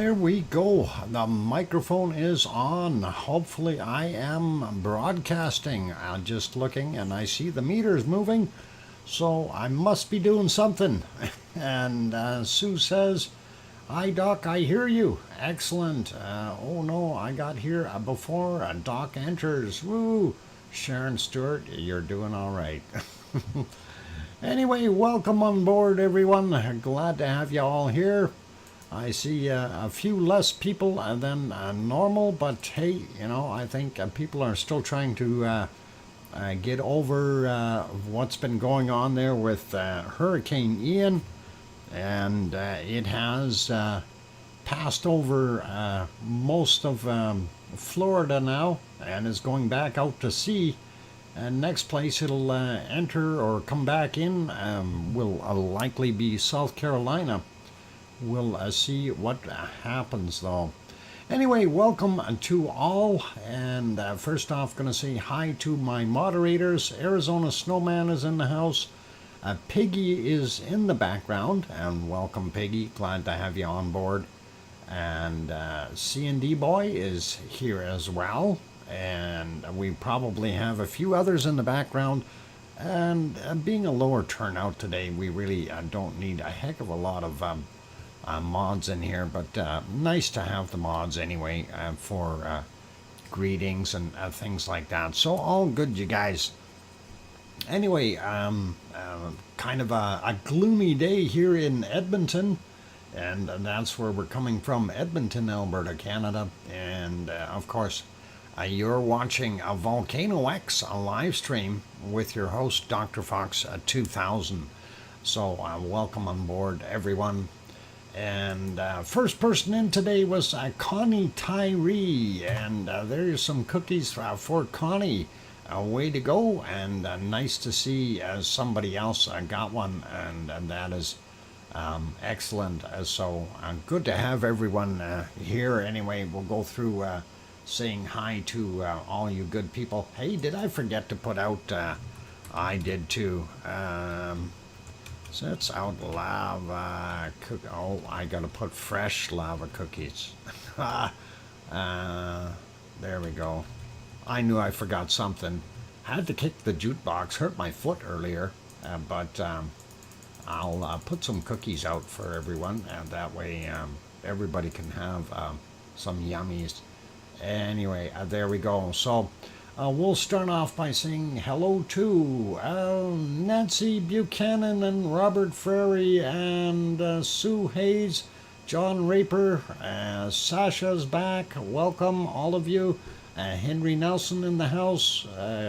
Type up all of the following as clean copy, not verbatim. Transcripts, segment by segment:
there we go. The microphone is on. Hopefully I am broadcasting. I'm just looking and I see the meters moving. So I must be doing something. And Sue says, "Hi Doc, I hear you. Excellent. Oh no, I got here before Doc enters. Woo. Sharon Stewart, you're doing all right." Anyway, welcome on board everyone. Glad to have you all here. I see a few less people than normal, but hey, you know, I think people are still trying to get over what's been going on there with Hurricane Ian, and it has passed over most of Florida now and is going back out to sea. And next place it'll enter or come back in will likely be South Carolina. We'll see what happens though. Anyway, welcome to all, and first off going to say hi to my moderators. Arizona Snowman is in the house. Piggy is in the background, and welcome Piggy, glad to have you on board. And C&D Boy is here as well, and we probably have a few others in the background. And being a lower turnout today, we really don't need a heck of a lot of mods in here, but nice to have the mods anyway for greetings and things like that. So all good, you guys. Anyway, kind of a gloomy day here in Edmonton, and that's where we're coming from, Edmonton, Alberta, Canada. And of course, you're watching a VolcanoX live stream with your host, DrFox2000. So welcome on board, everyone. And first person in today was Connie Tyree, and there's some cookies for Connie. Way to go, and nice to see somebody else got one, and that is excellent. So good to have everyone here. Anyway, we'll go through saying hi to all you good people. Hey, did I forget to put out, I did too, sets out lava oh, I gotta put fresh lava cookies. There we go. I knew I forgot something. Had to kick the jukebox, hurt my foot earlier, but I'll put some cookies out for everyone, and that way everybody can have some yummies. Anyway, there we go. So we'll start off by saying hello to Nancy Buchanan and Robert Frary and Sue Hayes, John Raper, Sasha's back. Welcome, all of you. Henry Nelson in the house,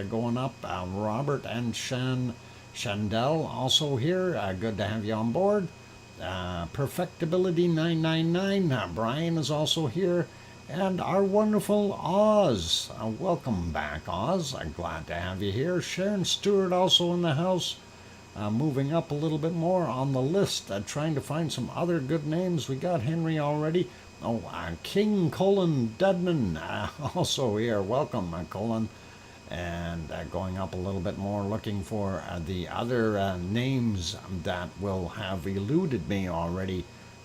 going up. Robert and Shandell also here. Good to have you on board. Perfectability 999. Brian is also here. And our wonderful Oz. Welcome back, Oz. I'm glad to have you here. Sharon Stewart also in the house. Moving up a little bit more on the list. Trying to find some other good names. We got Henry already. Oh, King Colin Dedman also here. Welcome, Colin. And going up a little bit more, looking for the other names that will have eluded me already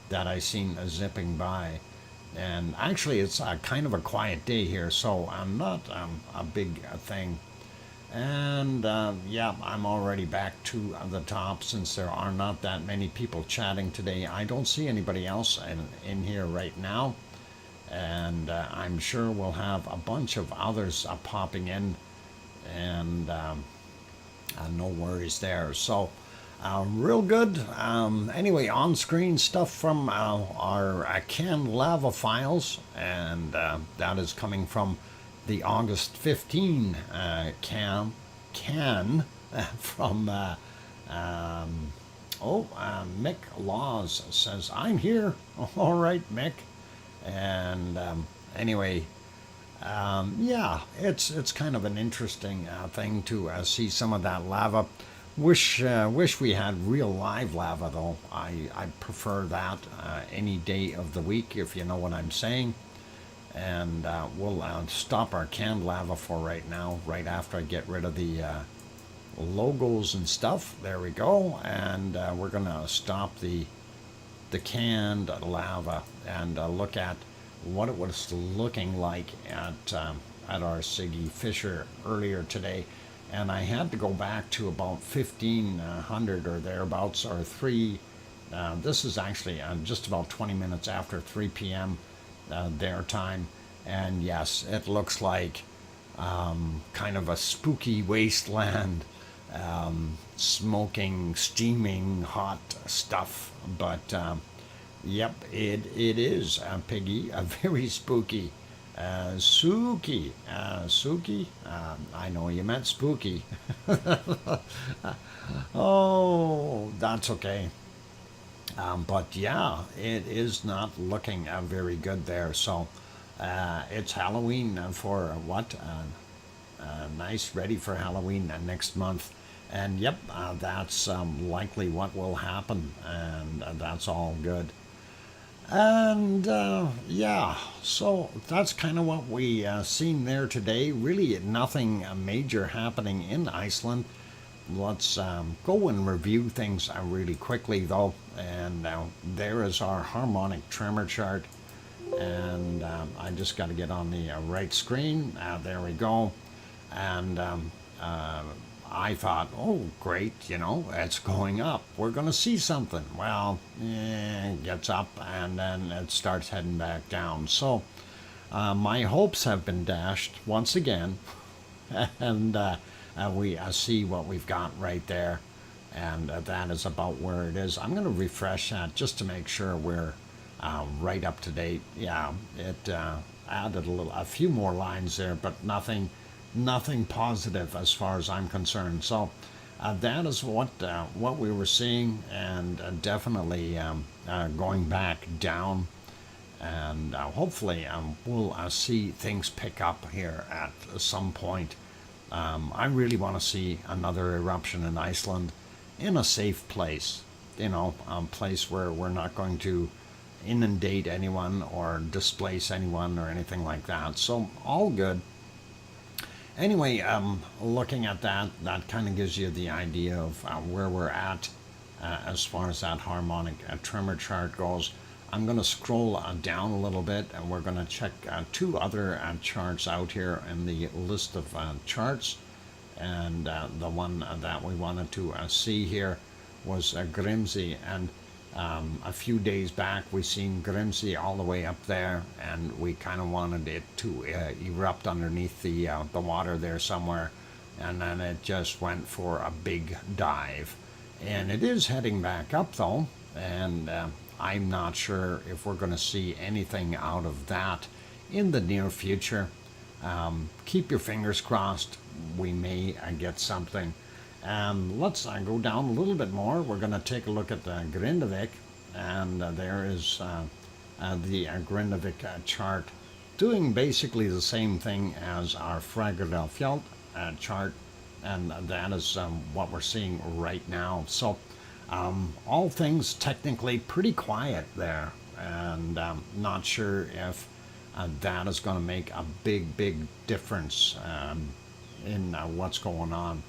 that I seen zipping by. And actually, it's kind of a quiet day here, so I'm not a big thing. And yeah, I'm already back to the top since there are not that many people chatting today. I don't see anybody else in here right now. And I'm sure we'll have a bunch of others popping in. And no worries there. So real good. Anyway, on-screen stuff from our canned lava files, and that is coming from the August 15 can from Mick Laws says, "I'm here." All right, Mick. And anyway, yeah, it's kind of an interesting thing to see some of that lava. Wish we had real live lava though. I prefer that any day of the week, if you know what I'm saying. And we'll stop our canned lava for right now, right after I get rid of the logos and stuff. There we go. And we're gonna stop the canned lava and look at what it was looking like at our Siggy Fisher earlier today. And I had to go back to about 1500 or thereabouts, or 3. This is actually just about 20 minutes after 3 p.m. Their time. And yes, it looks like kind of a spooky wasteland, smoking, steaming, hot stuff. But yep, it is, Piggy, a very spooky. Suki. I know you meant spooky. Oh, that's okay. But yeah, it is not looking very good there. So it's Halloween for what? Nice, ready for Halloween next month. And yep, that's likely what will happen. And that's all good. And yeah, so that's kind of what we seen there today. Really nothing major happening in Iceland. Let's go and review things really quickly though. And there is our harmonic tremor chart. And I just got to get on the right screen. There we go. And I thought, oh, great, it's going up. We're going to see something. Well, it gets up and then it starts heading back down. So my hopes have been dashed once again. And we see what we've got right there. And that is about where it is. I'm going to refresh that just to make sure we're right up to date. Yeah, it added a few more lines there, but nothing positive as far as I'm concerned. So that is what we were seeing, and definitely going back down. And hopefully we'll see things pick up here at some point. I really want to see another eruption in Iceland in a safe place, a place where we're not going to inundate anyone or displace anyone or anything like that. So all good. Anyway, looking at that kind of gives you the idea of where we're at as far as that harmonic tremor chart goes. I'm going to scroll down a little bit, and we're going to check two other charts out here in the list of charts. And the one that we wanted to see here was Grimsey. And a few days back we seen Grimsey all the way up there, and we kind of wanted it to erupt underneath the water there somewhere, and then it just went for a big dive. And it is heading back up though, and I'm not sure if we're going to see anything out of that in the near future. Keep your fingers crossed. We may get something. Let's go down a little bit more. We're going to take a look at the Grindavik, and there is the Grindavik chart doing basically the same thing as our Fagradalfjall chart, and that is what we're seeing right now. So all things technically pretty quiet there, and not sure if that is going to make a big difference in what's going on.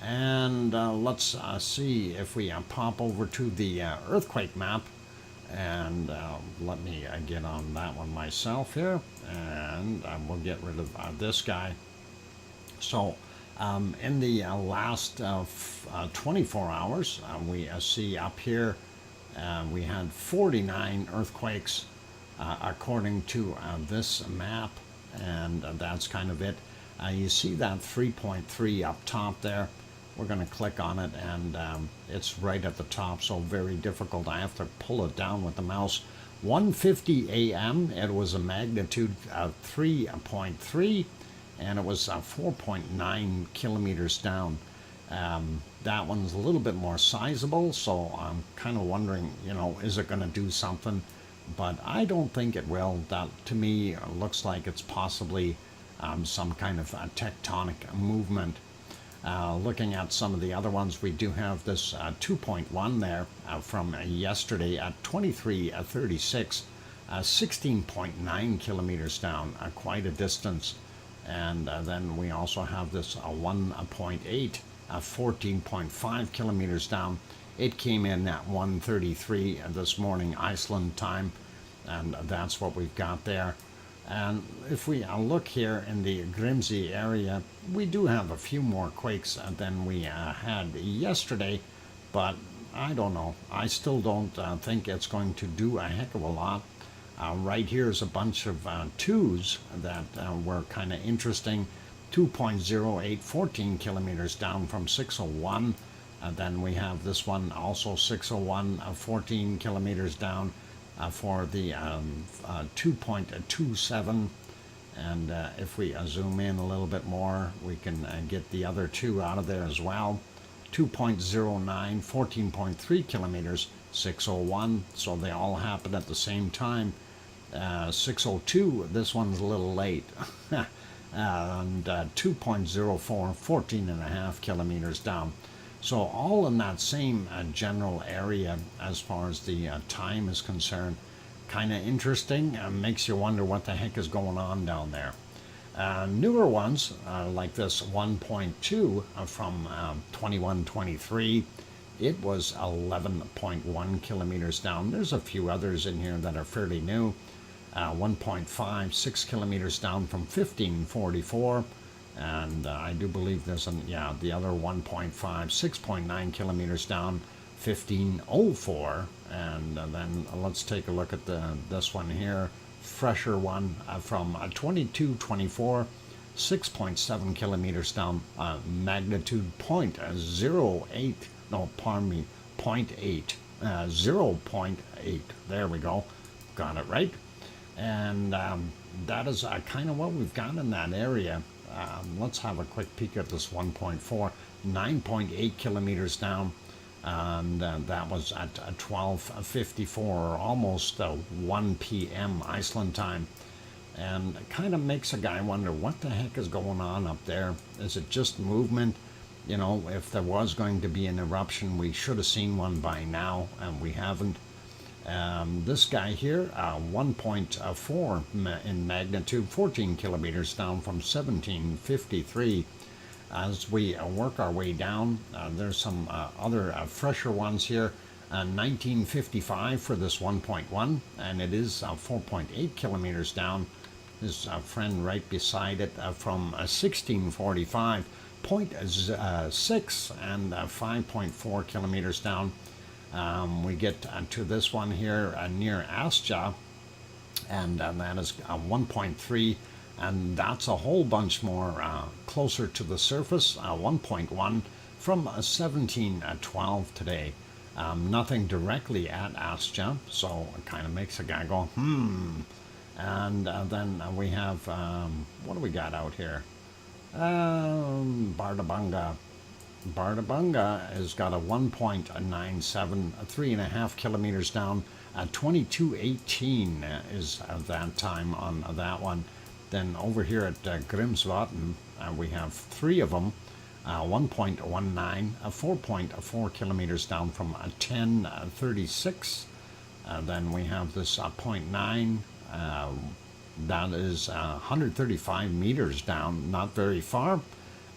And let's see if we pop over to the earthquake map, and let me get on that one myself here, and we'll get rid of this guy. So in the last 24 hours, we see up here we had 49 earthquakes according to this map, and that's kind of it. You see that 3.3 up top there. We're going to click on it, and it's right at the top, so very difficult. I have to pull it down with the mouse. 1:50 a.m. It was a magnitude of 3.3, and it was 4.9 kilometers down. That one's a little bit more sizable, so I'm kind of wondering, is it going to do something? But I don't think it will. That, to me, looks like it's possibly some kind of tectonic movement. Looking at some of the other ones, we do have this 2.1 there from yesterday at 23:36, 16.9 kilometers down, quite a distance. And then we also have this 1.8, 14.5 kilometers down. It came in at 1:33 this morning, Iceland time. and that's what we've got there. And if we look here in the Grimsby area, we do have a few more quakes than we had yesterday, but I don't know. I still don't think it's going to do a heck of a lot. Right here is a bunch of twos that were kind of interesting. 2.08, 14 kilometers down from 601. And then we have this one also 601, 14 kilometers down for the 2.27. And if we zoom in a little bit more, we can get the other two out of there as well. 2.09, 14.3 kilometers, 601. So they all happen at the same time. 602, this one's a little late. And 2.04, 14 and a half kilometers down. So all in that same general area as far as the time is concerned. Kind of interesting. Makes you wonder what the heck is going on down there. Newer ones, like this 1.2 from 2123, it was 11.1 kilometers down. There's a few others in here that are fairly new. 1.5, 6 kilometers down from 1544. And I do believe there's the other 1.5, 6.9 kilometers down, 1504. And then let's take a look at this one here, fresher one from 2224, 6.7 kilometers down, magnitude 0.08, no, pardon me, 0.8, 0.8. There we go, got it right. And that is kind of what we've got in that area. Let's have a quick peek at this 1.4, 9.8 kilometers down, and that was at 12:54, or almost 1 p.m. Iceland time. And it kind of makes a guy wonder what the heck is going on up there. Is it just movement? You know, if there was going to be an eruption, we should have seen one by now, and we haven't. This guy here, 1.4 in magnitude, 14 kilometers down from 1753. As we work our way down, there's some other fresher ones here. 1955 for this 1.1, and it is 4.8 kilometers down. His friend right beside it from 1645, 0.6 and 5.4 kilometers down. We get to this one here near Asja, and that is 1.3, and that's a whole bunch more closer to the surface, 1.1 from 1712 today. Nothing directly at Asja, so it kind of makes a guy go, And then we have, what do we got out here? Bardabunga. Bardabunga has got a 1.97, 3.5 kilometers down. 2218 is that time on that one. Then over here at Grimsvatn, we have three of them. 1.19, 4.4 kilometers down from 1036. Then we have this 0.9. That is 135 meters down, not very far.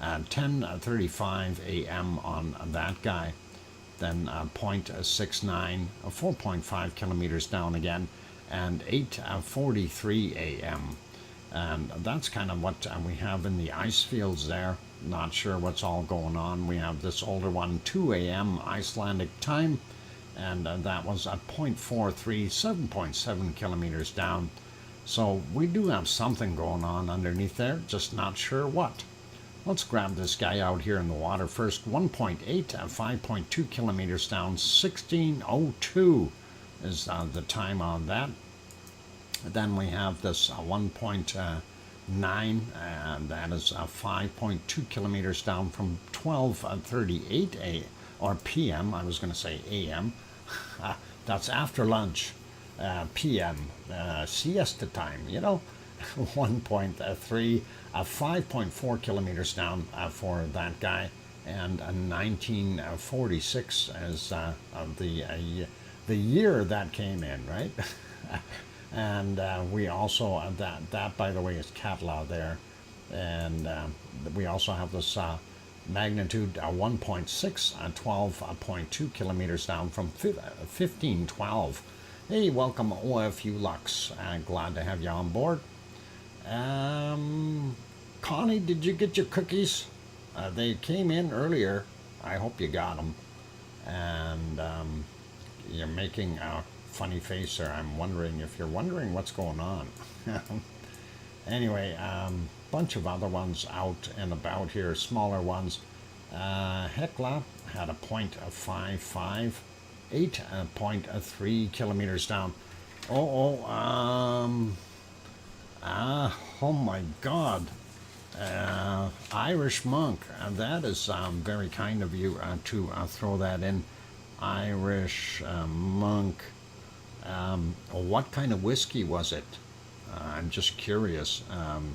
10:35 a.m. on that guy. Then 0.69, 4.5 kilometers down again, and 8:43 a.m. And that's kind of what we have in the ice fields there. Not sure what's all going on. We have this older one, 2 a.m. Icelandic time, and that was at 0.43, 7.7 kilometers down. So we do have something going on underneath there, just not sure what. Let's grab this guy out here in the water first. 1.8, 5.2 kilometers down, 16:02 is the time on that. Then we have this 1.9, and that is 5.2 kilometers down from 12:38 or p.m. I was going to say a.m. That's after lunch. p.m. Siesta time, you know. 1.3, 5.4 kilometers down for that guy, and 1946 is the year that came in, right? And we also that by the way is Kilauea there, and we also have this magnitude 1.6, 12.2 kilometers down from 1512. Hey, welcome OFU Lux. Glad to have you on board. Connie, did you get your cookies? They came in earlier. I hope you got them. And you're making a funny face there. I'm wondering if you're wondering what's going on. Anyway, bunch of other ones out and about here, smaller ones. Hecla had a point of 5.5, 8.3 kilometers down. Oh my God. Irish monk. That is very kind of you to throw that in. Irish monk. What kind of whiskey was it? I'm just curious.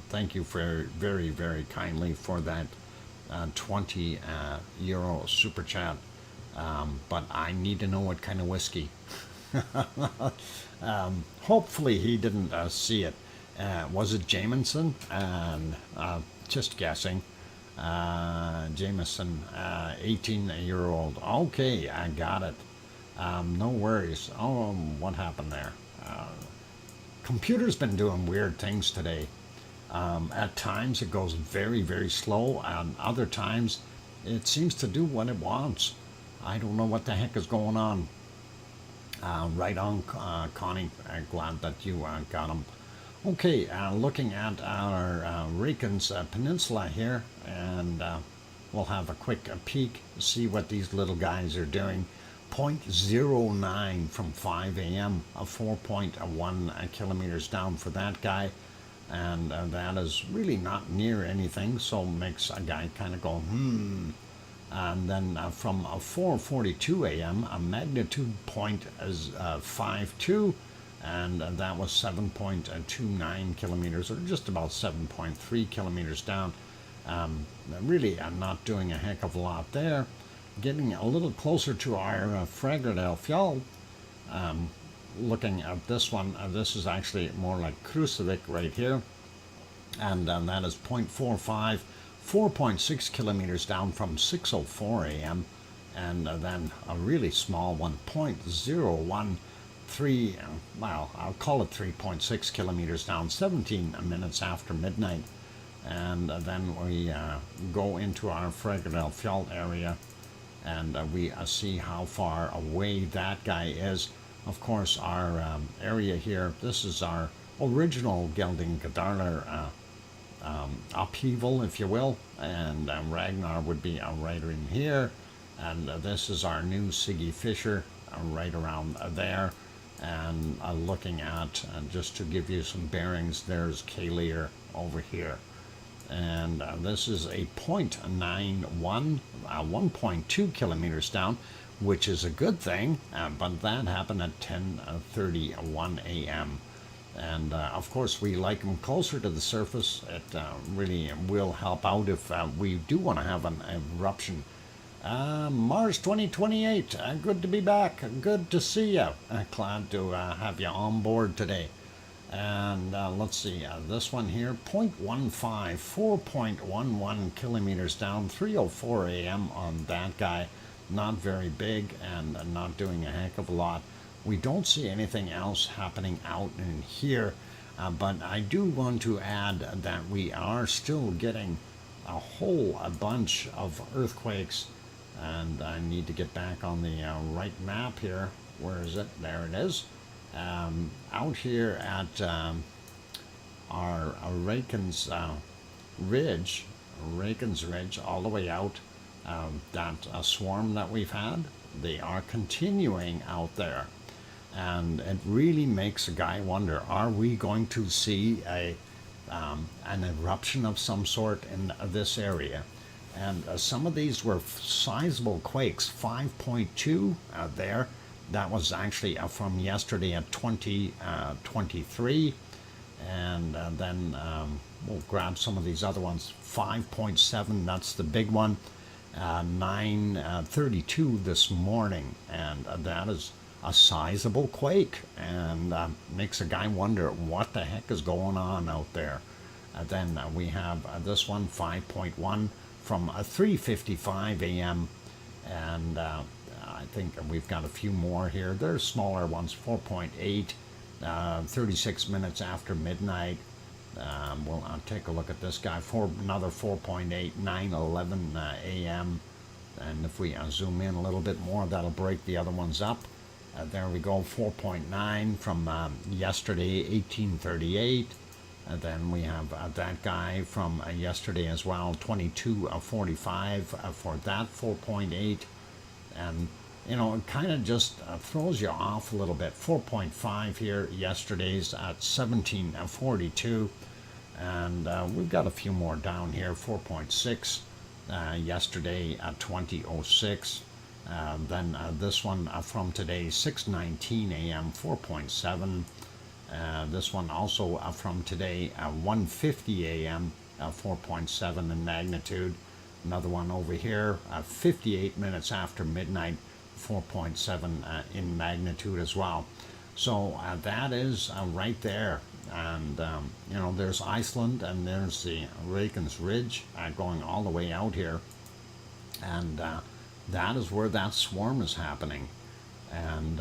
Thank you for very, very kindly for that 20 euro super chat. But I need to know what kind of whiskey. Hopefully he didn't see it. Was it Jameson? And just guessing. Jameson, 18-year-old. Okay, I got it. No worries. Oh, what happened there? Computer's been doing weird things today. At times it goes very, very slow, and other times it seems to do what it wants. I don't know what the heck is going on. Right on, Connie. Glad that you got them. Okay, looking at our Reykjanes Peninsula here, and we'll have a quick peek, see what these little guys are doing. 0.09 from 5 a.m., 4.1 kilometers down for that guy, and that is really not near anything, so makes a guy kind of go, And then from 4:42 a.m., a magnitude point is 5.2, and that was 7.29 kilometers, or just about 7.3 kilometers down. Really, I'm not doing a heck of a lot there. Getting a little closer to our Fagradal Fjall. Looking at this one, this is actually more like Krusavik right here, and that is 0.45. 4.6 kilometers down from 6:04 a.m. and then a really small one, 0.013, well, I'll call it 3.6 kilometers down, 17 minutes after midnight. And then we go into our Fagradal Fjall area, and we see how far away that guy is. Of course, our area here, this is our original Gelding Gedarler upheaval, if you will, and Ragnar would be right in here, and this is our new Siggy Fisher right around there. And looking at, just to give you some bearings, there's Kilauea over here, and this is a 0.91, 1.2 kilometers down, which is a good thing, but that happened at 10:31 a.m. And of course, we like them closer to the surface. It really will help out if we do want to have an eruption. Mars 2028, good to be back. Good to see you. Glad to have you on board today. And let's see, this one here, 0.15, 4.11 kilometers down, 3:04 a.m. on that guy. Not very big and not doing a heck of a lot. We don't see anything else happening out in here, but I do want to add that we are still getting a bunch of earthquakes, and I need to get back on the right map here. Where is it? There it is. Out here at our Reykjanes Ridge, all the way out, that swarm that we've had, they are continuing out there. And it really makes a guy wonder, are we going to see an eruption of some sort in this area? And some of these were sizable quakes, 5.2 there. That was actually from yesterday at 20:23. And then we'll grab some of these other ones. 5.7, that's the big one. 9:32 this morning, and that is a sizable quake, and makes a guy wonder what the heck is going on out there. Then we have this one, 5.1 from 3:55 a.m. and I think we've got a few more here. There's smaller ones, 4.8, 36 minutes after midnight. I'll take a look at this guy. Another 4.8, 9:11 a.m. And if we zoom in a little bit more, that'll break the other ones up. There we go, 4.9 from yesterday, 1838. And then we have that guy from yesterday as well, 22:45 for that 4.8. And, you know, it kind of just throws you off a little bit. 4.5 here, yesterday's at 17:42. And we've got a few more down here, 4.6 yesterday at 20:06. Then this one from today, 6:19 a.m., 4.7. This one also from today, 1:50 a.m., 4.7 in magnitude. Another one over here, 58 minutes after midnight, 4.7 in magnitude as well. So that is right there. And, you know, there's Iceland and there's the Reykjanes Ridge going all the way out here. And that is where that swarm is happening. And,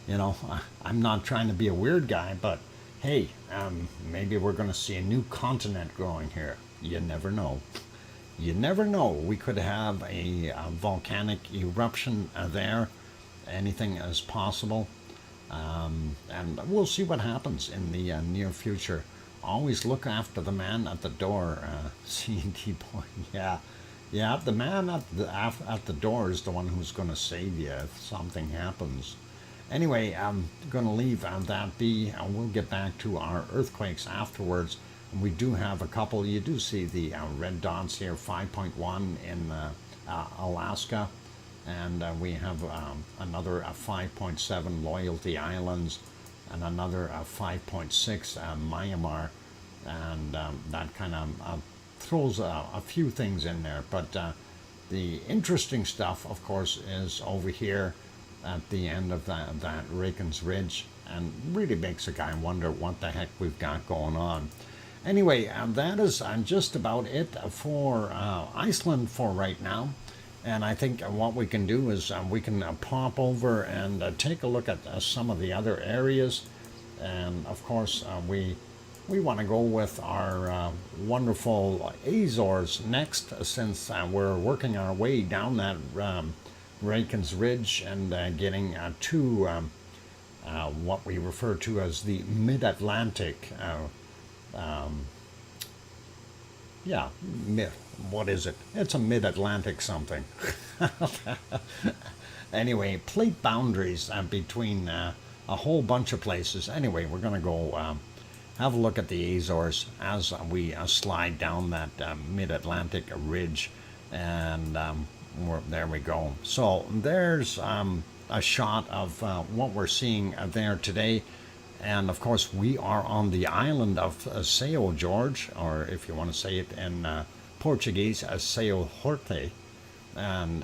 you know, I'm not trying to be a weird guy, but hey, maybe we're going to see a new continent growing here. You never know. You never know. We could have a volcanic eruption there. Anything is possible. And we'll see what happens in the near future. Always look after the man at the door, C&D boy. Yeah, the man at the door is the one who's going to save you if something happens. Anyway, I'm going to leave that be, and we'll get back to our earthquakes afterwards. And we do have a couple. You do see the red dots here, 5.1 in Alaska. And we have another 5.7 Loyalty Islands, and another 5.6 Myanmar, and that kind of throws a few things in there. But the interesting stuff, of course, is over here at the end of that Reykjanes Ridge, and really makes a guy wonder what the heck we've got going on. Anyway, that is just about it for Iceland for right now. And I think what we can do is we can pop over and take a look at some of the other areas. And of course, we want to go with our wonderful Azores next, since we're working our way down that Reykjanes Ridge and getting to what we refer to as the Mid-Atlantic. What is it? It's a mid-Atlantic something. Anyway, plate boundaries between a whole bunch of places. Anyway, we're going to go have a look at the Azores as we slide down that mid-Atlantic ridge. And there we go. So there's a shot of what we're seeing there today. And of course, we are on the island of São Jorge, or if you want to say it in Portuguese, São Jorge. And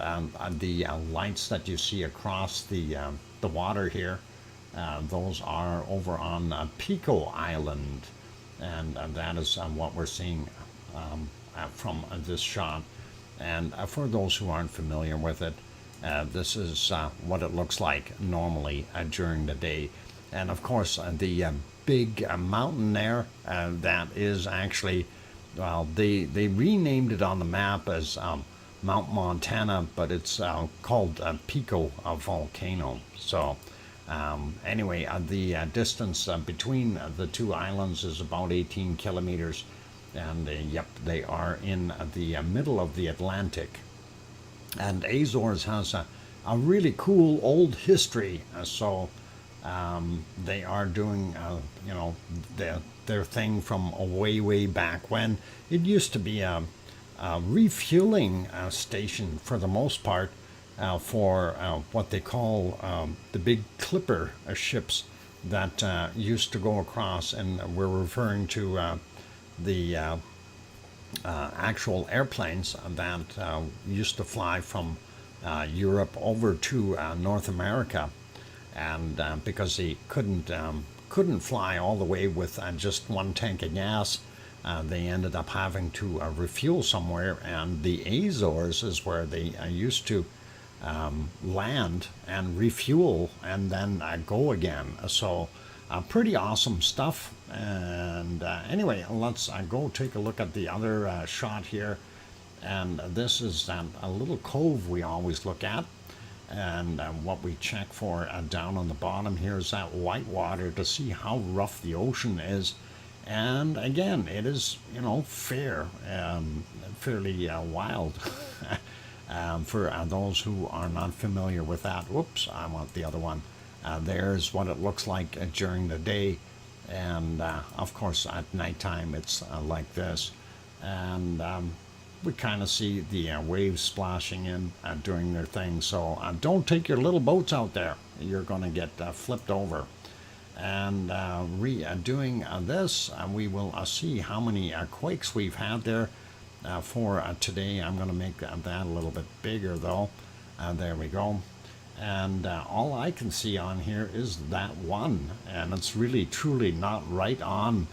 the lights that you see across the water here, those are over on Pico Island. And that is what we're seeing from this shot. And for those who aren't familiar with it, this is what it looks like normally during the day. And of course, the big mountain there, that is actually, well, they renamed it on the map as Mount Montana, but it's called Pico Volcano. So anyway, the distance between the two islands is about 18 kilometers. And yep, they are in the middle of the Atlantic. And Azores has a really cool old history. So they are doing, you know, their thing from way back when. It used to be a refueling station for the most part for what they call the big clipper ships that used to go across, and we're referring to the actual airplanes that used to fly from Europe over to North America. And because they couldn't fly all the way with just one tank of gas, they ended up having to refuel somewhere, and the Azores is where they used to land and refuel and then go again. So pretty awesome stuff. And anyway, let's go take a look at the other shot here. And this is a little cove we always look at. And what we check for down on the bottom here is that white water to see how rough the ocean is. And again, it is, fairly wild. For those who are not familiar with that, whoops, I want the other one. There's what it looks like during the day. And of course, at nighttime, it's like this. And we kind of see the waves splashing in doing their thing. So don't take your little boats out there. You're going to get flipped over. And doing this, we will see how many quakes we've had there for today. I'm going to make that a little bit bigger, though. There we go. And all I can see on here is that one. And it's really, truly not right on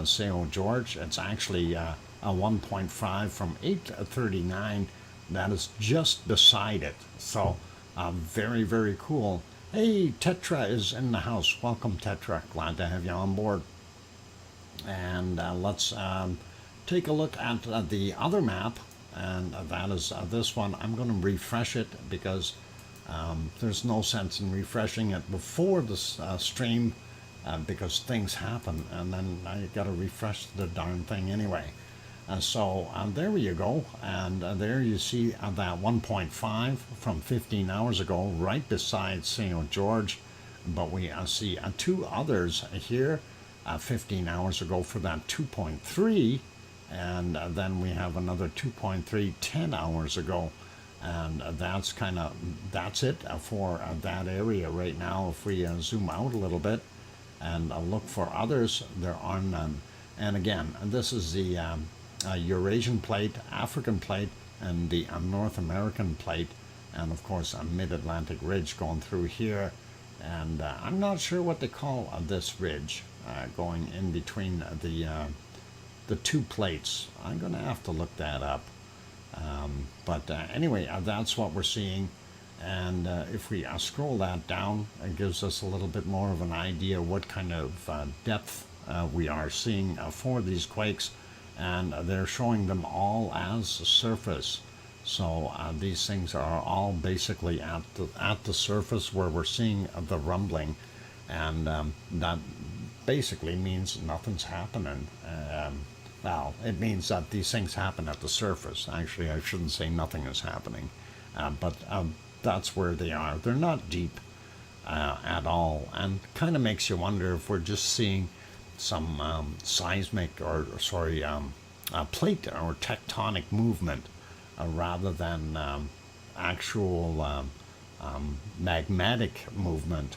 St. George. It's actually a 1.5 from 839. That is just beside it. So very, very cool. Hey, Tetra is in the house. Welcome, Tetra. Glad to have you on board. And let's take a look at the other map. And that is this one. I'm going to refresh it because there's no sense in refreshing it before the stream because things happen. And then I got to refresh the darn thing anyway. So there you go, and there you see that 1.5 from 15 hours ago right beside St. George, but we see two others here 15 hours ago for that 2.3, and then we have another 2.3 10 hours ago, and that's it for that area right now. If we zoom out a little bit and look for others, there are none. And again, this is the Eurasian plate, African plate, and the North American plate, and of course a mid-Atlantic ridge going through here. And I'm not sure what they call this ridge going in between the two plates. I'm going to have to look that up. But anyway, that's what we're seeing. And if we scroll that down, it gives us a little bit more of an idea what kind of depth we are seeing for these quakes. And they're showing them all as surface. So these things are all basically at the surface where we're seeing the rumbling, and that basically means nothing's happening. Well, it means that these things happen at the surface. Actually, I shouldn't say nothing is happening, but that's where they are. They're not deep at all, and kind of makes you wonder if we're just seeing some seismic plate or tectonic movement rather than actual magmatic movement,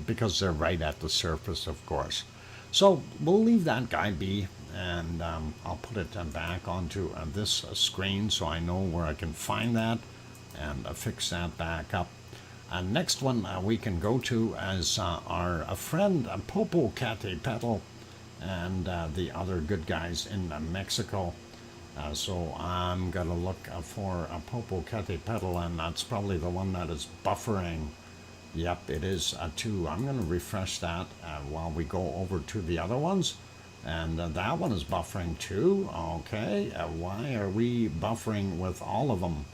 because they're right at the surface, of course. So we'll leave that guy be, and I'll put it back onto this screen so I know where I can find that and fix that back up. Next one we can go to is our friend Popocatépetl and the other good guys in Mexico. So I'm going to look for Popocatépetl, and that's probably the one that is buffering. Yep, it is too. I'm going to refresh that while we go over to the other ones. And that one is buffering too. Okay, why are we buffering with all of them?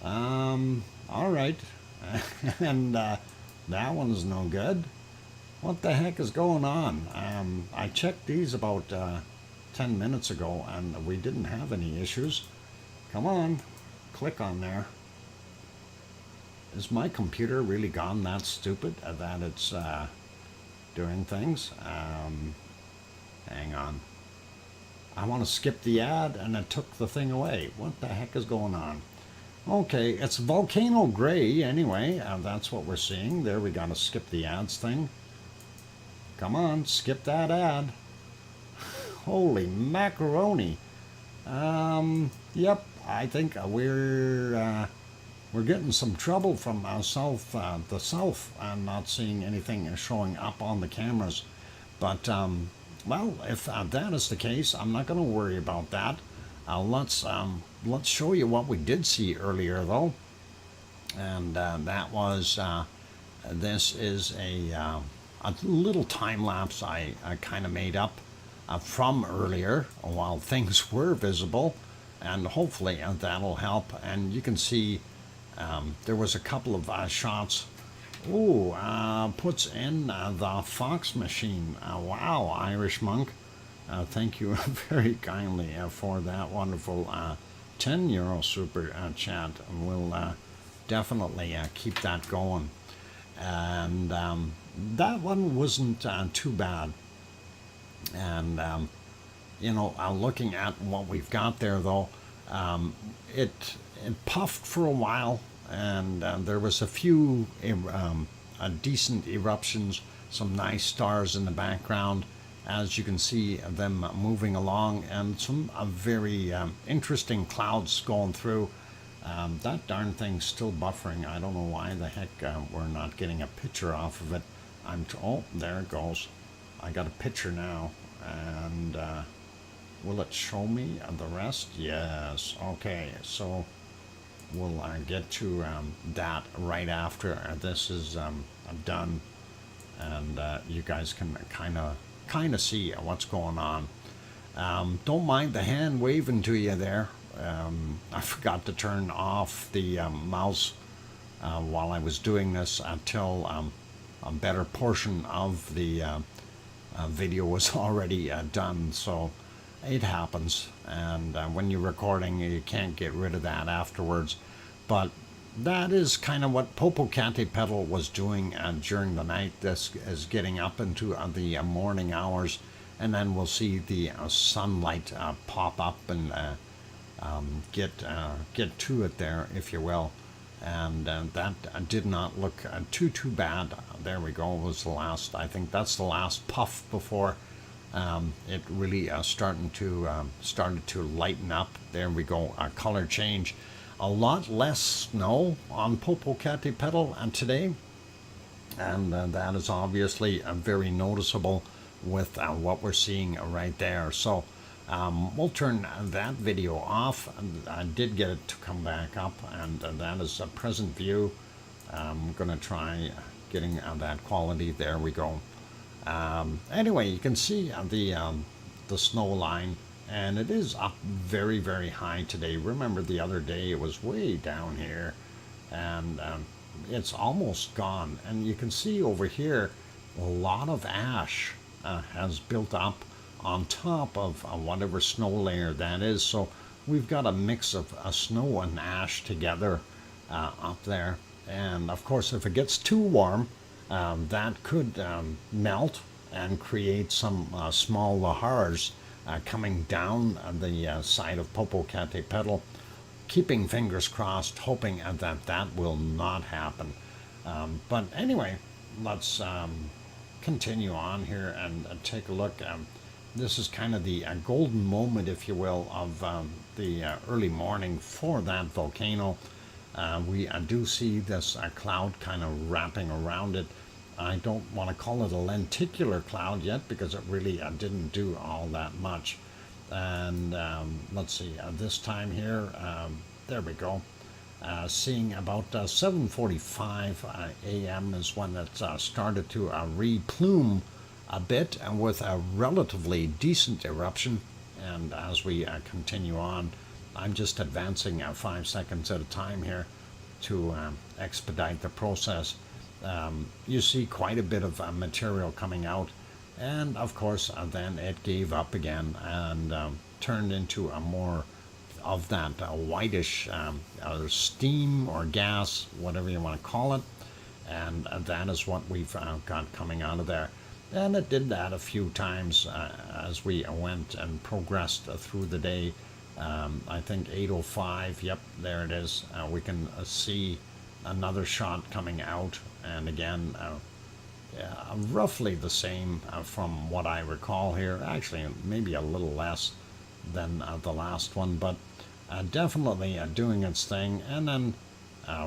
All right. And that one's no good. What the heck is going on? I checked these about 10 minutes ago, and we didn't have any issues. Come on, click on there. Is my computer really gone that stupid that it's doing things? Hang on. I want to skip the ad, and it took the thing away. What the heck is going on? Okay, it's volcano gray anyway. That's what we're seeing. There, we got to skip the ads thing. Come on, skip that ad. Holy macaroni. Yep, I think we're getting some trouble from the south, and not seeing anything showing up on the cameras. But, well, if that is the case, I'm not going to worry about that. Let's show you what we did see earlier, though. And that was, this is a little time lapse I kind of made up from earlier while things were visible, and hopefully that'll help. And you can see there was a couple of shots. Ooh, puts in the Fox machine. Wow, Irish Monk. Thank you very kindly for that wonderful €10 super chat. We'll definitely keep that going. And that one wasn't too bad. And, looking at what we've got there, though, it puffed for a while, and there was a few decent eruptions, some nice stars in the background, as you can see them moving along, and some very interesting clouds going through. That darn thing's still buffering. I don't know why the heck we're not getting a picture off of it. Oh, there it goes. I got a picture now, and will it show me the rest? Yes. Okay, so we'll get to that right after this is done, and you guys can kind of see what's going on. Don't mind the hand waving to you there. I forgot to turn off the mouse while I was doing this until a better portion of the video was already done, so it happens. And when you're recording, you can't get rid of that afterwards. But that is kind of what Popocatépetl was doing during the night. This is getting up into the morning hours, and then we'll see the sunlight pop up and get to it there, if you will. And that did not look too bad. There we go. It was the last. I think that's the last puff before it really started to lighten up. There we go. A color change. A lot less snow on Popocatépetl today, and that is obviously very noticeable with what we're seeing right there. So we'll turn that video off. I did get it to come back up, and that is a present view. I'm going to try getting that quality. There we go. Anyway, you can see the snow line, and it is up very, very high today. Remember the other day it was way down here, and it's almost gone. And you can see over here a lot of ash has built up on top of whatever snow layer that is. So we've got a mix of snow and ash together up there. And of course, if it gets too warm, that could melt and create some small lahars coming down the side of Popocatépetl. Keeping fingers crossed, hoping that will not happen. But anyway, let's continue on here and take a look. This is kind of the golden moment, if you will, of the early morning for that volcano. We do see this cloud kind of wrapping around it. I don't want to call it a lenticular cloud yet because it really didn't do all that much. And let's see, this time here, there we go. Seeing about 7:45 a.m. is when it started to replume a bit, and with a relatively decent eruption. And as we continue on, I'm just advancing 5 seconds at a time here to expedite the process. You see quite a bit of material coming out, and of course then it gave up again and turned into a more of that whitish steam or gas, whatever you want to call it, and that is what we've got coming out of there. And it did that a few times as we went and progressed through the day. I think 8:05, yep, there it is. We can see another shot coming out, and again, roughly the same from what I recall here. Actually, maybe a little less than the last one, but definitely doing its thing. And then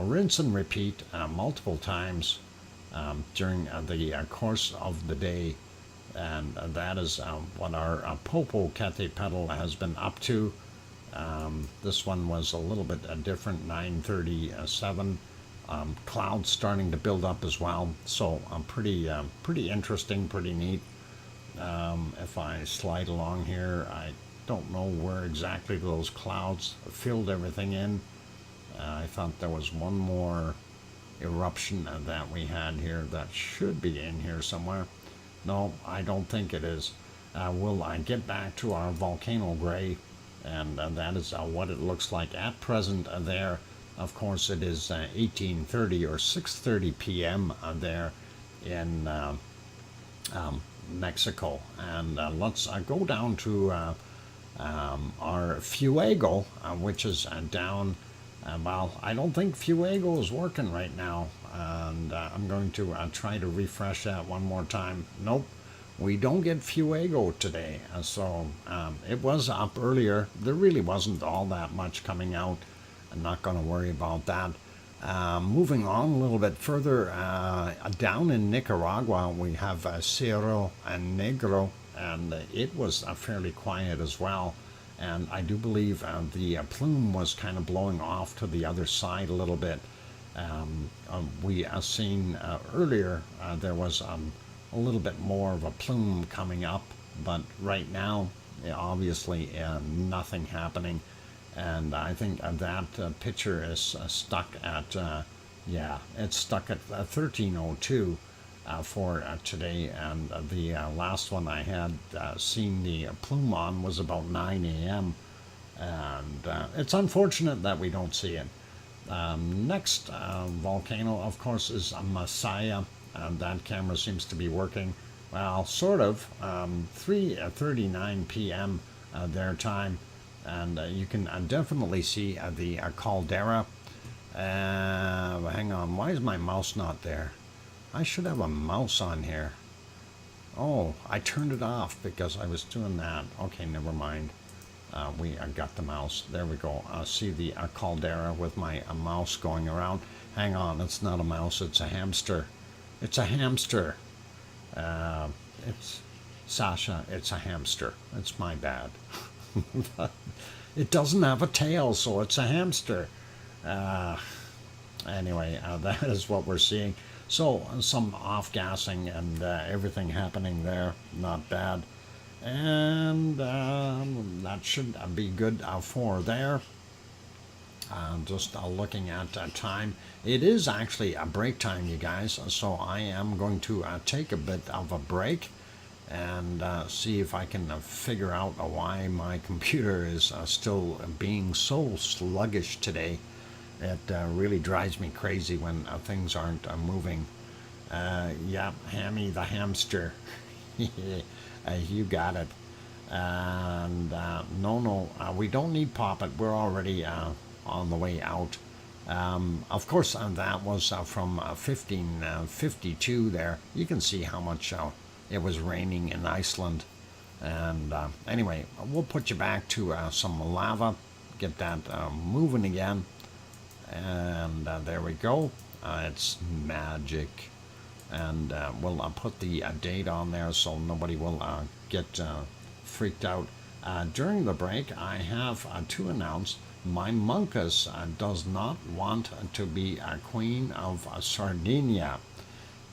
rinse and repeat multiple times during the course of the day. And that is what our Popocatépetl has been up to. This one was a little bit different, 9:37. clouds starting to build up as well. So pretty interesting, pretty neat. If I slide along here, I don't know where exactly those clouds filled everything in. I thought there was one more eruption that we had here that should be in here somewhere. No, I don't think it is. We'll get back to our volcano gray, and that is what it looks like at present there. Of course, it is 18:30 or 6:30 p.m. There in Mexico. And let's go down to our Fuego, which is down. Well, I don't think Fuego is working right now, and I'm going to try to refresh that one more time. Nope, we don't get Fuego today. So it was up earlier. There really wasn't all that much coming out. I'm not going to worry about that. Moving on a little bit further, down in Nicaragua, we have Cerro Negro, and it was fairly quiet as well. And I do believe the plume was kind of blowing off to the other side a little bit. We seen earlier there was a little bit more of a plume coming up, but right now, obviously, nothing happening. And I think that picture is stuck at, yeah, it's stuck at 1302 for today. And the last one I had seen the plume on was about 9 a.m. And it's unfortunate that we don't see it. Next volcano, of course, is Masaya. That camera seems to be working, well, sort of, 3:39 p.m. Their time. And you can definitely see the caldera. Hang on, why is my mouse not there? I should have a mouse on here. Oh, I turned it off because I was doing that. Okay, never mind. We got the mouse. There we go. See the caldera with my mouse going around. Hang on, it's not a mouse, it's a hamster. It's a hamster. It's Sasha, it's a hamster. It's my bad. It doesn't have a tail, so it's a hamster. Anyway, that is what we're seeing. So some off-gassing and everything happening there, not bad. And that should be good for there. Just looking at time. It is actually a break time, you guys, so I am going to take a bit of a break and see if I can figure out why my computer is still being so sluggish today. It really drives me crazy when things aren't moving. Yeah, Hammy the hamster. You got it. And no, we don't need Poppet. We're already on the way out. Of course, that was from 1552 there. You can see how much it was raining in Iceland. And anyway, we'll put you back to some lava, get that moving again. And there we go. It's magic. And we'll put the date on there so nobody will get freaked out. During the break, I have to announce my Monkus does not want to be a queen of Sardinia.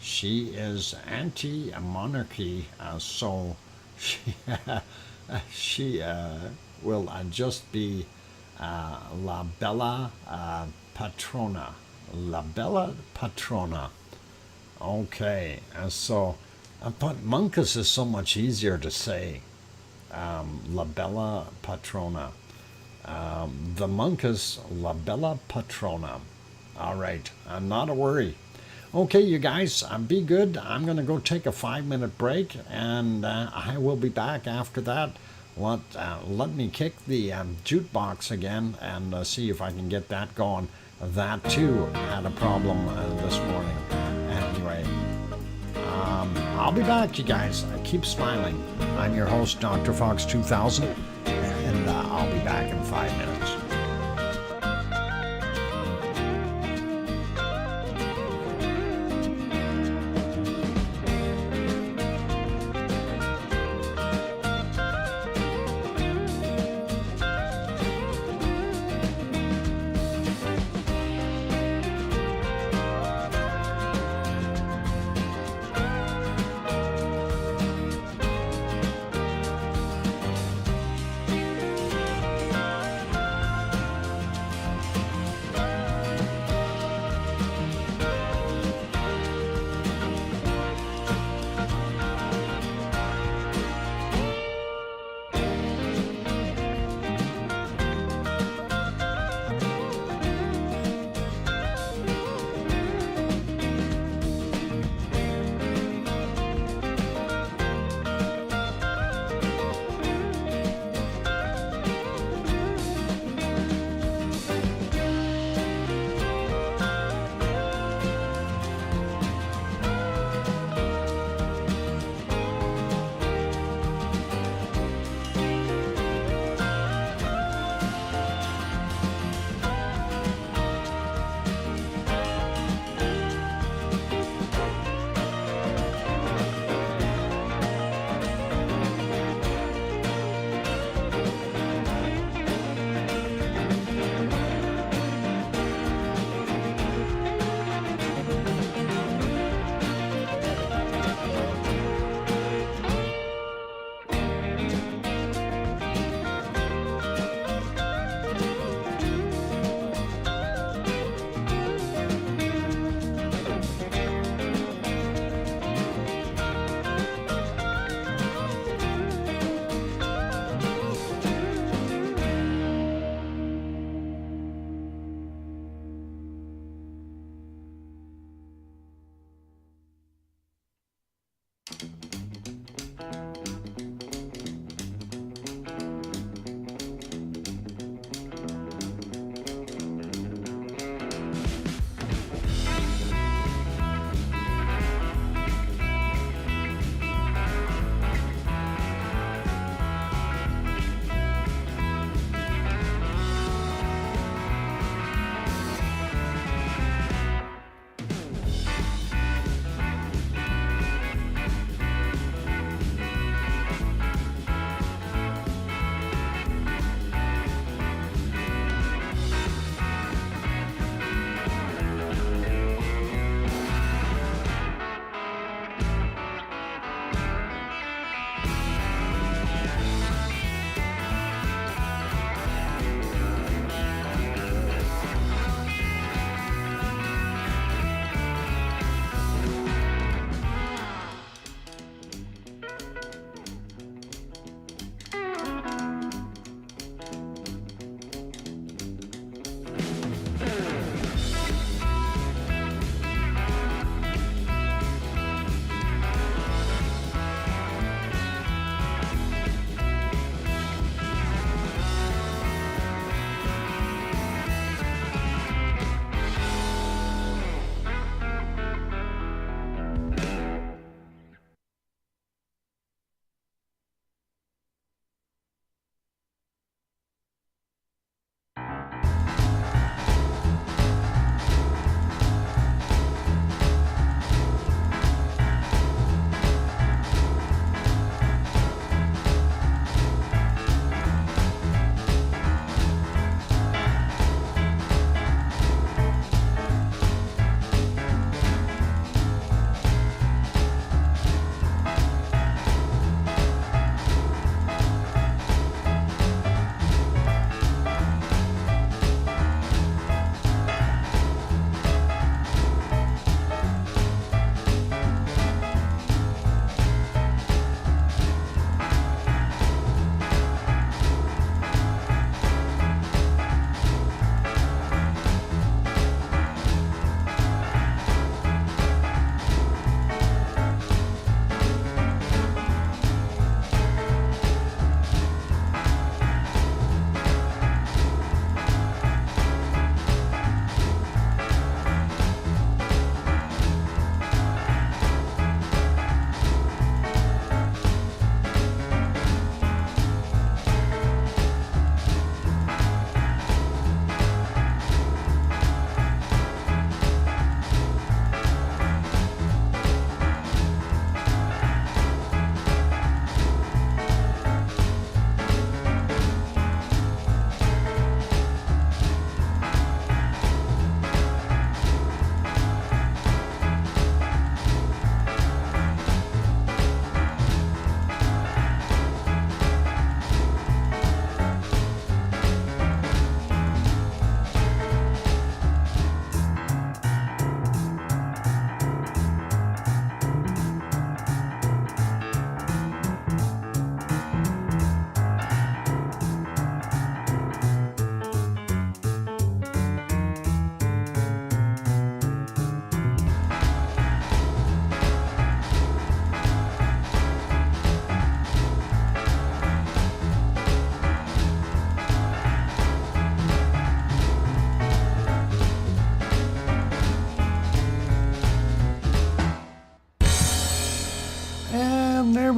She is anti-monarchy, so she will just be La Bella Patrona. La Bella Patrona. Okay, so, but Monkus is so much easier to say. La Bella Patrona. The Monkus, La Bella Patrona. All right, not a worry. Okay, you guys, be good. I'm going to go take a 5-minute break, and I will be back after that. Let me kick the jukebox again and see if I can get that going. That, too, had a problem this morning. Anyway, I'll be back, you guys. Keep smiling. I'm your host, DrFox2000, and I'll be back in 5 minutes.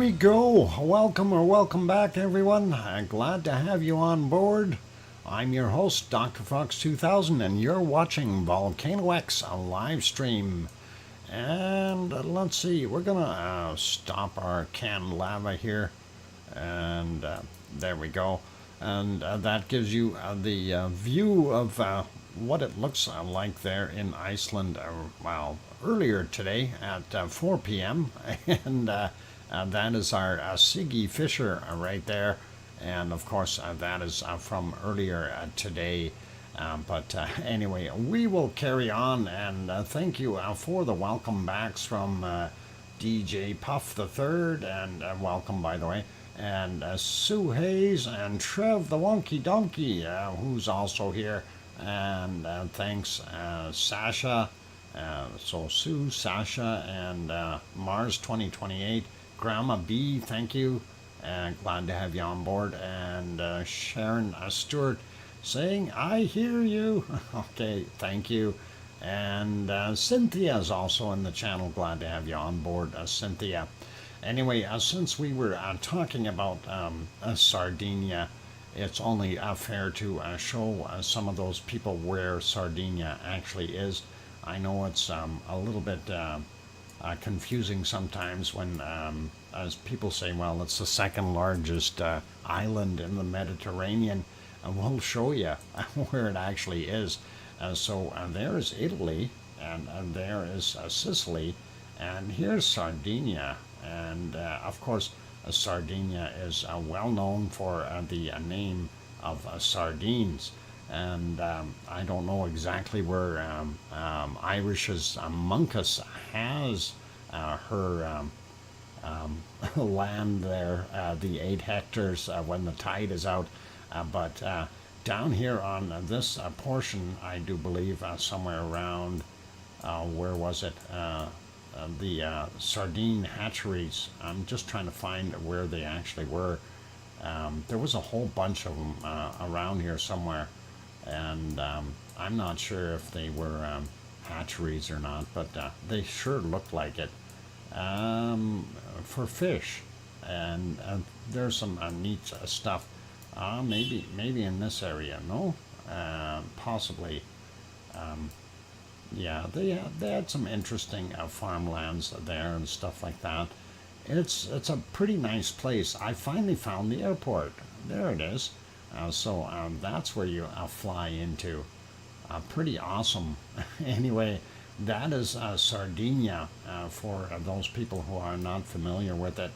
we go. Welcome back, everyone. Glad to have you on board. I'm your host, DrFox2000, and you're watching VolcanoX, a live stream. And let's see, we're gonna stop our canned lava here, and there we go. And that gives you the view of what it looks like there in Iceland. Well, earlier today at 4 p.m. and that is our Siggy Fisher right there, and of course that is from earlier today. But anyway, we will carry on, and thank you for the welcome backs from DJ Puff the Third, and welcome, by the way, and Sue Hayes and Trev the Wonky Donkey, who's also here, and thanks Sasha, so Sue, Sasha, and Mars 2028, Grandma B, thank you, and glad to have you on board, and Sharon Stewart saying, I hear you. Okay, thank you. And Cynthia is also in the channel. Glad to have you on board, Cynthia. Anyway, since we were talking about Sardinia, it's only fair to show some of those people where Sardinia actually is. I know it's a little bit confusing sometimes when as people say, well, it's the second largest island in the Mediterranean. And we'll show you where it actually is. So there is Italy, and there is Sicily, and here's Sardinia. And of course, Sardinia is well known for the name of sardines. And I don't know exactly where Irish's Monkus has her land there, the 8 hectares when the tide is out. But down here on this portion, I do believe somewhere around, where was it? The sardine hatcheries. I'm just trying to find where they actually were. There was a whole bunch of them around here somewhere, and I'm not sure if they were hatcheries or not, but they sure looked like it for fish. And there's some neat stuff. Maybe in this area, no? Possibly. Yeah, they had some interesting farmlands there and stuff like that. It's a pretty nice place. I finally found the airport. There it is. So that's where you fly into. Pretty awesome. Anyway, that is Sardinia for those people who are not familiar with it.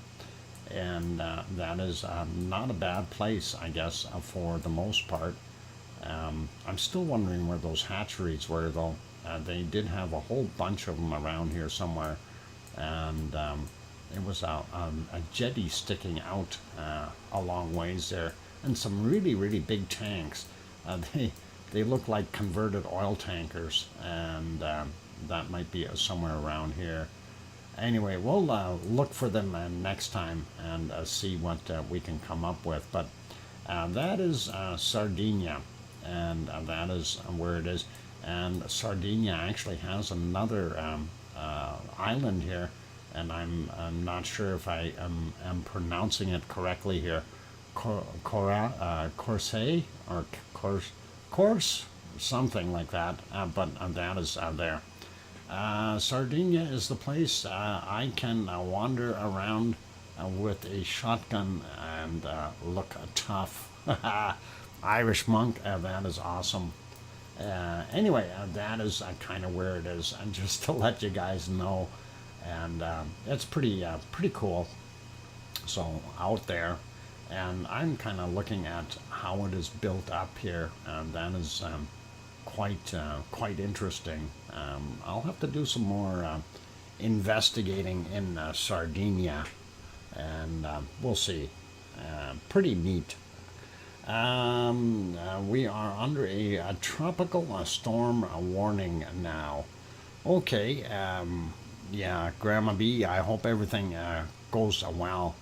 And that is not a bad place, I guess, for the most part. I'm still wondering where those hatcheries were, though. They did have a whole bunch of them around here somewhere, and it was a jetty sticking out a long ways there, and some really, really big tanks. They look like converted oil tankers, and that might be somewhere around here. Anyway, we'll look for them next time and see what we can come up with. But that is Sardinia, and that is where it is. And Sardinia actually has another island here, and I'm not sure if I am pronouncing it correctly here. Corse or Corse, something like that, but that is there. Sardinia is the place I can wander around with a shotgun and look tough. Irish monk, that is awesome. Anyway, that is kind of where it is, and just to let you guys know, and it's pretty cool. So out there, and I'm kind of looking at how it is built up here, and that is quite interesting. I'll have to do some more investigating in Sardinia, and we'll see. Pretty neat. We are under a tropical storm warning now. Okay, yeah, Grandma B, I hope everything goes well.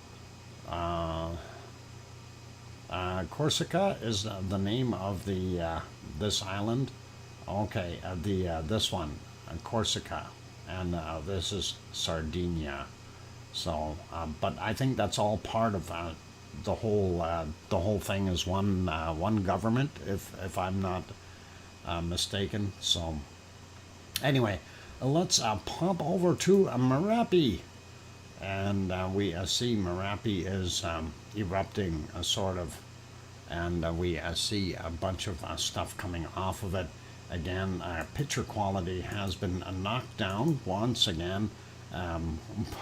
Corsica is the name of the this island. Okay, this one, Corsica, and this is Sardinia. But I think that's all part of the whole thing is one government, if I'm not mistaken. So anyway, let's pop over to Merapi, and we see Merapi is erupting, sort of, and we see a bunch of stuff coming off of it. Again, picture quality has been knocked down once again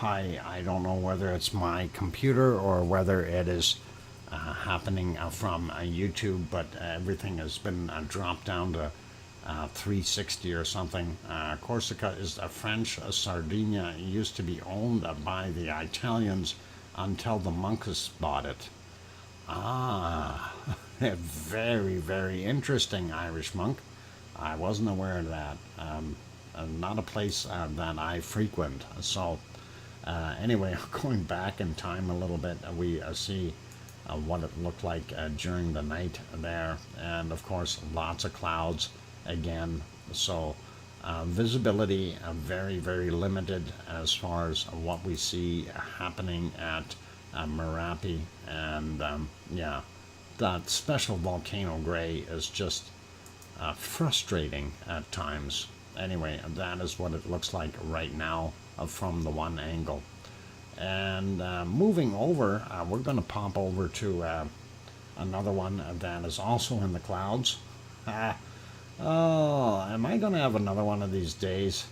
by, I don't know whether it's my computer or whether it is happening from YouTube, but everything has been dropped down to 360 or something. Corsica is a French Sardinia. It used to be owned by the Italians until the monks bought it. Ah, very, very interesting, Irish monk. I wasn't aware of that. Not a place that I frequent. So anyway, going back in time a little bit, we see what it looked like during the night there, and of course lots of clouds again. So visibility very, very limited as far as what we see happening at Merapi, and yeah, that special volcano gray is just frustrating at times. Anyway, that is what it looks like right now from the one angle. And moving over, we're going to pop over to another one that is also in the clouds. Oh, am I going to have another one of these days?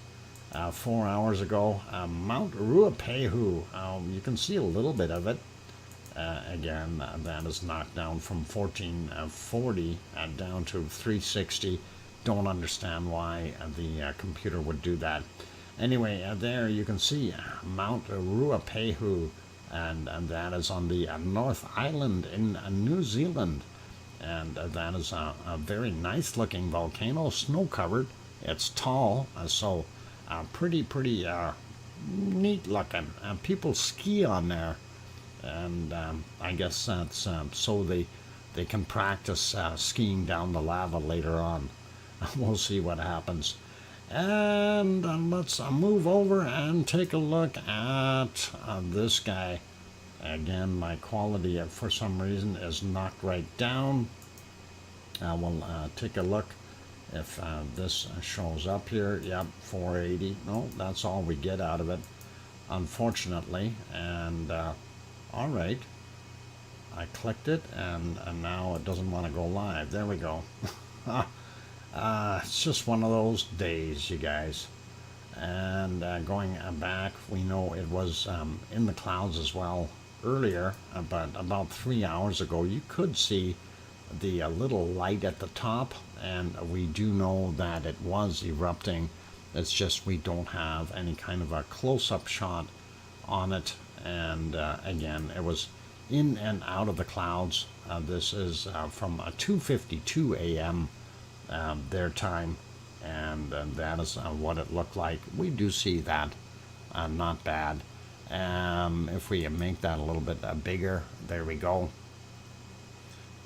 4 hours ago, Mount Ruapehu. You can see a little bit of it. Again, that is knocked down from 1440 down to 360. Don't understand why the computer would do that. Anyway, there you can see Mount Ruapehu, and that is on the North Island in New Zealand. And that is a very nice looking volcano, snow covered. It's tall, so pretty neat looking. People ski on there, and I guess that's so they can practice skiing down the lava later on. We'll see what happens. And let's move over and take a look at this guy. Again, my quality for some reason is knocked right down. We'll take a look if this shows up here. Yep, 480. No, that's all we get out of it, unfortunately. And all right, I clicked it, and now it doesn't want to go live. There we go. It's just one of those days, you guys. And going back, we know it was in the clouds as well earlier, but about 3 hours ago, you could see the little light at the top, and we do know that it was erupting. It's just we don't have any kind of a close-up shot on it. And again, it was in and out of the clouds. This is from 2:52 a.m. Their time, and that is what it looked like. We do see that, not bad. If we make that a little bit bigger, there we go.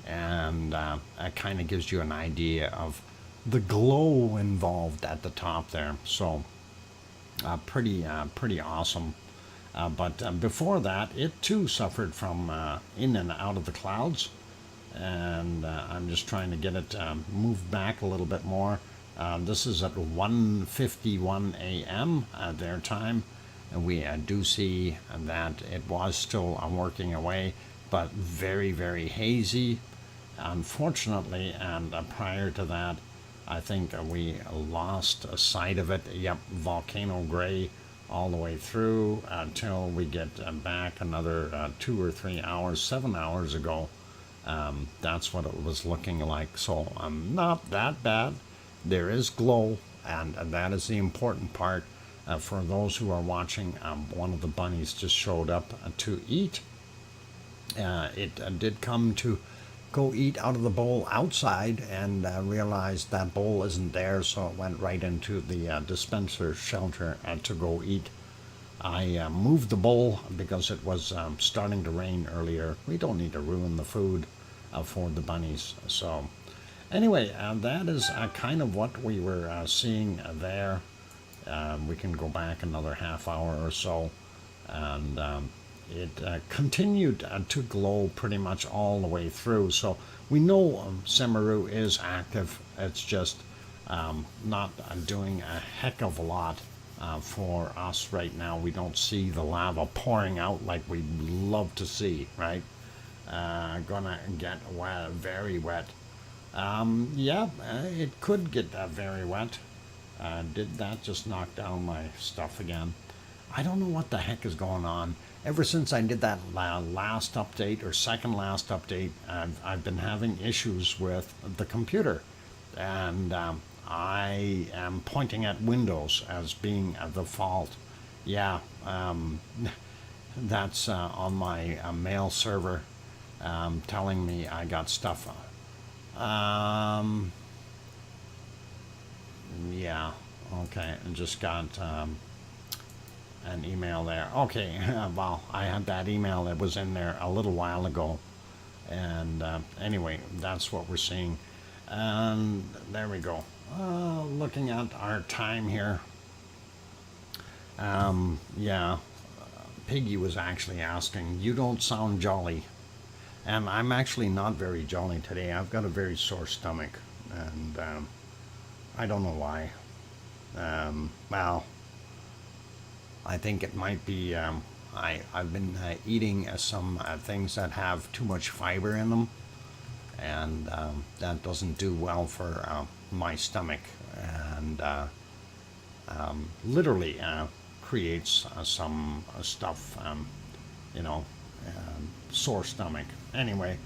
And that kind of gives you an idea of the glow involved at the top there. So pretty awesome. But before that, it too suffered from in and out of the clouds. And I'm just trying to get it moved back a little bit more. This is at 1:51 a.m. Their time, and we do see that it was still working away, but very, very hazy, unfortunately. And prior to that, I think we lost sight of it. Yep, volcano gray all the way through until we get back another 2 or 3 hours, 7 hours ago. That's what it was looking like. So not that bad. There is glow, and that is the important part. For those who are watching, one of the bunnies just showed up to eat. It did come to go eat out of the bowl outside, and realized that bowl isn't there, so it went right into the dispenser shelter to go eat. I moved the bowl because it was starting to rain earlier. We don't need to ruin the food for the bunnies. So anyway, that is kind of what we were seeing there. We can go back another half hour or so. and it continued to glow pretty much all the way through. So we know Semeru is active. It's just not doing a heck of a lot for us right now. We don't see the lava pouring out like we'd love to see, right? Gonna get wet, very wet. Yeah, it could get very wet. Did that just knock down my stuff again? I don't know what the heck is going on. Ever since I did that last update or second last update, I've been having issues with the computer. And I am pointing at Windows as being the fault. Yeah, that's on my mail server telling me I got stuff. Yeah, okay, and just got an email there. Okay, well, I had that email that was in there a little while ago. And anyway, that's what we're seeing. And there we go. Looking at our time here. Yeah, Piggy was actually asking, you don't sound jolly. And I'm actually not very jolly today. I've got a very sore stomach. And I don't know why. Well, I think it might be I've been eating some things that have too much fiber in them, and that doesn't do well for my stomach, and literally creates some stuff, you know, sore stomach. Anyway,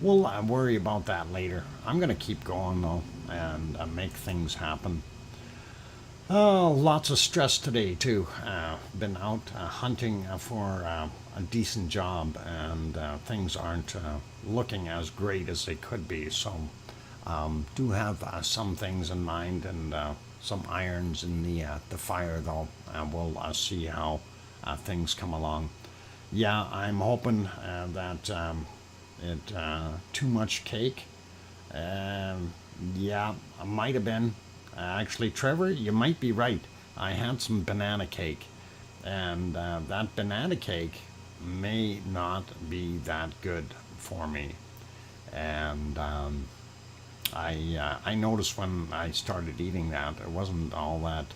we'll worry about that later. I'm going to keep going though and make things happen. Oh, lots of stress today too. Been out hunting for a decent job, and things aren't looking as great as they could be. So, do have some things in mind, and some irons in the fire though. We'll see how things come along. Yeah, I'm hoping that too much cake. Yeah, might have been. Actually, Trevor, you might be right. I had some banana cake, and that banana cake may not be that good for me. And I noticed when I started eating that, it wasn't all that.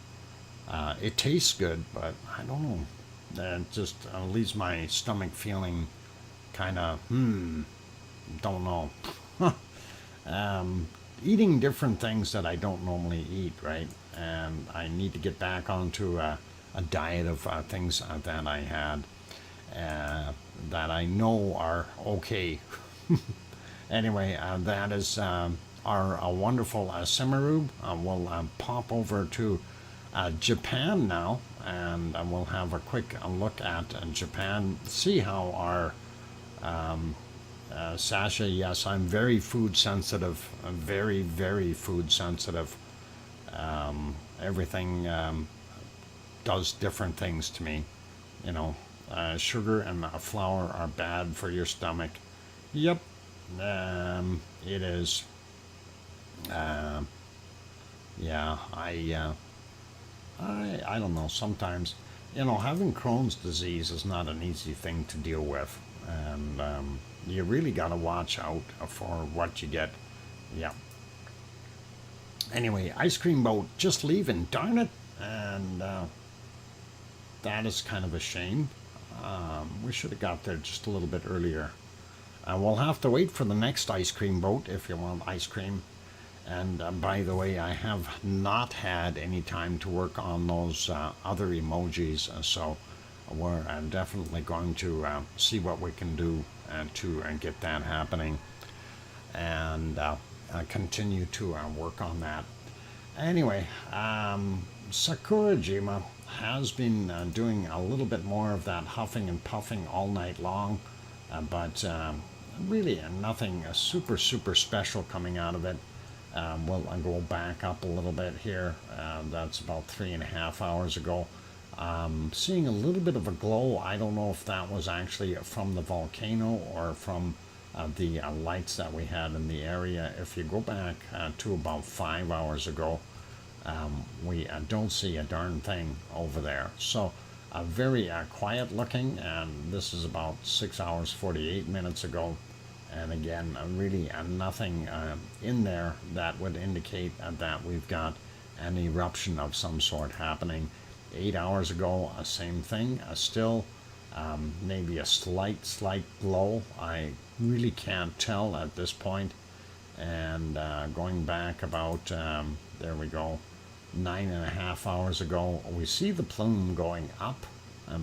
It tastes good, but I don't know. It just leaves my stomach feeling kind of, don't know. Eating different things that I don't normally eat, right? And I need to get back onto a diet of things that I had that I know are okay. Anyway, that is our wonderful Semeru. We'll pop over to Japan now, and we'll have a quick look at Japan, see how our Sasha, yes, I'm very food sensitive. I'm very, very food sensitive. Everything does different things to me. You know, sugar and flour are bad for your stomach. Yep, it is. Yeah, I don't know. Sometimes, you know, having Crohn's disease is not an easy thing to deal with, and you really got to watch out for what you get. Yeah. Anyway, ice cream boat just leaving, darn it. And that is kind of a shame. We should have got there just a little bit earlier. We'll have to wait for the next ice cream boat if you want ice cream. And by the way, I have not had any time to work on those other emojis, so we're definitely going to see what we can do to get that happening, and continue to work on that. Anyway, Sakurajima has been doing a little bit more of that huffing and puffing all night long, but really nothing super special coming out of it. We'll go back up a little bit here. That's about 3.5 hours ago. Seeing a little bit of a glow. I don't know if that was actually from the volcano or from the lights that we had in the area. If you go back to about 5 hours ago, we don't see a darn thing over there. So very quiet looking, and this is about 6 hours 48 minutes ago. And again, really nothing in there that would indicate that we've got an eruption of some sort happening. 8 hours ago, same thing, still maybe a slight glow. I really can't tell at this point. And going back about, there we go, 9.5 hours ago, we see the plume going up,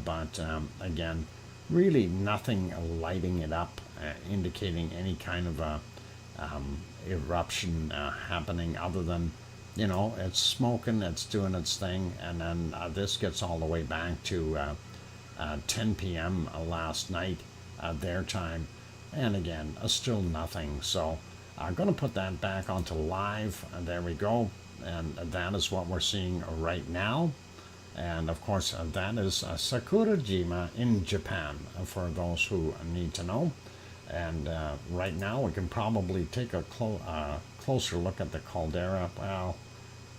but again, really nothing lighting it up, indicating any kind of a eruption happening, other than, you know, it's smoking, it's doing its thing. And then this gets all the way back to 10 p.m. Last night, their time, and again, still nothing. So I'm going to put that back onto live, and there we go. And that is what we're seeing right now. And of course, that is Sakurajima in Japan, for those who need to know. And right now, we can probably take a closer look at the caldera. Well,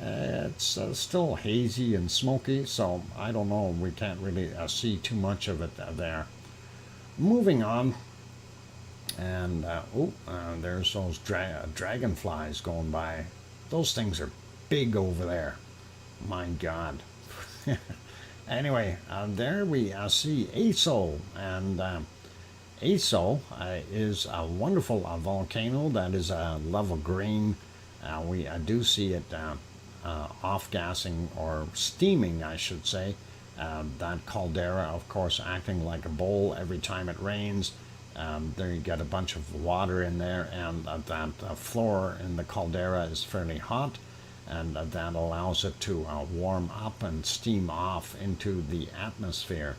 it's still hazy and smoky, so I don't know. We can't really see too much of it there. Moving on. And there's those dragonflies going by. Those things are big over there. My God. Anyway, there we see ASO, and ASO is a wonderful volcano that is level green. We do see it off-gassing, or steaming, I should say. That caldera, of course, acting like a bowl every time it rains. There you get a bunch of water in there, and that floor in the caldera is fairly hot, and that allows it to warm up and steam off into the atmosphere.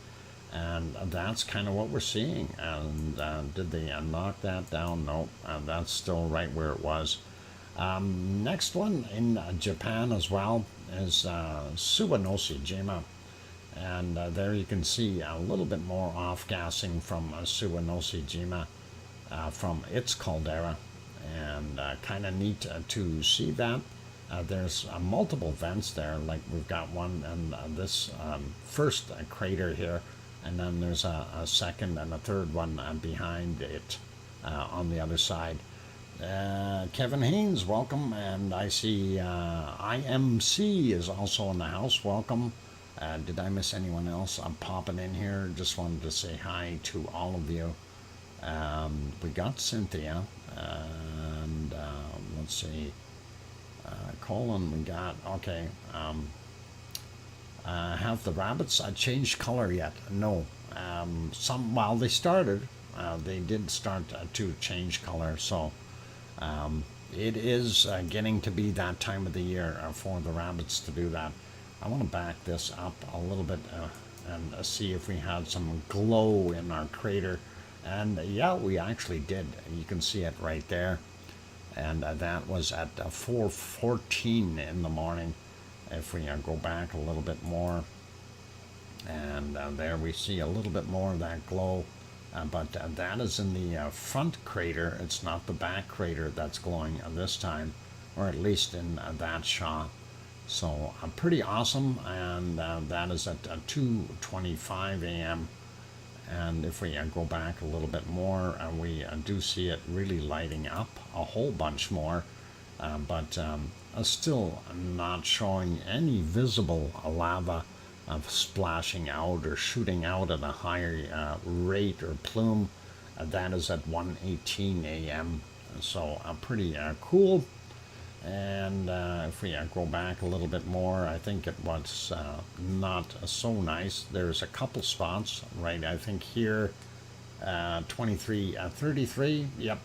And that's kind of what we're seeing. And did they knock that down? No, that's still right where it was. Next one in Japan as well is Suwanoshi-jima. And there you can see a little bit more off-gassing from Suwanoshi-jima from its caldera. And kind of neat to see that. There's multiple vents there, like we've got one in this first crater here, and then there's a second and a third one behind it on the other side. Kevin Haynes, welcome, and I see IMC is also in the house, welcome. Did I miss anyone else? I'm popping in here, just wanted to say hi to all of you. We got Cynthia, and let's see, Colin, we got, okay. Have the rabbits changed color yet? No. While they started, they did start to change color, so it is getting to be that time of the year for the rabbits to do that. I want to back this up a little bit and see if we had some glow in our crater. And yeah, we actually did. You can see it right there. And that was at 4:14 in the morning. If we go back a little bit more, and there we see a little bit more of that glow. But that is in the front crater. It's not the back crater that's glowing this time, or at least in that shot. So pretty awesome, and that is at 2:25 a.m. And if we go back a little bit more, we do see it really lighting up a whole bunch more, but still not showing any visible lava splashing out or shooting out at a higher rate or plume. That is at 1:18 a.m. So pretty cool. And if we go back a little bit more, I think it was not so nice. There's a couple spots, right? I think here, 33, yep.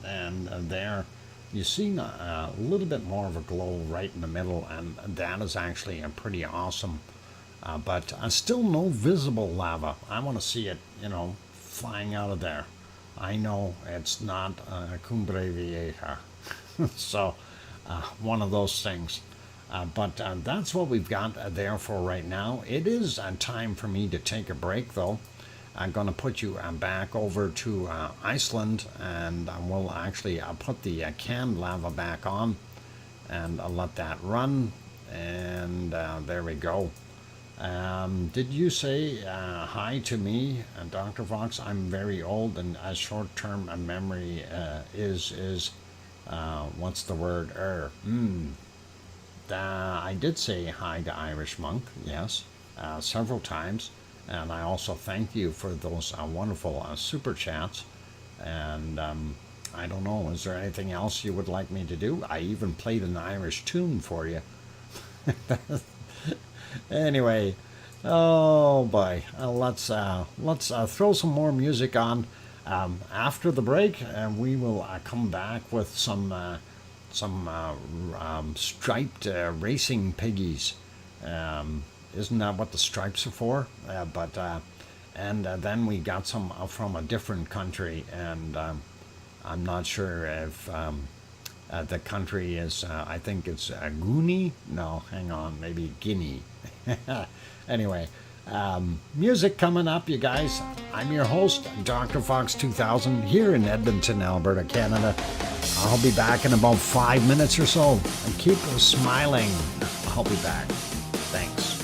And there, you see a little bit more of a glow right in the middle, and that is actually pretty awesome. But still no visible lava. I want to see it, flying out of there. I know it's not Cumbre Vieja. So, one of those things. But that's what we've got there for right now. It is time for me to take a break, though. I'm going to put you back over to Iceland, and we'll actually put the canned lava back on and let that run. And there we go. Did you say hi to me, Dr. Fox? I'm very old, and a short-term memory is what's the word? I did say hi to Irish Monk, yes, several times, and I also thank you for those wonderful super chats. And I don't know, is there anything else you would like me to do? I even played an Irish tune for you. Anyway, oh boy, let's throw some more music on after the break, and we will come back with some striped racing piggies. Isn't that what the stripes are for? And then we got some from a different country, and I'm not sure if the country is. I think it's Goonie. No, hang on, maybe Guinea. Anyway, music coming up, you guys. I'm your host, DrFox2000, here in Edmonton, Alberta, Canada. I'll be back in about 5 minutes or so. And keep smiling. I'll be back. Thanks.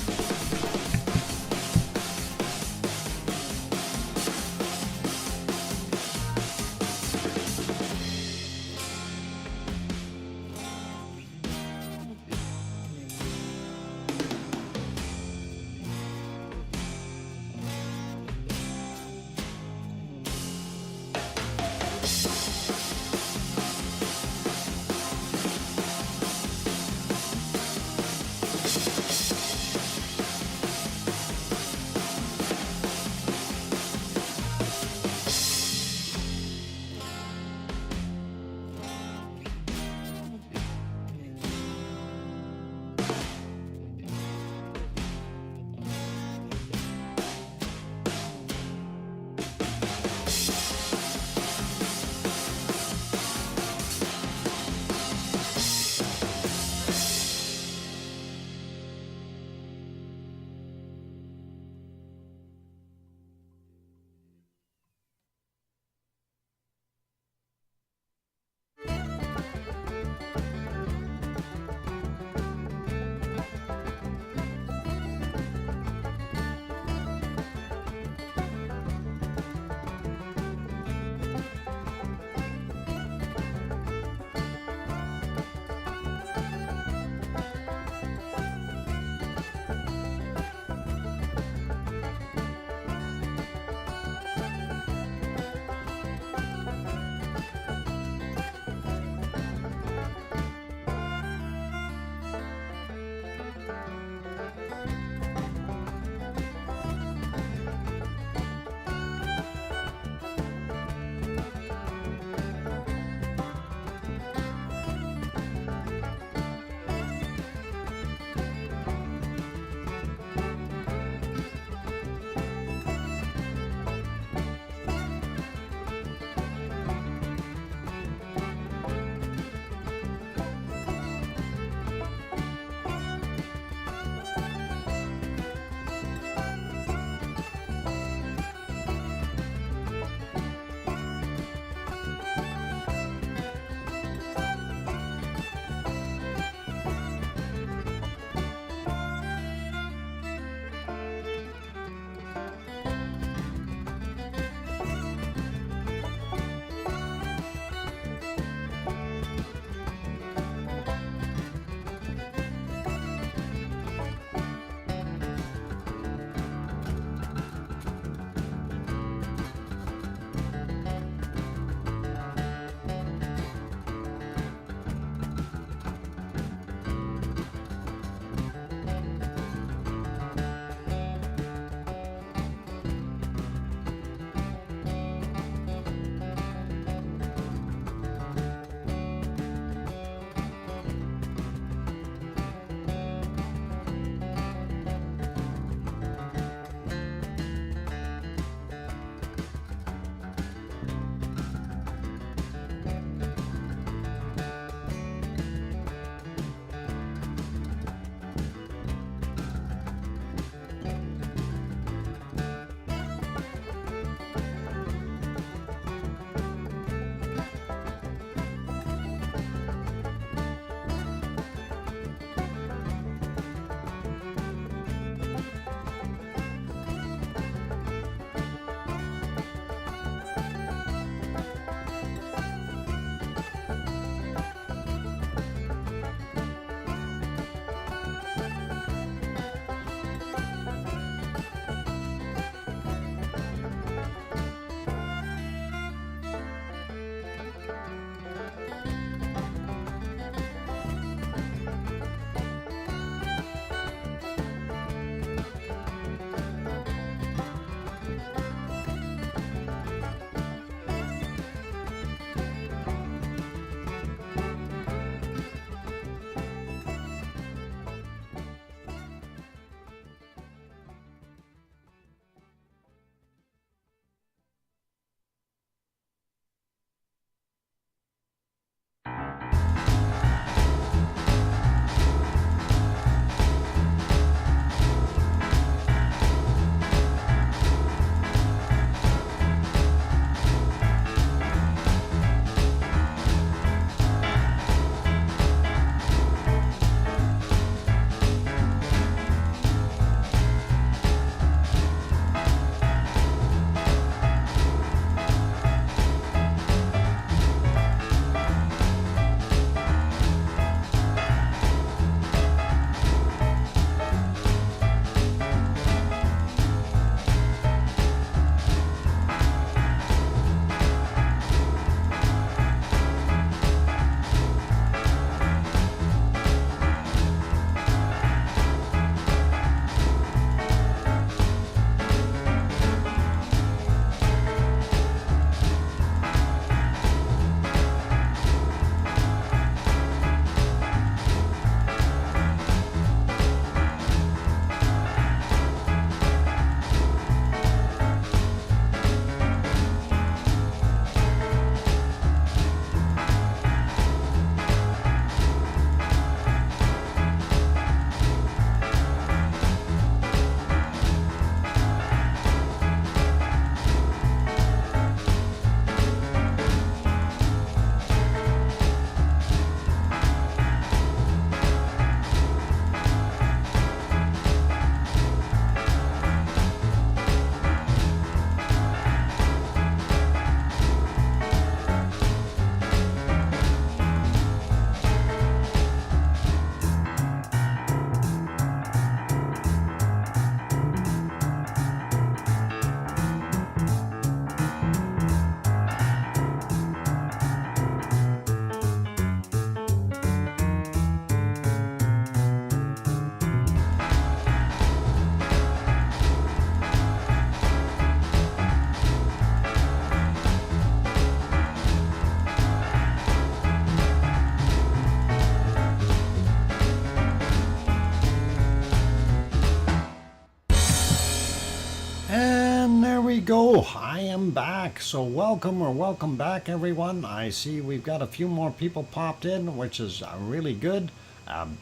we go. I am back. So welcome back, everyone. I see we've got a few more people popped in, which is really good.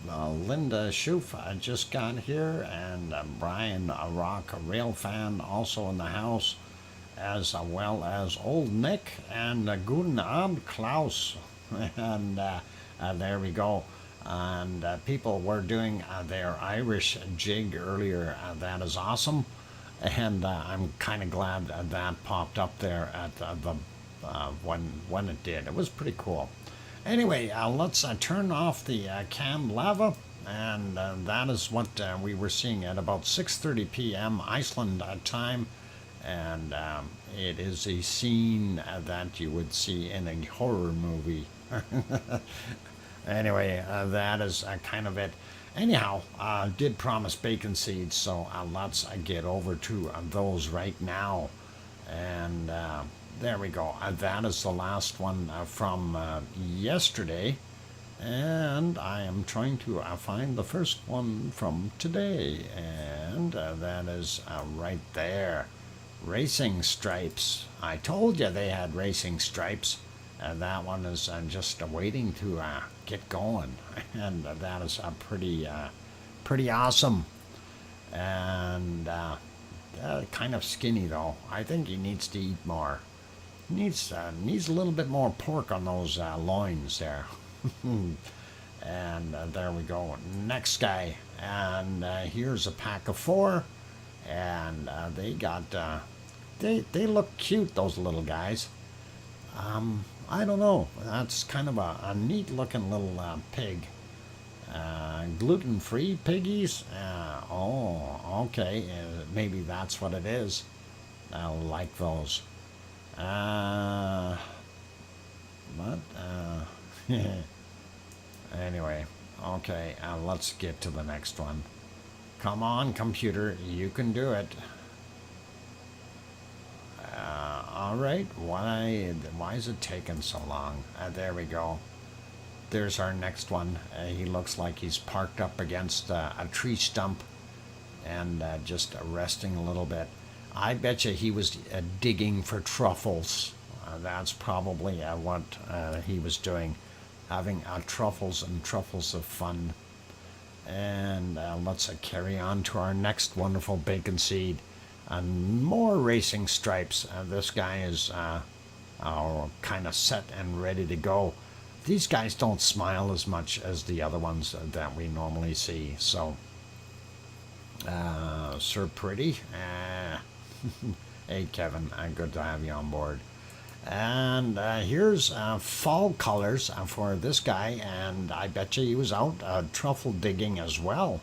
Linda Schoof just got here, and Brian Rock, a rail fan, also in the house, as well as Old Nick and Guten Abend Klaus. And there we go. And people were doing their Irish jig earlier. That is awesome. And I'm kind of glad that popped up there at the when it did. It was pretty cool. Anyway, let's turn off the cam lava, and that is what we were seeing at about 6:30 p.m. Iceland time, and it is a scene that you would see in a horror movie. Anyway, that is kind of it. Anyhow, did promise bacon seeds, so let's get over to those right now. And there we go. That is the last one from yesterday. And I am trying to find the first one from today. And that is right there. Racing stripes. I told you they had racing stripes. That one is just waiting to get going, and that is pretty awesome. And kind of skinny though. I think he needs to eat more. Needs a little bit more pork on those loins there. And there we go. Next guy, and here's a pack of 4, and they got they look cute, those little guys. I don't know. That's kind of a neat looking little pig. Gluten-free piggies? Oh, okay. Maybe that's what it is. I like those. But, anyway, okay, let's get to the next one. Come on, computer, you can do it. All right, why is it taking so long? There we go. There's our next one. He looks like he's parked up against a tree stump and just resting a little bit. I bet you he was digging for truffles. That's probably what he was doing, having truffles and truffles of fun. And let's carry on to our next wonderful bacon seed. And more racing stripes. This guy is kind of set and ready to go. These guys don't smile as much as the other ones that we normally see. So, Sir Pretty. Hey, Kevin. Good to have you on board. And here's fall colors for this guy. And I bet you he was out truffle digging as well.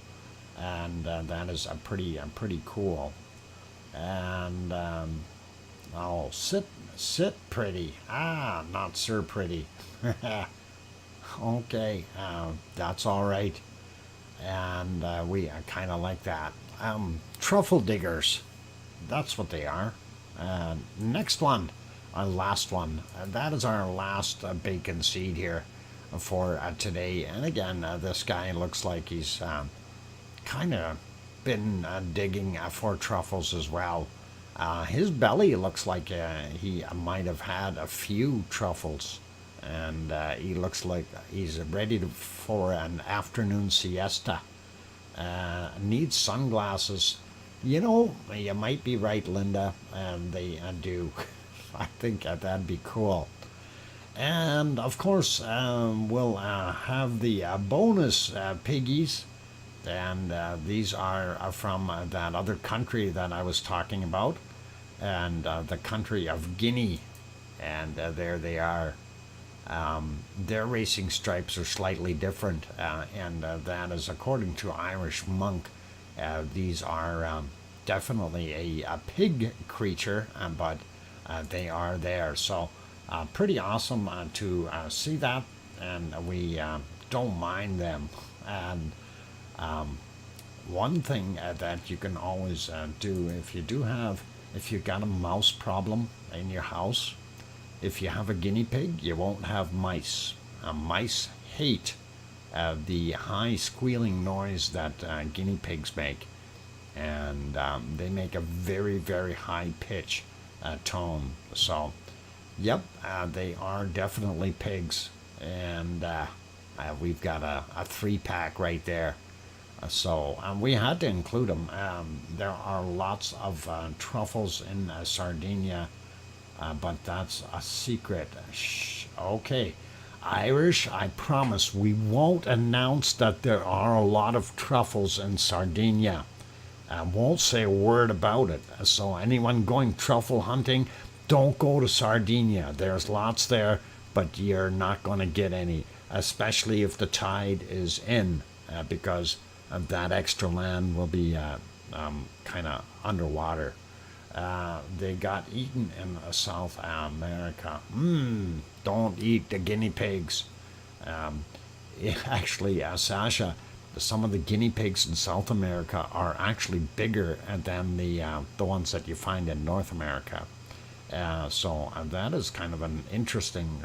And that is pretty cool. And oh, sit pretty. Not Sir Pretty. Okay, that's all right. And we kind of like that. Truffle diggers, that's what they are. Next one, our last one. That is our last bacon seed here for today. And again, this guy looks like he's kind of been digging for truffles as well. His belly looks like he might have had a few truffles, and he looks like he's ready for an afternoon siesta. Needs sunglasses. You know, you might be right, Linda, and they do. I think that'd be cool. And of course, we'll have the bonus piggies. And these are from that other country that I was talking about, and the country of Guinea. And there they are. Their racing stripes are slightly different, and that is according to Irish Monk. These are definitely a pig creature, but they are there. So pretty awesome to see that, and we don't mind them. And one thing that you can always do if you got a mouse problem in your house, if you have a guinea pig, you won't have mice. Mice hate the high squealing noise that guinea pigs make. and they make a very, very high pitch tone. So, yep, they are definitely pigs, and we've got a 3-pack right there. So we had to include them. There are lots of truffles in Sardinia, but that's a secret. Shh. Okay. Irish, I promise we won't announce that there are a lot of truffles in Sardinia. I won't say a word about it. So anyone going truffle hunting, don't go to Sardinia. There's lots there, but you're not going to get any, especially if the tide is in, because that extra land will be kind of underwater. They got eaten in South America. Don't eat the guinea pigs. Actually, Sasha, some of the guinea pigs in South America are actually bigger than the ones that you find in North America. So that is kind of an interesting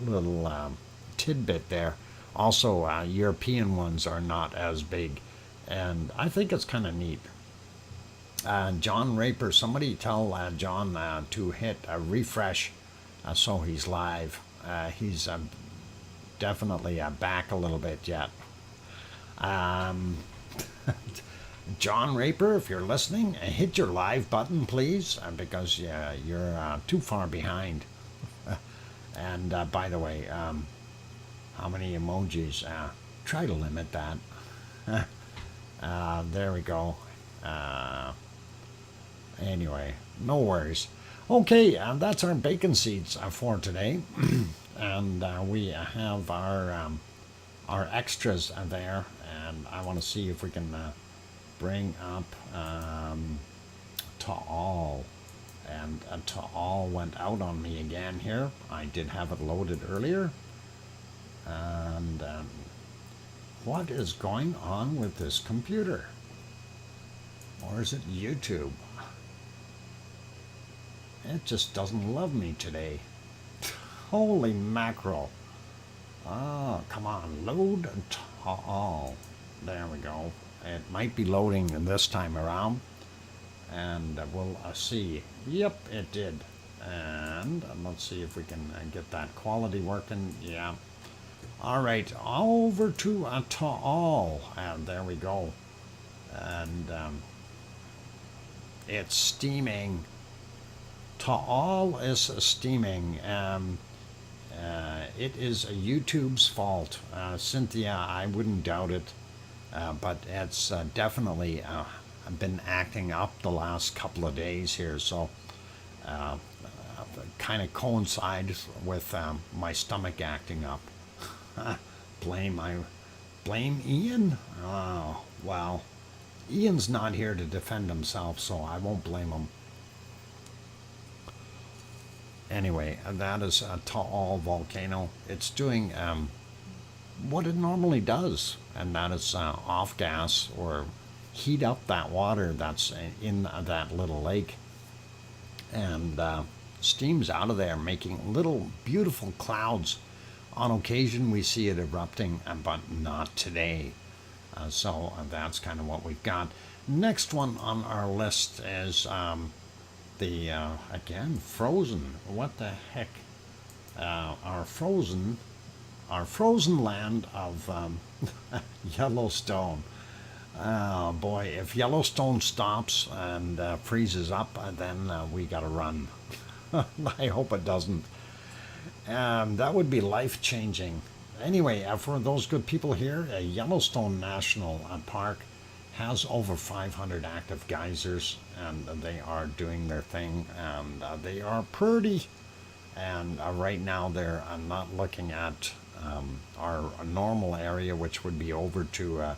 little tidbit there. Also, European ones are not as big, and I think it's kind of neat. John Raper, somebody tell John to hit a refresh so he's live. He's definitely back a little bit yet. John Raper, if you're listening, hit your live button, please, because you're too far behind. And by the way, how many emojis? Try to limit that. There we go. Anyway, no worries. Okay, that's our bacon seeds for today. And we have our extras there. And I want to see if we can bring up Ta'al. And Ta'al went out on me again here. I did have it loaded earlier. And what is going on with this computer? Or is it YouTube? It just doesn't love me today. Holy mackerel. Oh, come on, load Ta'al. There we go. It might be loading this time around. And we'll see. Yep, it did. And let's see if we can get that quality working. Yeah. All right, over to Ta'al. And there we go. And it's steaming. Ta'al is steaming. It is YouTube's fault. Cynthia, I wouldn't doubt it. But it's definitely been acting up the last couple of days here. So kind of coincides with my stomach acting up. Blame Ian? Oh, well, Ian's not here to defend himself, so I won't blame him. Anyway, that is a Ta'al volcano. It's doing what it normally does, and that is off gas or heat up that water that's in that little lake, and steams out of there, making little beautiful clouds. On occasion, we see it erupting, but not today. So that's kind of what we've got. Next one on our list is the again frozen. What the heck? Our frozen land of Yellowstone. Oh boy, if Yellowstone stops and freezes up, then we gotta run. I hope it doesn't. That would be life-changing. Anyway, for those good people here, Yellowstone National Park has over 500 active geysers, and they are doing their thing, and they are pretty. And right now they're not looking at our normal area, which would be over to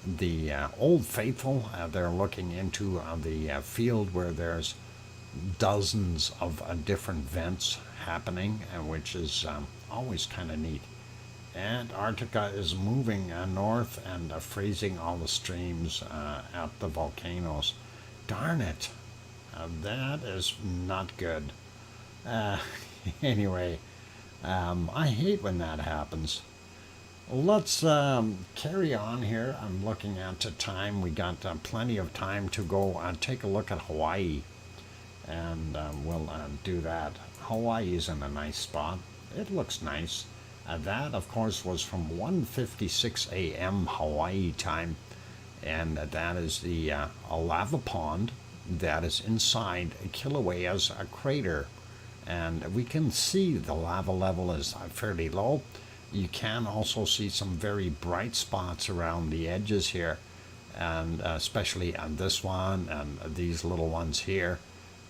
the Old Faithful. They're looking into the field where there's dozens of different vents happening, which is always kind of neat. Antarctica is moving north and freezing all the streams at the volcanoes. Darn it. That is not good. Anyway, I hate when that happens. let's carry on here. I'm looking at the time. We got plenty of time to go take a look at Hawaii, and we'll do that. Hawaii is in a nice spot. It looks nice. That, of course, was from 1:56 a.m. Hawaii time, and that is the a lava pond that is inside Kilauea's crater, and we can see the lava level is fairly low. You can also see some very bright spots around the edges here, and especially on this one and these little ones here,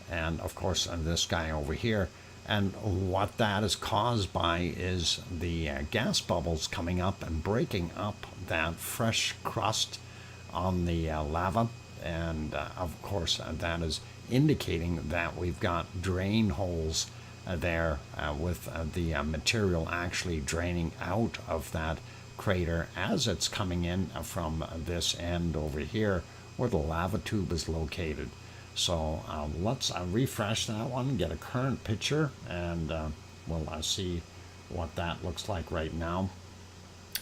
and of course on this guy over here. And what that is caused by is the gas bubbles coming up and breaking up that fresh crust on the lava. And of course, that is indicating that we've got drain holes there with the material actually draining out of that crater as it's coming in from this end over here where the lava tube is located. So let's refresh that one, get a current picture, and we'll see what that looks like right now.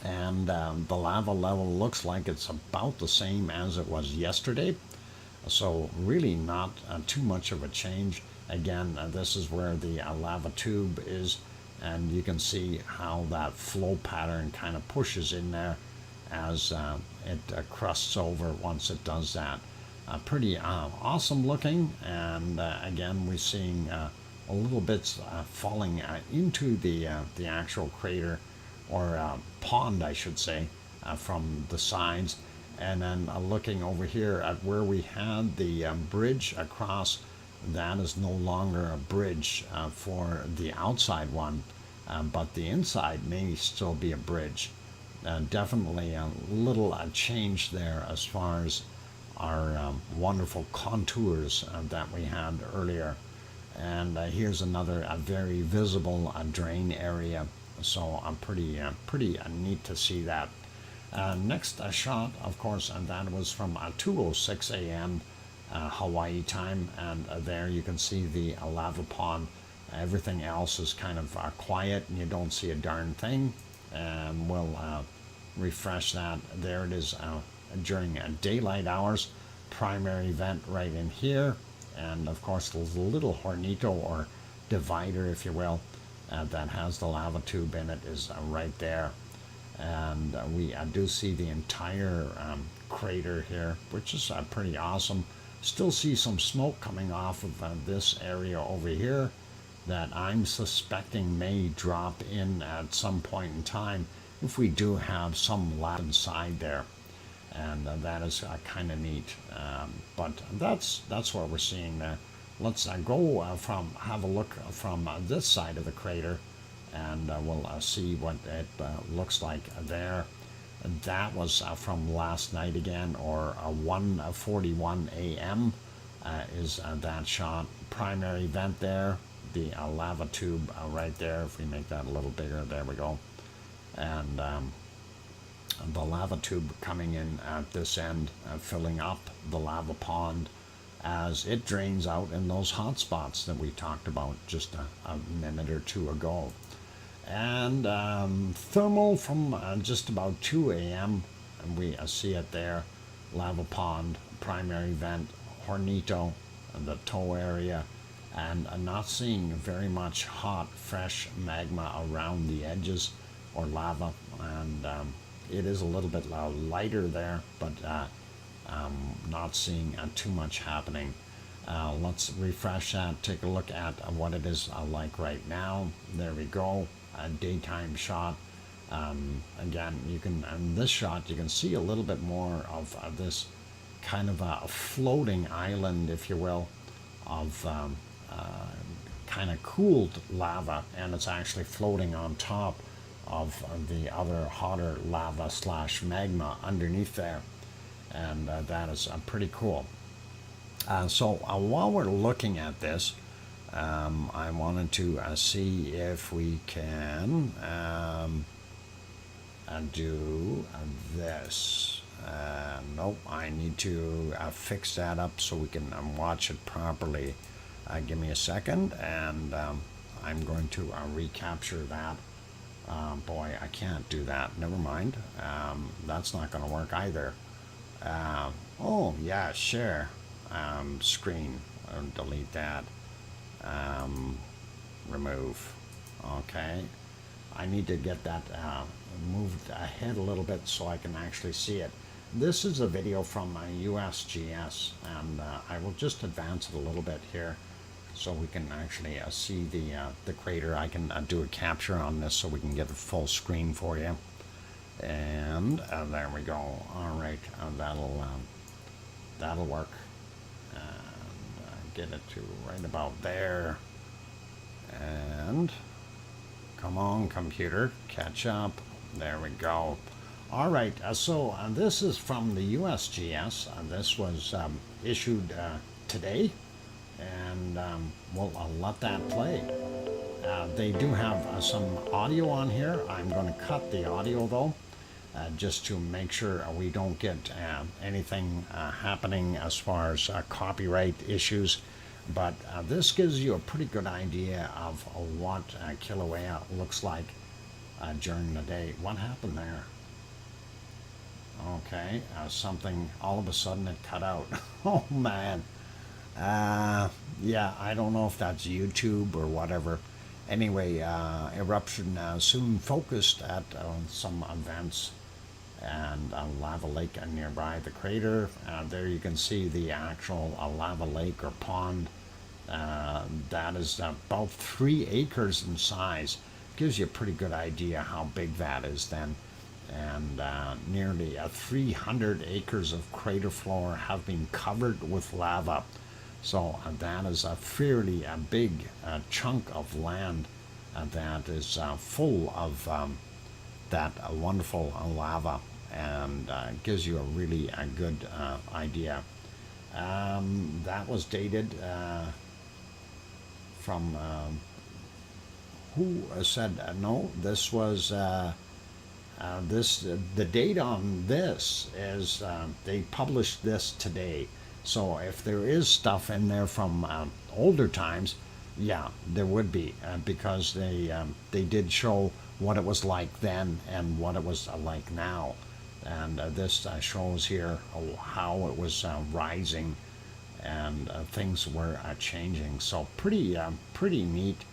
And the lava level looks like it's about the same as it was yesterday. So really not too much of a change. Again, this is where the lava tube is, and you can see how that flow pattern kind of pushes in there as it crusts over once it does that. Pretty awesome looking, and again we're seeing a little bits falling into the actual crater, or pond I should say, from the sides. And then looking over here at where we had the bridge across, that is no longer a bridge for the outside one, but the inside may still be a bridge. Definitely a little change there as far as our wonderful contours that we had earlier. And here's another very visible drain area, so pretty neat to see that. Next shot, of course, and that was from 2:06 a.m. Hawaii time, and there you can see the lava pond. Everything else is kind of quiet, and you don't see a darn thing. And we'll refresh that. There it is during daylight hours. Primary vent right in here, and of course the little hornito, or divider if you will, that has the lava tube in it is right there. And we do see the entire crater here, which is pretty awesome. Still see some smoke coming off of this area over here that I'm suspecting may drop in at some point in time if we do have some lava inside there. And that is kind of neat. But that's what we're seeing there. Let's go have a look from this side of the crater, and we'll see what it looks like there. That was from last night again, or 1:41 a.m. Is that shot. Primary vent there, the lava tube right there. If we make that a little bigger, there we go. And the lava tube coming in at this end, filling up the lava pond as it drains out in those hot spots that we talked about just a minute or two ago. And thermal from just about 2 a.m. and we see it there. Lava pond, primary vent, hornito, the toe area, and not seeing very much hot, fresh magma around the edges or lava. And it is a little bit lighter there, but not seeing too much happening. Let's refresh that, take a look at what it is like right now. There we go, a daytime shot. Again, you can, in this shot, you can see a little bit more of this kind of a floating island, if you will, of kind of cooled lava, and it's actually floating on top of the other hotter lava slash magma underneath there. And that is pretty cool. So while we're looking at this, I wanted to see if we can do this. Nope, I need to fix that up so we can watch it properly. Give me a second, and I'm going to recapture that Boy, I can't do that. Never mind. That's not going to work either. Oh, yeah, share. Screen. Delete that. Remove. Okay. I need to get that moved ahead a little bit so I can actually see it. This is a video from USGS, and I will just advance it a little bit here so we can actually see the crater. I can do a capture on this so we can get a full screen for you. And there we go. All right, that'll work. And get it to right about there. And come on, computer, catch up. There we go. All right, so this is from the USGS. This was issued today, and we'll let that play. They do have some audio on here. I'm going to cut the audio though, just to make sure we don't get anything happening as far as copyright issues. But this gives you a pretty good idea of what Kilauea looks like during the day. What happened there? Okay, something, all of a sudden it cut out. Oh man. Yeah, I don't know if that's YouTube or whatever. Anyway, Eruption soon focused at some events, and a lava lake nearby the crater. There you can see the actual lava lake or pond. That is about 3 acres in size. Gives you a pretty good idea how big that is then. And nearly 300 acres of crater floor have been covered with lava. So that is a fairly big chunk of land that is full of that wonderful lava, and gives you a really good idea. That was dated from who said no, this was the date on this is they published this today. So if there is stuff in there from older times, yeah, there would be, because they did show what it was like then and what it was like now. And this shows here how it was rising, and things were changing. So pretty neat.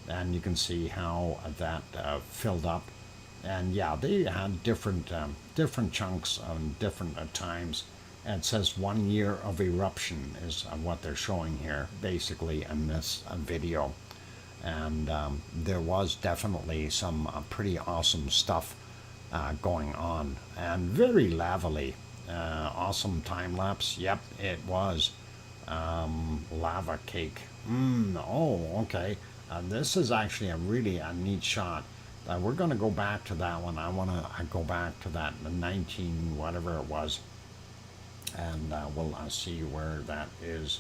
And you can see how that filled up. And yeah, they had different chunks on different times. And it says 1 year of eruption is what they're showing here, basically, in this video. And there was definitely some pretty awesome stuff going on, and very lavely. Awesome time lapse. Yep, it was. Lava cake. Oh, okay. This is actually a really neat shot. We're going to go back to that one. I want to go back to that 19 whatever it was, and we'll see where that is.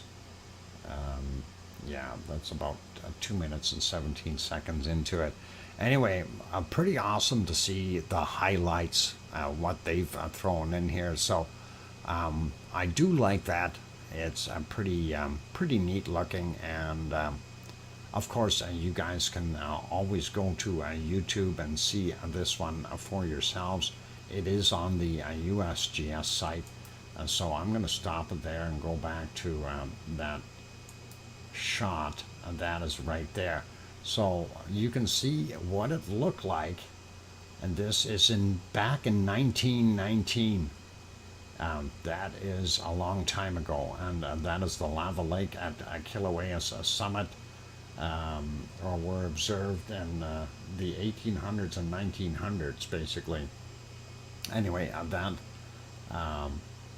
Yeah, that's about 2 minutes and 17 seconds into it. Anyway, pretty awesome to see the highlights, what they've thrown in here. So I do like that. It's pretty neat looking, and of course, you guys can always go to YouTube and see this one for yourselves. It is on the USGS site. So I'm going to stop it there and go back to that shot. That is right there. So you can see what it looked like. And this is back in 1919. That is a long time ago. And that is the lava lake at Kilauea's summit. Or were observed in the 1800s and 1900s, basically. Anyway, that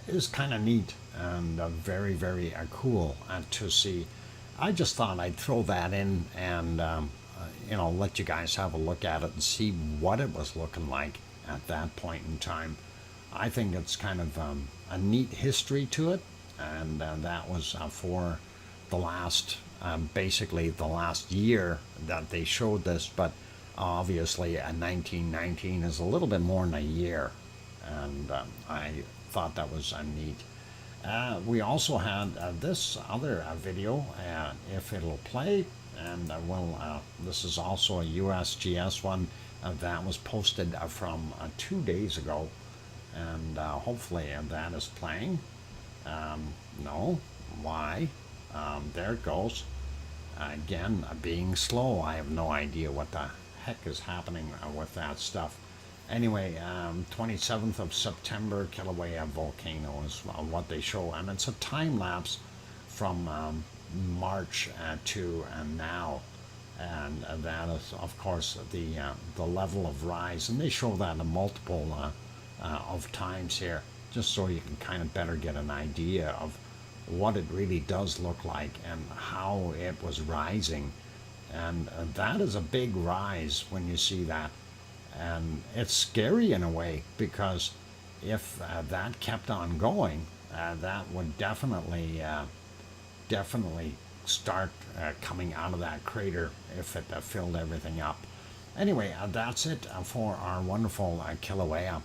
is kind of neat and very, very cool to see. I just thought I'd throw that in and let you guys have a look at it and see what it was looking like at that point in time. I think it's kind of a neat history to it, and that was for the last basically the last year that they showed this, but obviously 1919 is a little bit more than a year, and I thought that was neat. We also had this other video, if it'll play, and this is also a USGS one. that was posted from 2 days ago, and hopefully that is playing. No, why? There it goes. Again, being slow. I have no idea what the heck is happening with that stuff. Anyway, 27th of September, Kilauea volcano is what they show, and it's a time lapse from March to now, and that is, of course, the level of rise, and they show that in multiple of times here, just so you can kind of better get an idea of what it really does look like and how it was rising. And that is a big rise when you see that, and it's scary in a way, because if that kept on going, that would definitely start coming out of that crater if it filled everything up. Anyway, that's it for our wonderful Kilauea,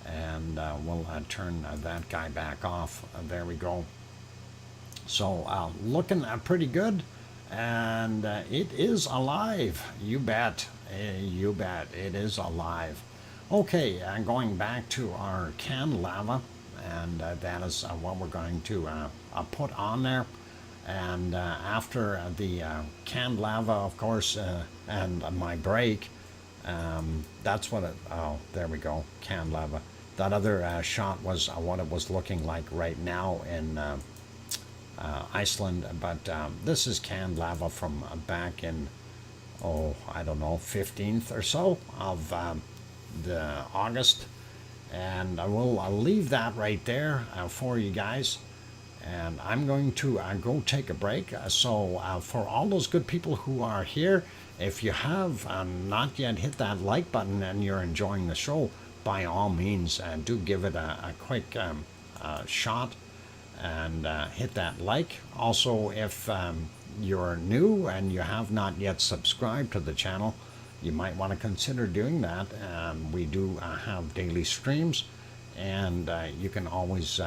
and we'll turn that guy back off. There we go. So looking pretty good, and it is alive. You bet. You bet. It is alive. Okay, going back to our canned lava, and that is what we're going to put on there. And after the canned lava, of course, and my break, that's what it, oh, there we go, canned lava. That other shot was what it was looking like right now in Iceland, but this is canned lava from back in, oh, I don't know, 15th or so of the August. And I will leave that right there for you guys. And I'm going to go take a break. So for all those good people who are here, if you have not yet hit that like button and you're enjoying the show, by all means, do give it a quick shot and hit that like. Also, if you're new and you have not yet subscribed to the channel, you might want to consider doing that. We do have daily streams, and you can always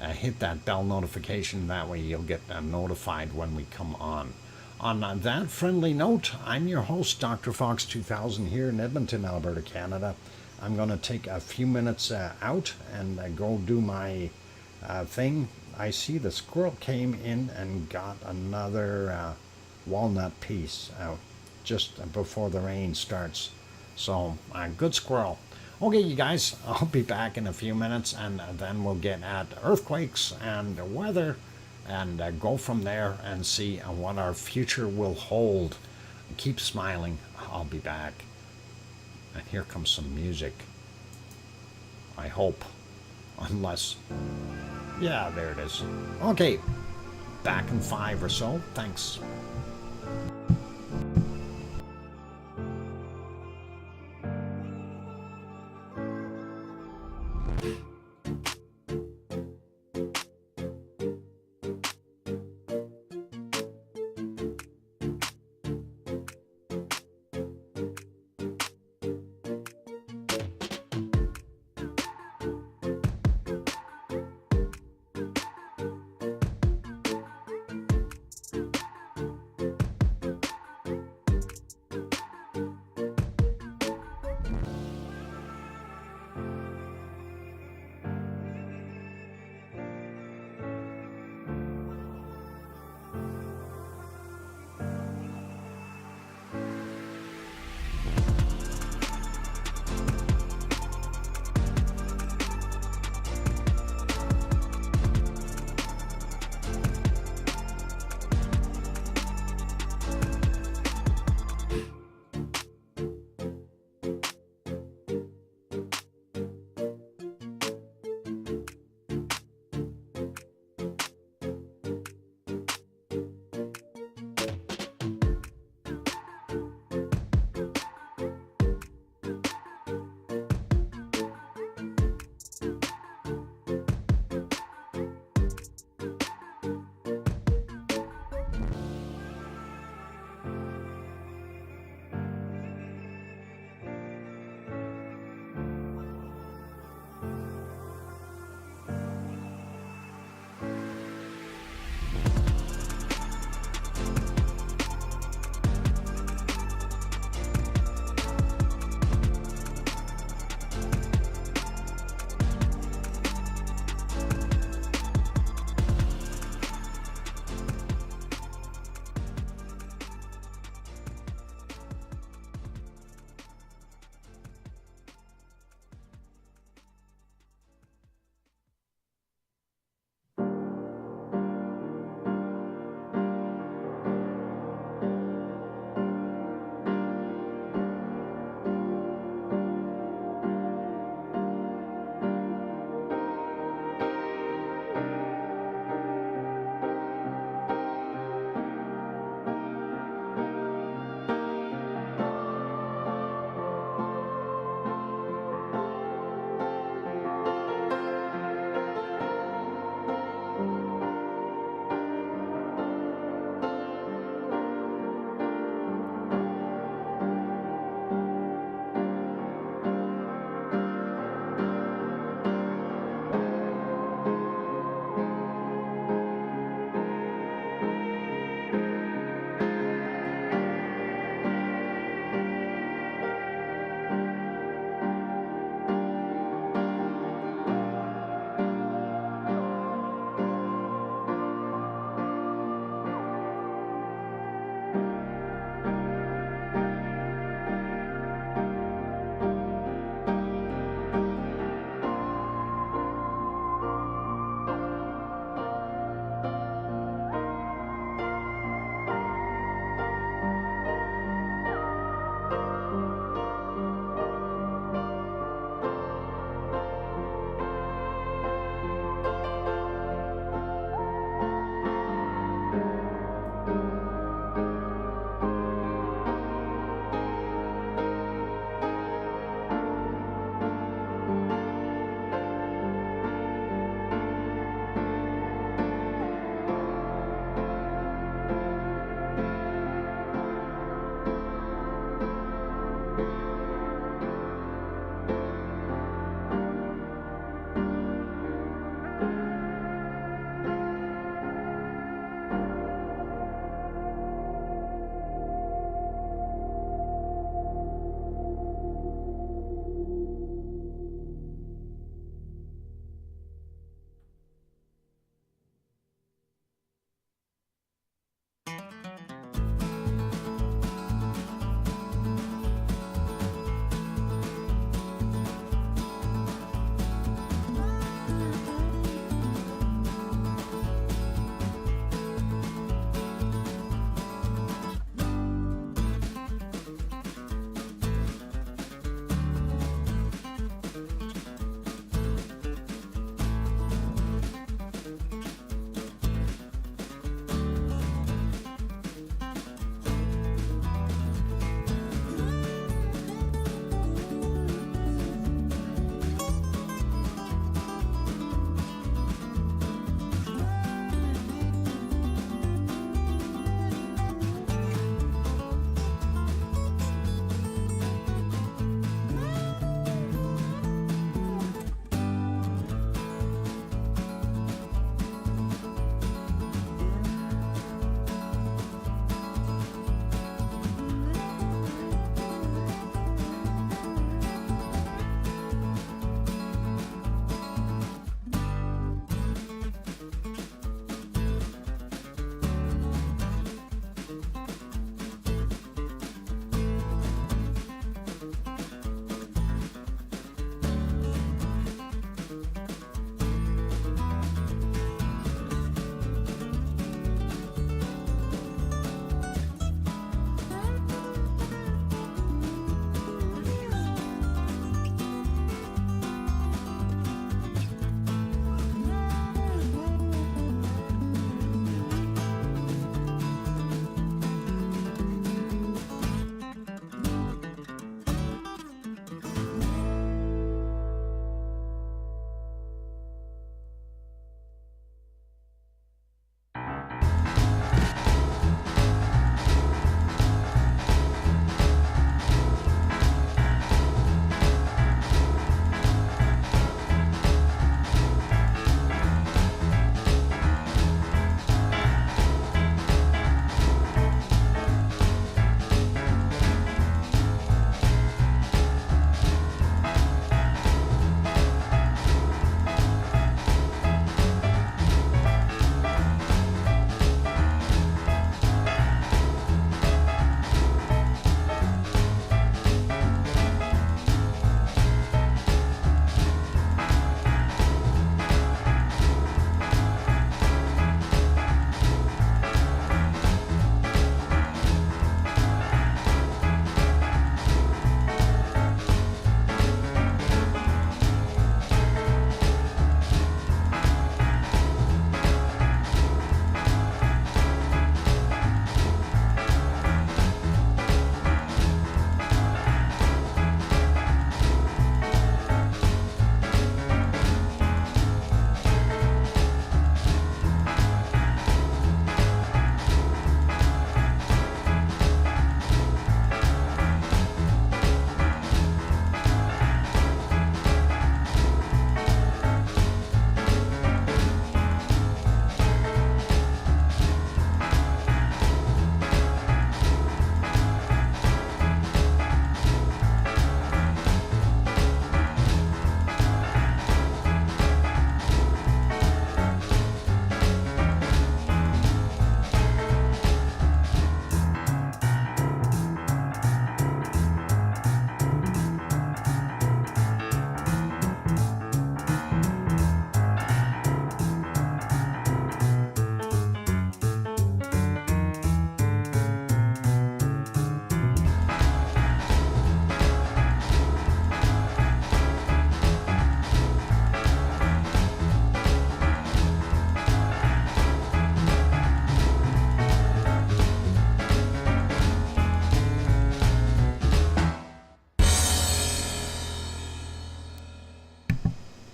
hit that bell notification. That way you'll get notified when we come on. On that friendly note, I'm your host, DrFox2000, here in Edmonton, Alberta, Canada. I'm going to take a few minutes out and go do my thing. I see the squirrel came in and got another walnut piece just before the rain starts. So, good squirrel. Okay, you guys, I'll be back in a few minutes, and then we'll get at earthquakes and weather, and go from there and see what our future will hold. Keep smiling. I'll be back. And here comes some music. I hope. Unless... yeah, there it is. Okay, back in 5 or so. Thanks.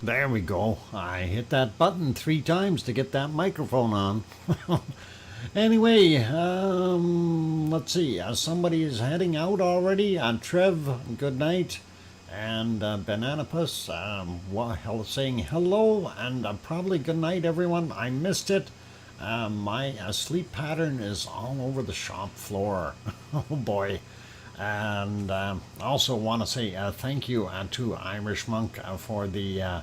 There we go. I hit that button 3 times to get that microphone on. Anyway, let's see. Somebody is heading out already. Trev, good night. And Bananapus, saying hello and probably good night, everyone. I missed it. My sleep pattern is all over the shop floor. Oh boy. And also want to say thank you to Irish Monk for the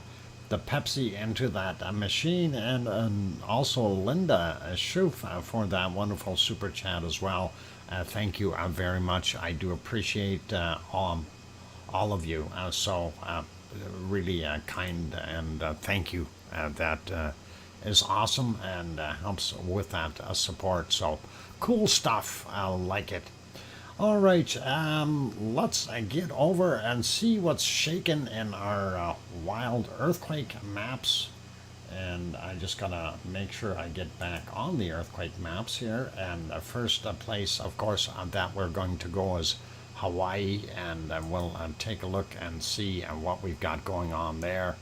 Pepsi into that machine, and also Linda Schoof for that wonderful super chat as well. Thank you very much. I do appreciate all of you. Really kind, and thank you. That is awesome and helps with that support. So cool stuff. I like it. All right, let's get over and see what's shaking in our wild earthquake maps. And I just gotta make sure I get back on the earthquake maps here. And the first place, of course, that we're going to go is Hawaii, and we'll take a look and see what we've got going on there.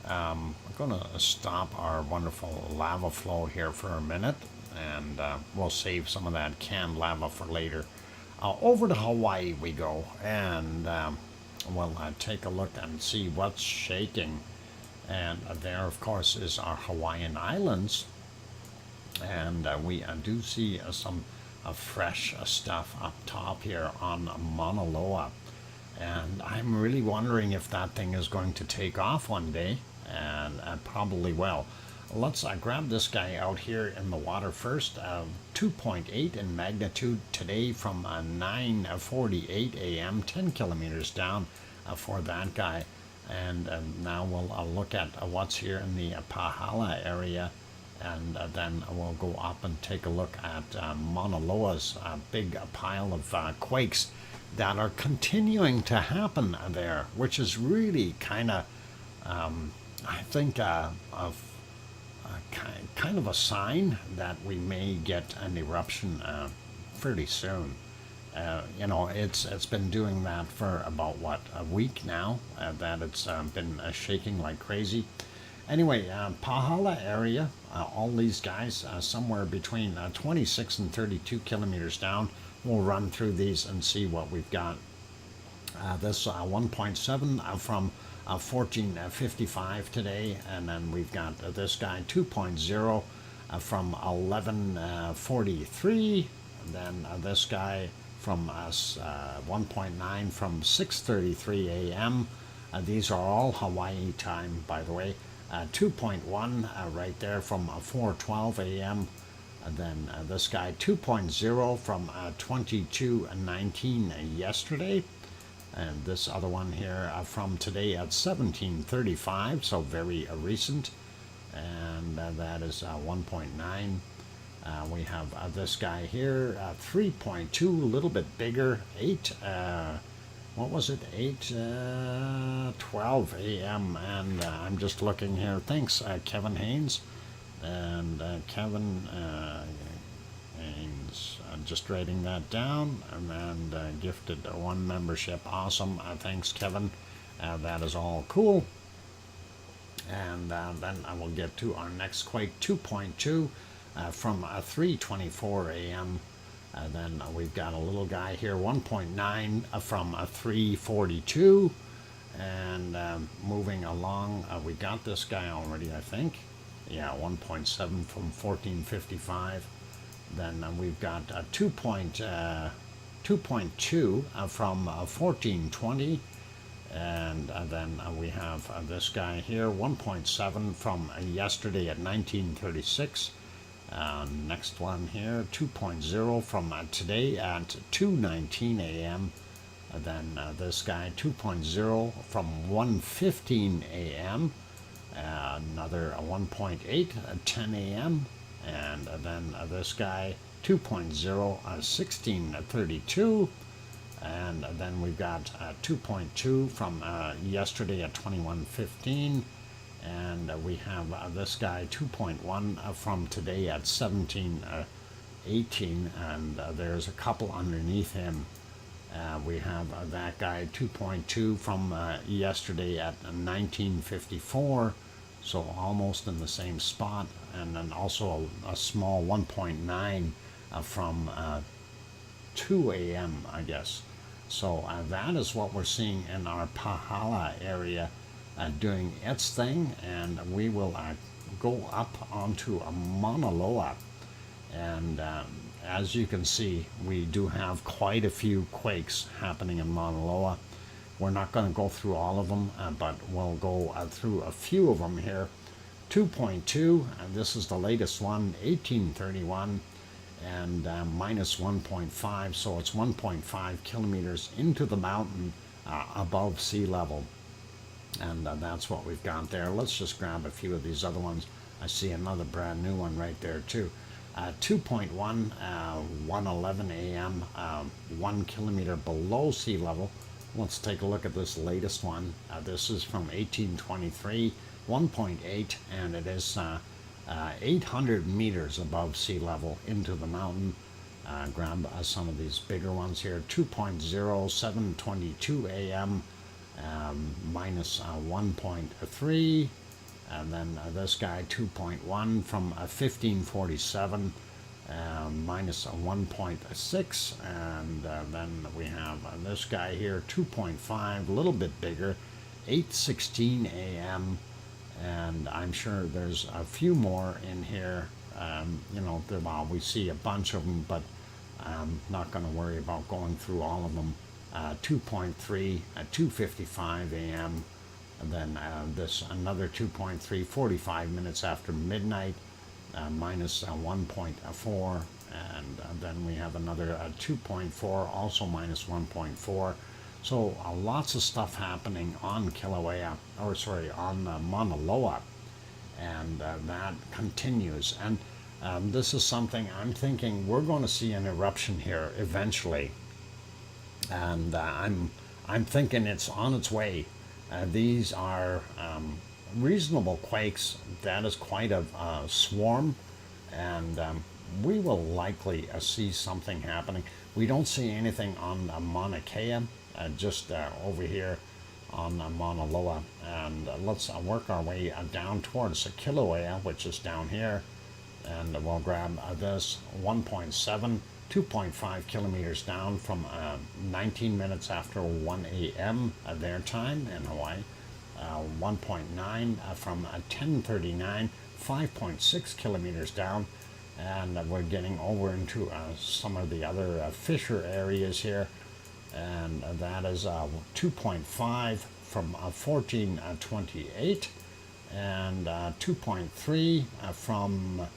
I'm gonna stop our wonderful lava flow here for a minute, and we'll save some of that canned lava for later. Over to Hawaii we go, and we'll take a look and see what's shaking. And there, of course, is our Hawaiian Islands, and we do see some fresh stuff up top here on Mauna Loa. And I'm really wondering if that thing is going to take off one day, and probably will. Let's grab this guy out here in the water first. 2.8 in magnitude today from 9:48 a.m., 10 kilometers down for that guy. And now we'll look at what's here in the Pahala area, and then we'll go up and take a look at Mauna Loa's big pile of quakes that are continuing to happen there, which is really kind of, I think, kind of a sign that we may get an eruption fairly soon. It's been doing that for about a week now, that it's been shaking like crazy. Anyway, Pahala area, all these guys somewhere between 26 and 32 kilometers down. We'll run through these and see what we've got. This 1.7 from 14:55 today, and then we've got this guy 2.0 from 11:43, and then this guy from 1.9 from 6:33 a.m. These are all Hawaii time, by the way. 2.1 right there from 4:12 a.m. And then this guy 2.0 from 22:19 yesterday. And this other one here from today at 17:35, so very recent. And that is 1.9. We have this guy here, 3.2, a little bit bigger, 8, what was it, 8:12 a.m. And I'm just looking here. Thanks, Kevin Haynes. And Kevin Haynes, just writing that down, and gifted one membership. Awesome. Thanks, Kevin. That is all cool. And then I will get to our next quake, 2.2 from 3:24 a.m. Then we've got a little guy here, 1.9 from 3:42. And moving along, we got this guy already, I think. Yeah, 1.7 from 14:55. Then we've got 2.2 from 14:20. And then we have this guy here, 1.7 from yesterday at 19:36. Next one here, 2.0 from today at 2:19 a.m. Then this guy, 2.0 from 1:15 a.m. Another 1.8 at 10 a.m. And then this guy, 2.0, 16:32. And then we've got 2.2 from yesterday at 21:15. And we have this guy, 2.1 from today at 17:18. And there's a couple underneath him. We have that guy 2.2 from yesterday at 1954, so almost in the same spot, and then also a small 1.9 from 2 a.m. I guess. So that is what we're seeing in our Pahala area doing its thing, and we will go up onto a Mauna Loa, and as you can see, we do have quite a few quakes happening in Mauna Loa. We're not going to go through all of them, but we'll go through a few of them here. 2.2, and this is the latest one, 1831, and minus 1.5, so it's 1.5 kilometers into the mountain above sea level. And that's what we've got there. Let's just grab a few of these other ones. I see another brand new one right there too. 2.1, 1:11 a.m., 1 kilometer below sea level. Let's take a look at this latest one. This is from 1823, 1.8, and it is 800 meters above sea level into the mountain. Grab some of these bigger ones here. 2.0, 7:22 a.m., minus 1.3. And then this guy 2.1 from 1547, minus 1.6, and then we have this guy here 2.5, a little bit bigger, 8:16 a.m., and I'm sure there's a few more in here. You know, well, we see a bunch of them, but I'm not going to worry about going through all of them. 2.3 at 2:55 a.m., and then this another 2.3, 45 minutes after midnight, minus 1.4, and then we have another 2.4, also minus 1.4. So lots of stuff happening on Kilauea, or sorry, on Mauna Loa, and that continues. And this is something I'm thinking we're going to see an eruption here eventually, and I'm thinking it's on its way. These are reasonable quakes. That is quite a swarm, and we will likely see something happening. We don't see anything on Mauna Kea, just over here on Mauna Loa, and let's work our way down towards Kilauea, which is down here, and we'll grab this 1.7, 2.5 kilometers down from 19 minutes after 1 a.m. Their time in Hawaii, 1.9 from 10:39, 5.6 kilometers down, and we're getting over into some of the other fissure areas here, and that is 2.5 from 1428, and 2.3 from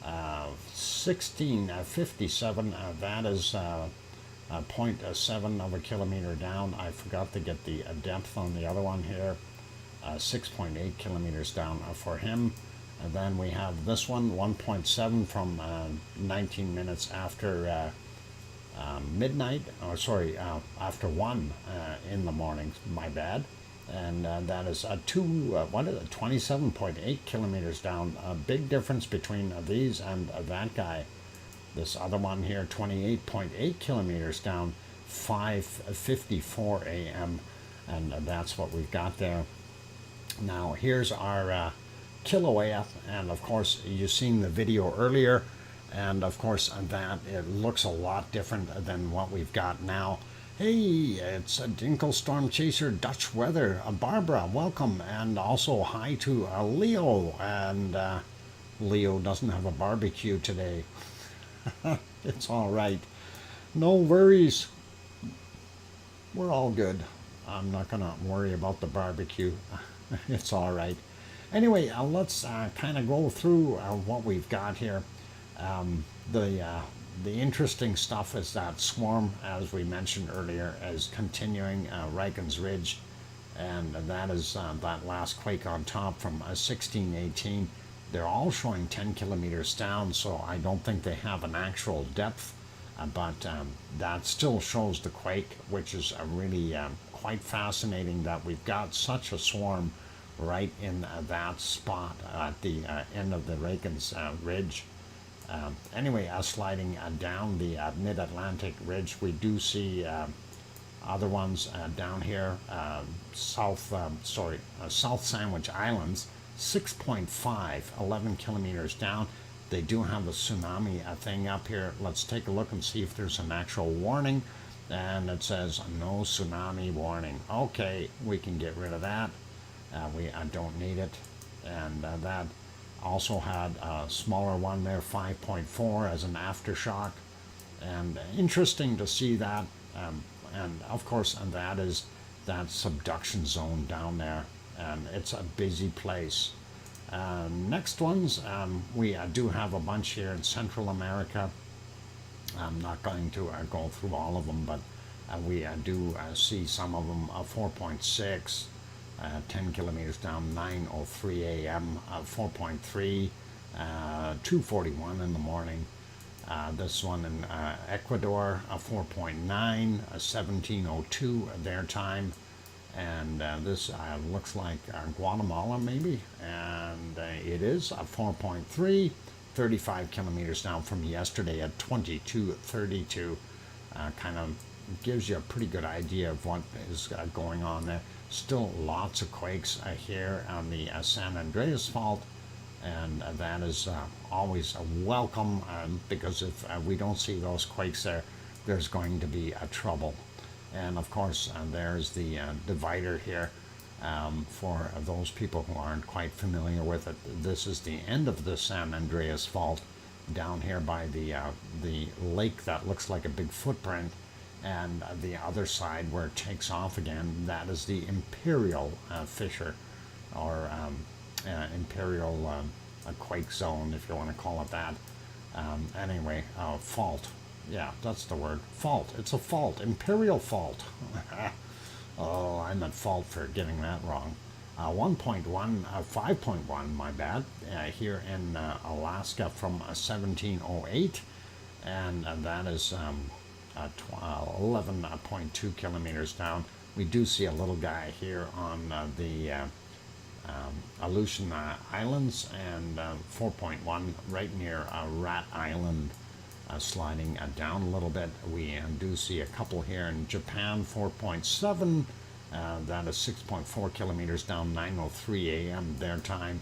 1657, that is 0.7 of a kilometer down. I forgot to get the depth on the other one here. 6.8 kilometers down for him. And then we have this one, 1.7 from 19 minutes after midnight, or sorry, after 1 in the morning, my bad. And that is 27.8 kilometers down. A big difference between these and that guy. This other one here, 28.8 kilometers down, 5:54 a.m., and that's what we've got there. Now here's our Kilauea, and of course you've seen the video earlier, and of course that it looks a lot different than what we've got now. Hey, it's a Dinkle Storm Chaser Dutch Weather. Barbara, welcome, and also hi to Leo, and Leo doesn't have a barbecue today. It's all right. No worries. We're all good. I'm not going to worry about the barbecue. It's all right. Anyway, let's kind of go through what we've got here. The interesting stuff is that swarm, as we mentioned earlier, is continuing Riken's Ridge, and that is that last quake on top from 1618. They're all showing 10 kilometers down, so I don't think they have an actual depth, but that still shows the quake, which is really quite fascinating that we've got such a swarm right in that spot at the end of the Riken's Ridge. Anyway, sliding down the mid-Atlantic ridge, we do see Other ones down here, South Sandwich Islands, 6.5, 11 kilometers down. They do have a tsunami thing up here. Let's take a look and see if there's an actual warning. And it says no tsunami warning. Okay, we can get rid of that. I don't need it. And that also had a smaller one there, 5.4 as an aftershock. And interesting to see that. And of course, and that is that subduction zone down there. And it's a busy place. Next ones, we do have a bunch here in Central America. I'm not going to go through all of them, but we do see some of them, 4.6, 10 kilometers down, 9:03 a.m., 4.3, 2:41 in the morning. This one in Ecuador, 4.9, 17:02 their time. And this looks like Guatemala maybe, and it is 4.3, 35 kilometers down from yesterday at 22:32. Kind of gives you a pretty good idea of what is going on there. Still lots of quakes here on the San Andreas Fault, and that is always a welcome, because if we don't see those quakes there, there's going to be trouble. And of course, there's the divider here. For those people who aren't quite familiar with it, this is the end of the San Andreas Fault down here by the lake that looks like a big footprint, and the other side where it takes off again, that is the Imperial Fissure, or Imperial Quake Zone, if you want to call it that. Anyway, fault. Yeah, that's the word. Fault. It's a fault. Imperial Fault. Oh, I'm at fault for getting that wrong. 1.1, 5.1, my bad, here in Alaska from 1708. And that is 11.2 kilometers down. We do see a little guy here on the Aleutian Islands, and 4.1 right near Rat Island. Sliding down a little bit. We do see a couple here in Japan, 4.7. That is 6.4 kilometers down, 9:03 a.m. their time.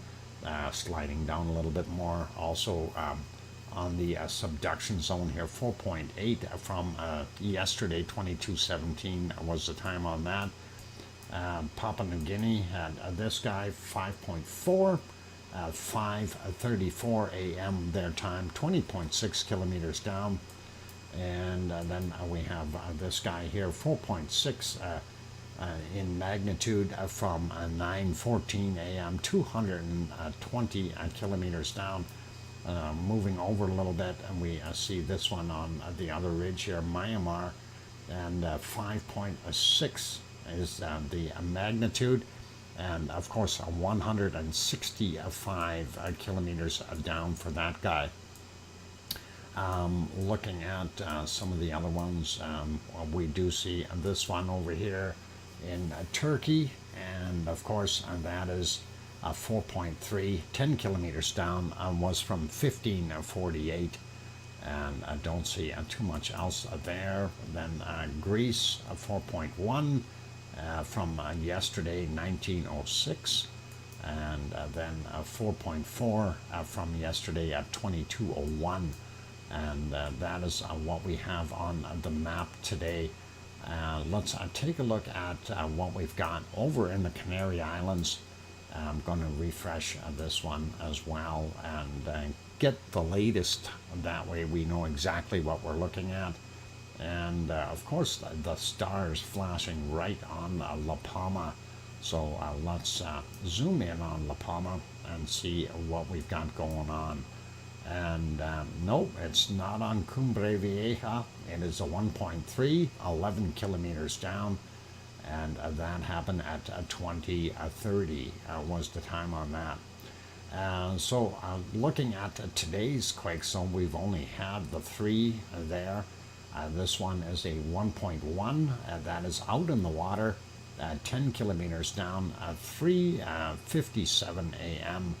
Sliding down a little bit more. Also on the subduction zone here, 4.8 from yesterday, 22:17 was the time on that. Papua New Guinea had this guy, 5.4. 5:34 a.m. their time, 20.6 kilometers down. And then we have this guy here, 4.6 in magnitude from 9:14 a.m., 220 kilometers down. Moving over a little bit, and we see this one on the other ridge here, Myanmar, and 5.6 is the magnitude. And of course, 165 kilometers down for that guy. Looking at some of the other ones, we do see this one over here in Turkey, and of course, that is 4.3, 10 kilometers down, was from 1548. And I don't see too much else there. Then Greece, 4.1. From yesterday, 1906, and then 4.4 from yesterday at 22:01, and that is what we have on the map today. Let's take a look at what we've got over in the Canary Islands. I'm going to refresh this one as well and get the latest. That way we know exactly what we're looking at. And of course, the stars flashing right on La Palma. So let's zoom in on La Palma and see what we've got going on. And nope, it's not on Cumbre Vieja. It is a 1.3, 11 kilometers down. And that happened at 20:30 was the time on that. So looking at today's quake zone, we've only had the 3 there. This one is a 1.1, that is out in the water, 10 kilometers down, 3:57 a.m.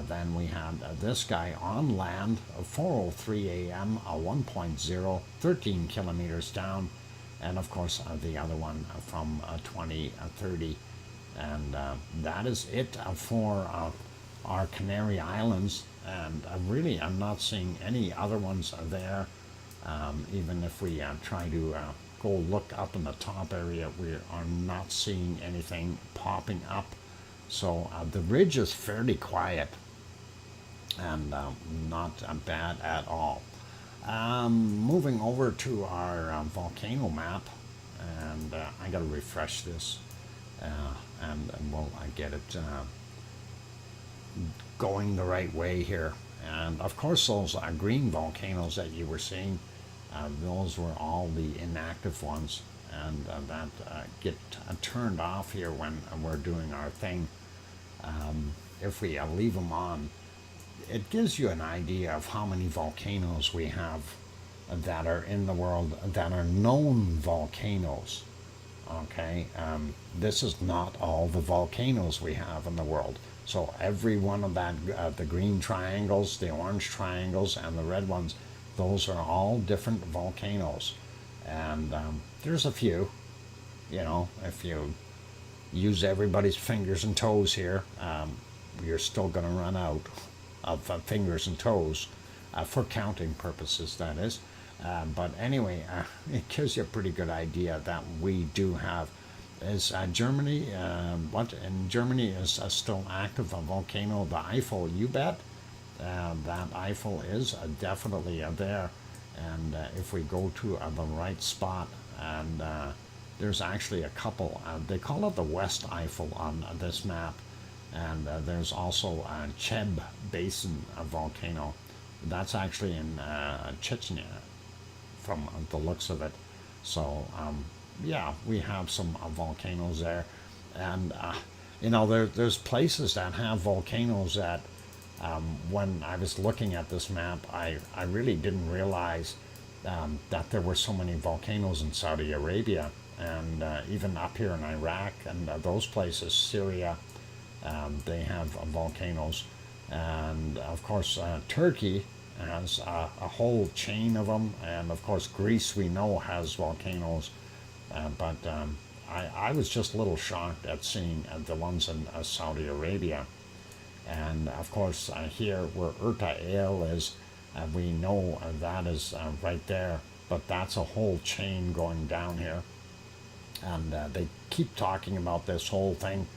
Then we had this guy on land, 4:03 a.m., 1.0, 13 kilometers down. and of course the other one from 2030. And that is it for our Canary Islands. And really, I'm not seeing any other ones there. Even if we try to go look up in the top area, we are not seeing anything popping up. So the ridge is fairly quiet and not bad at all. Moving over to our volcano map, and I gotta refresh this, and we'll get it going the right way here. And of course, those green volcanoes that you were seeing, those were all the inactive ones, and that get turned off here when we're doing our thing. If we leave them on, it gives you an idea of how many volcanoes we have that are in the world that are known volcanoes. Okay, this is not all the volcanoes we have in the world. So every one of that, the green triangles, the orange triangles, and the red ones, those are all different volcanoes. And there's a few, if you use everybody's fingers and toes here, you're still going to run out of fingers and toes for counting purposes, that is. But anyway, it gives you a pretty good idea that we do have. Is Germany, what in Germany is still active, a volcano, the Eiffel, you bet. That Eiffel is definitely there. And if we go to the right spot, and there's actually a couple, they call it the West Eiffel on this map. And there's also Cheb Basin volcano. That's actually in Chechnya, from the looks of it. So yeah, we have some volcanoes there, and there's places that have volcanoes that when I was looking at this map, I really didn't realize that there were so many volcanoes in Saudi Arabia, and even up here in Iraq and those places, Syria, they have volcanoes. And of course Turkey has a whole chain of them, and of course Greece, we know, has volcanoes, but I was just a little shocked at seeing the ones in Saudi Arabia. And of course here where Urta Ale is, we know that is right there, but that's a whole chain going down here. And they keep talking about this whole thing,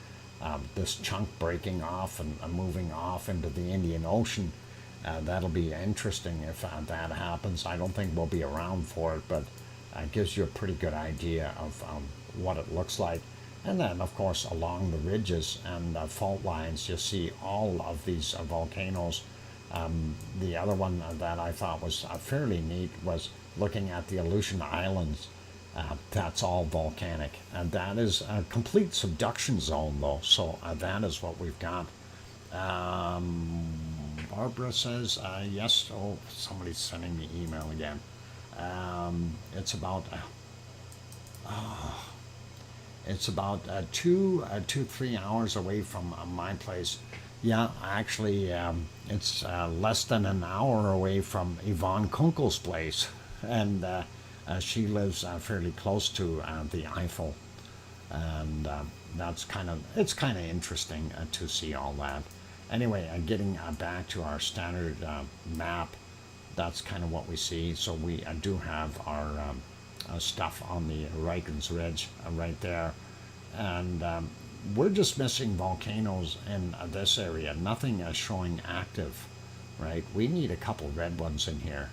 this chunk breaking off and moving off into the Indian Ocean. That'll be interesting if that happens. I don't think we'll be around for it, but it gives you a pretty good idea of what it looks like. And then, of course, along the ridges and fault lines, you see all of these volcanoes. The other one that I thought was fairly neat was looking at the Aleutian Islands. That's all volcanic, and that is a complete subduction zone, though. So that is what we've got. Barbara says yes. Oh, somebody's sending me email again. It's about 3 hours away from my place. Yeah, actually, it's less than an hour away from Yvonne Kunkel's place, and she lives fairly close to the Eiffel, and it's kind of interesting to see all that. Anyway, getting back to our standard map, that's kind of what we see. So we do have our stuff on the Rikens Ridge right there, and we're just missing volcanoes in this area. Nothing showing active, right? We need a couple red ones in here.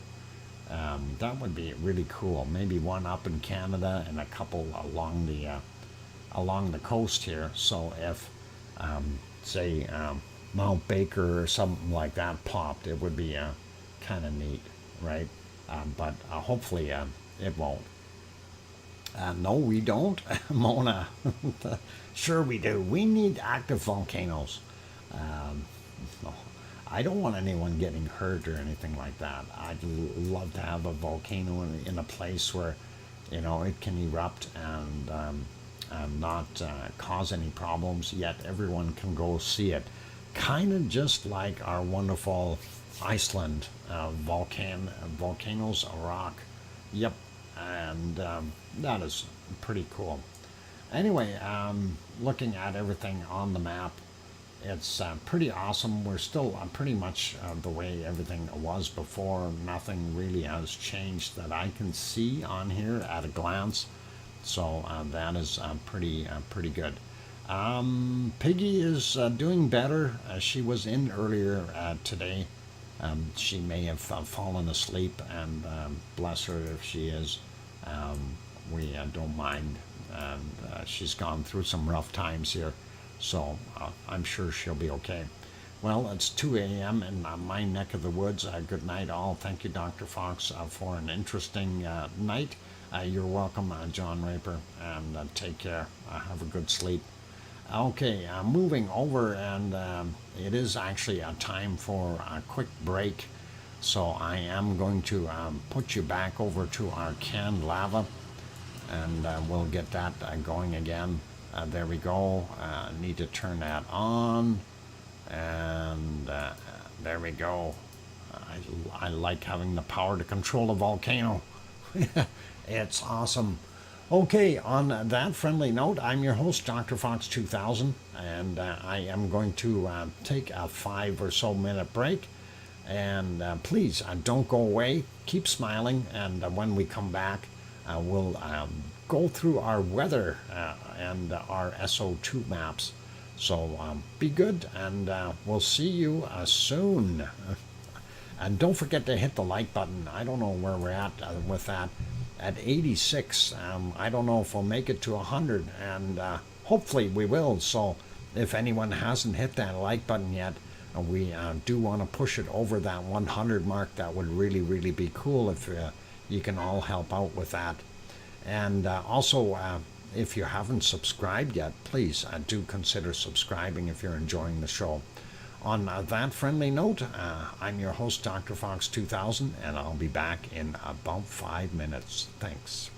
That would be really cool. Maybe one up in Canada and a couple along the coast here. So if say Mount Baker or something like that popped, it would be kind of neat, right? But hopefully it won't. No, we don't, Mona. Sure we do. We need active volcanoes. I don't want anyone getting hurt or anything like that. I'd love to have a volcano in a place where, it can erupt and not cause any problems, yet everyone can go see it. Kind of just like our wonderful Iceland volcanoes rock. Yep, and that is pretty cool. Anyway, looking at everything on the map, it's pretty awesome. We're still pretty much the way everything was before. Nothing really has changed that I can see on here at a glance. So that is pretty good. Piggy is doing better. She was in earlier today. She may have fallen asleep, and bless her if she is. We don't mind. And she's gone through some rough times here, so I'm sure she'll be okay. Well, it's 2 a.m. in my neck of the woods. Good night, all. Thank you, Dr. Fox, for an interesting night. You're welcome, John Raper, and take care. Have a good sleep. Okay, moving over, and it is actually a time for a quick break. So I am going to put you back over to our canned lava, and we'll get that going again. There we go. Need to turn that on, and there we go. I like having the power to control a volcano. It's awesome. Okay, on that friendly note, I'm your host, DrFox2000, and I am going to take a 5 or so minute break. And please don't go away. Keep smiling, and when we come back, we'll go through our weather and our SO2 maps. So be good, and we'll see you soon. And don't forget to hit the like button. I don't know where we're at with that. At 86, I don't know if we'll make it to 100, and hopefully we will. So if anyone hasn't hit that like button yet, we do want to push it over that 100 mark. That would really be cool if you can all help out with that. And also, if you haven't subscribed yet, please do consider subscribing if you're enjoying the show. On that friendly note, I'm your host, DrFox2000, and I'll be back in about 5 minutes. Thanks.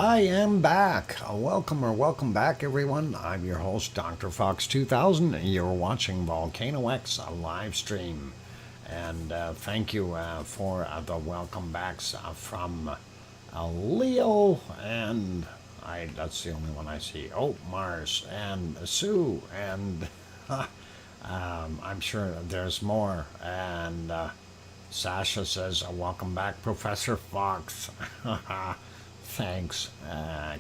I am back. Welcome back, everyone. I'm your host, DrFox2000, and you're watching VolcanoX live stream. And thank you for the welcome backs from Leo and that's the only one I see. Oh, Mars and Sue and I'm sure there's more. And Sasha says, welcome back, Professor Fox. Thanks.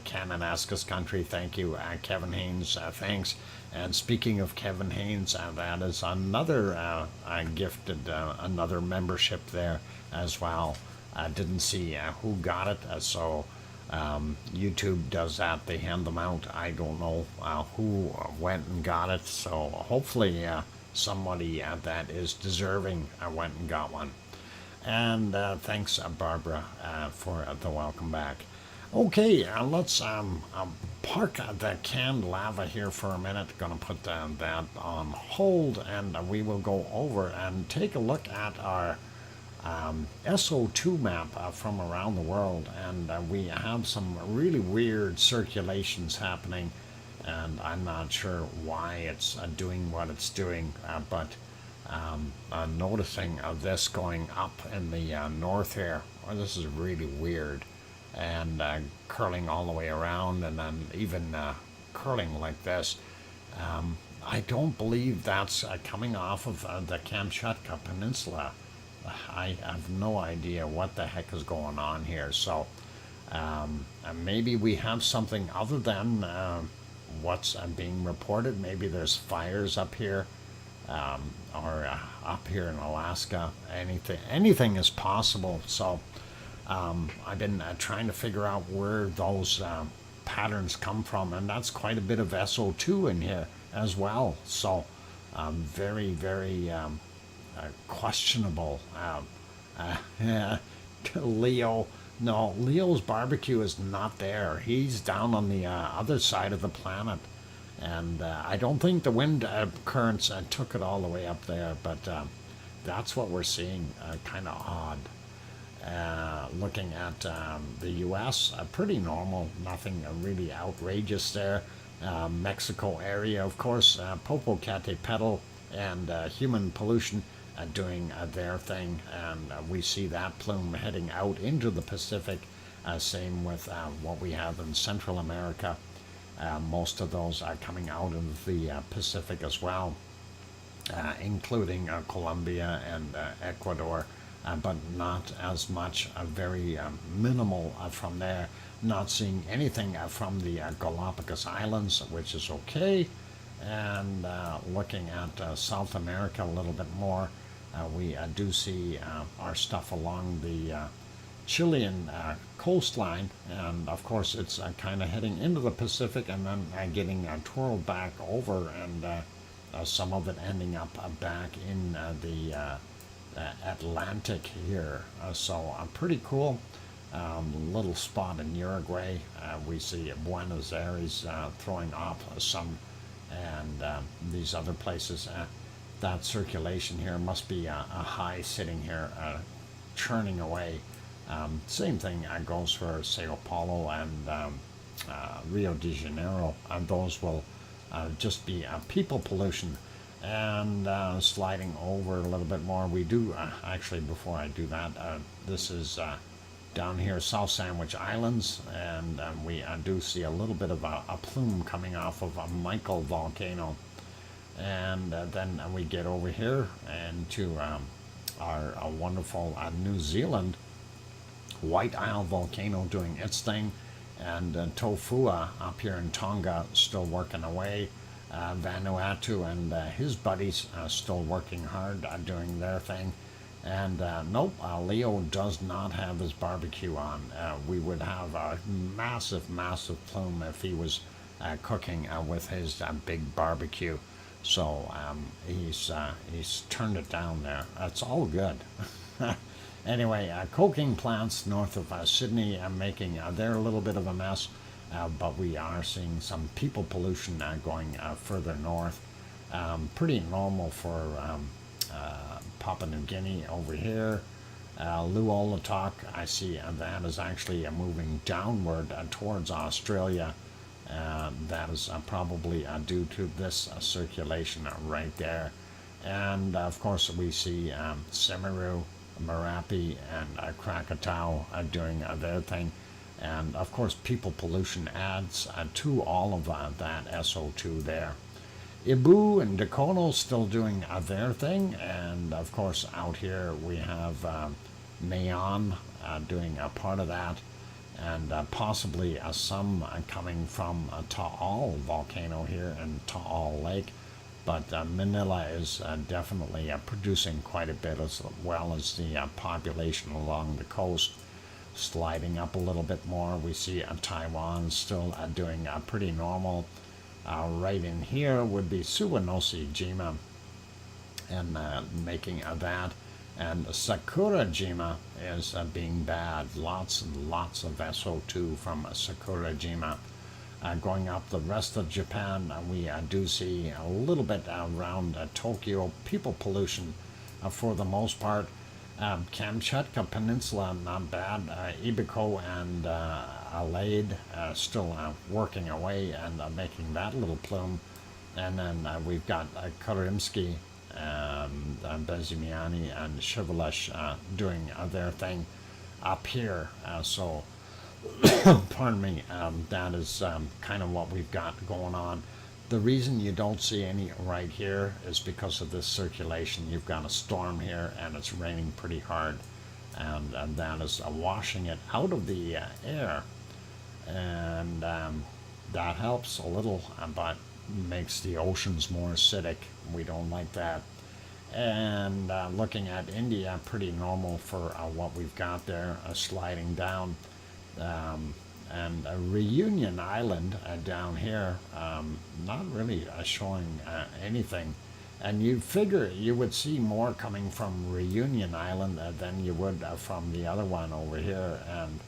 Kananaskis Country, thank you. Kevin Haynes, thanks. And speaking of Kevin Haynes, that is another gifted, another membership there as well. I didn't see who got it, so YouTube does that. They hand them out. I don't know who went and got it, so hopefully somebody that is deserving went and got one. And thanks, Barbara, for the welcome back. Okay, let's park the canned lava here for a minute. Gonna put that on hold, and we will go over and take a look at our SO2 map from around the world. And we have some really weird circulations happening, and I'm not sure why it's doing what it's doing, but noticing this going up in the north here. Oh, this is really weird. And curling all the way around, and then even curling like this. I don't believe that's coming off of the Kamchatka Peninsula. I have no idea what the heck is going on here. So maybe we have something other than what's being reported. Maybe there's fires up here, or up here in Alaska. Anything is possible. So I've been trying to figure out where those patterns come from, and that's quite a bit of SO2 in here as well. So very, very questionable. Leo, no, Leo's barbecue is not there. He's down on the other side of the planet, and I don't think the wind currents took it all the way up there, but that's what we're seeing. Kind of odd. Looking at the U.S., pretty normal, nothing really outrageous there. Mexico area, of course, Popocatépetl and human pollution doing their thing, and we see that plume heading out into the Pacific. Same with what we have in Central America. Most of those are coming out of the Pacific as well, including Colombia and Ecuador. But not as much, very minimal from there. Not seeing anything from the Galapagos Islands, which is okay. And looking at South America a little bit more, we do see our stuff along the Chilean coastline. And of course, it's kind of heading into the Pacific and then getting twirled back over, and some of it ending up back in the Atlantic here. So pretty cool. Little spot in Uruguay. We see Buenos Aires throwing off some, and these other places. That circulation here must be a high sitting here, churning away. Same thing goes for Sao Paulo and Rio de Janeiro, and those will just be people pollution. And sliding over a little bit more, we do actually, before I do that, this is down here, South Sandwich Islands, and we do see a little bit of a plume coming off of a Michael volcano. And then we get over here and to our wonderful New Zealand White Isle volcano doing its thing, and Tofua up here in Tonga still working away. Vanuatu and his buddies still working hard, doing their thing. And nope, Leo does not have his barbecue on. We would have a massive, massive plume if he was cooking with his big barbecue. So he's turned it down there. That's all good. Anyway, coking plants north of Sydney making they're a little bit of a mess. But we are seeing some people pollution going further north. Pretty normal for Papua New Guinea over here. Luolatok, I see that is actually moving downward towards Australia. That is probably due to this circulation right there. And of course, we see Semiru, Marapi, and Krakatau doing their thing. And of course, people pollution adds to all of that SO2 there. Ibu and Dakono still doing their thing, and of course out here we have Mayon doing a part of that, and possibly some coming from Taal volcano here in Taal Lake, but Manila is definitely producing quite a bit, as well as the population along the coast sliding up a little bit more. We see Taiwan still doing pretty normal. Right in here would be Suwanosi-jima, and making that. And Sakura-jima is being bad. Lots and lots of SO2 from Sakura-jima. Going up the rest of Japan, we do see a little bit around Tokyo. People pollution for the most part. Kamchatka Peninsula, not bad. Ibiko and Alade still working away and making that little plume. And then we've got Karimsky, Bezimiani, and Shivalesh doing their thing up here. So, pardon me, that is kind of what we've got going on. The reason you don't see any right here is because of this circulation. You've got a storm here and it's raining pretty hard, and that is washing it out of the air, and that helps a little, but makes the oceans more acidic. We don't like that. And looking at India, pretty normal for what we've got there, sliding down. And Reunion Island down here, not really showing anything. And you'd figure you would see more coming from Reunion Island than you would from the other one over here. And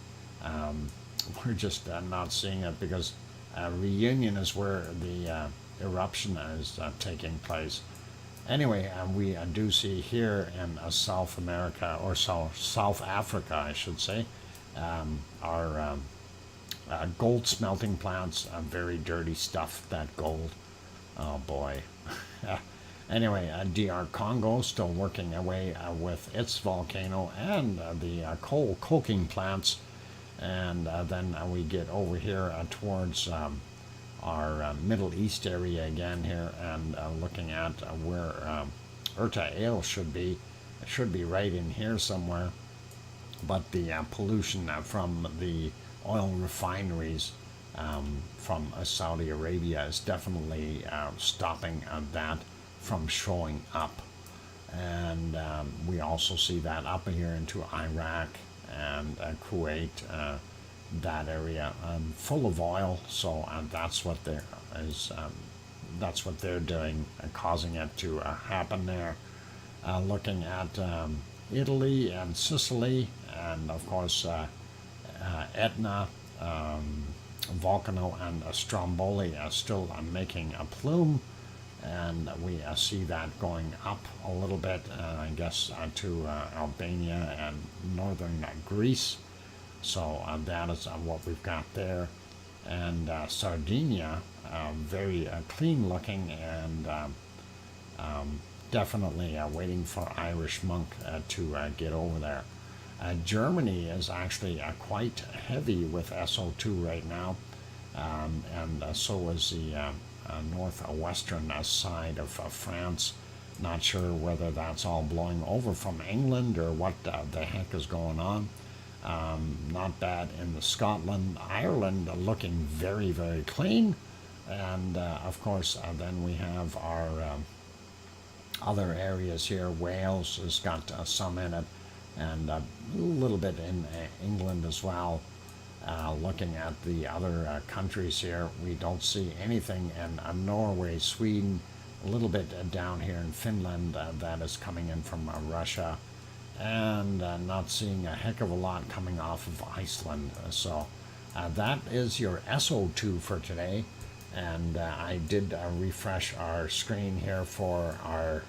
we're just not seeing it, because Reunion is where the eruption is taking place. Anyway, we do see here in South America, or South Africa, I should say, our gold smelting plants, very dirty stuff, that gold. Oh boy. Anyway, DR Congo still working away with its volcano and the coal coking plants. And then we get over here towards our Middle East area again here, and looking at where Urta Ale should be right in here somewhere. But the pollution from the oil refineries from Saudi Arabia is definitely stopping that from showing up. And we also see that up here into Iraq and Kuwait, that area, full of oil. So that's what they're doing, causing it to happen there. Looking at Italy and Sicily, and of course Etna, Volcano, and Stromboli are still making a plume, and we see that going up a little bit, I guess, to Albania and northern Greece. So that is what we've got there. And Sardinia, very clean looking, and definitely waiting for Irish Monk to get over there. Germany is actually quite heavy with SO2 right now, and so is the northwestern side of France. Not sure whether that's all blowing over from England or what the heck is going on. Not bad in the Scotland. Ireland looking very, very clean. And of course, then we have our other areas here. Wales has got some in it, and a little bit in England as well. Looking at the other countries here, we don't see anything in Norway, Sweden, a little bit down here in Finland that is coming in from Russia, and not seeing a heck of a lot coming off of Iceland. So that is your SO2 for today. And I did refresh our screen here for our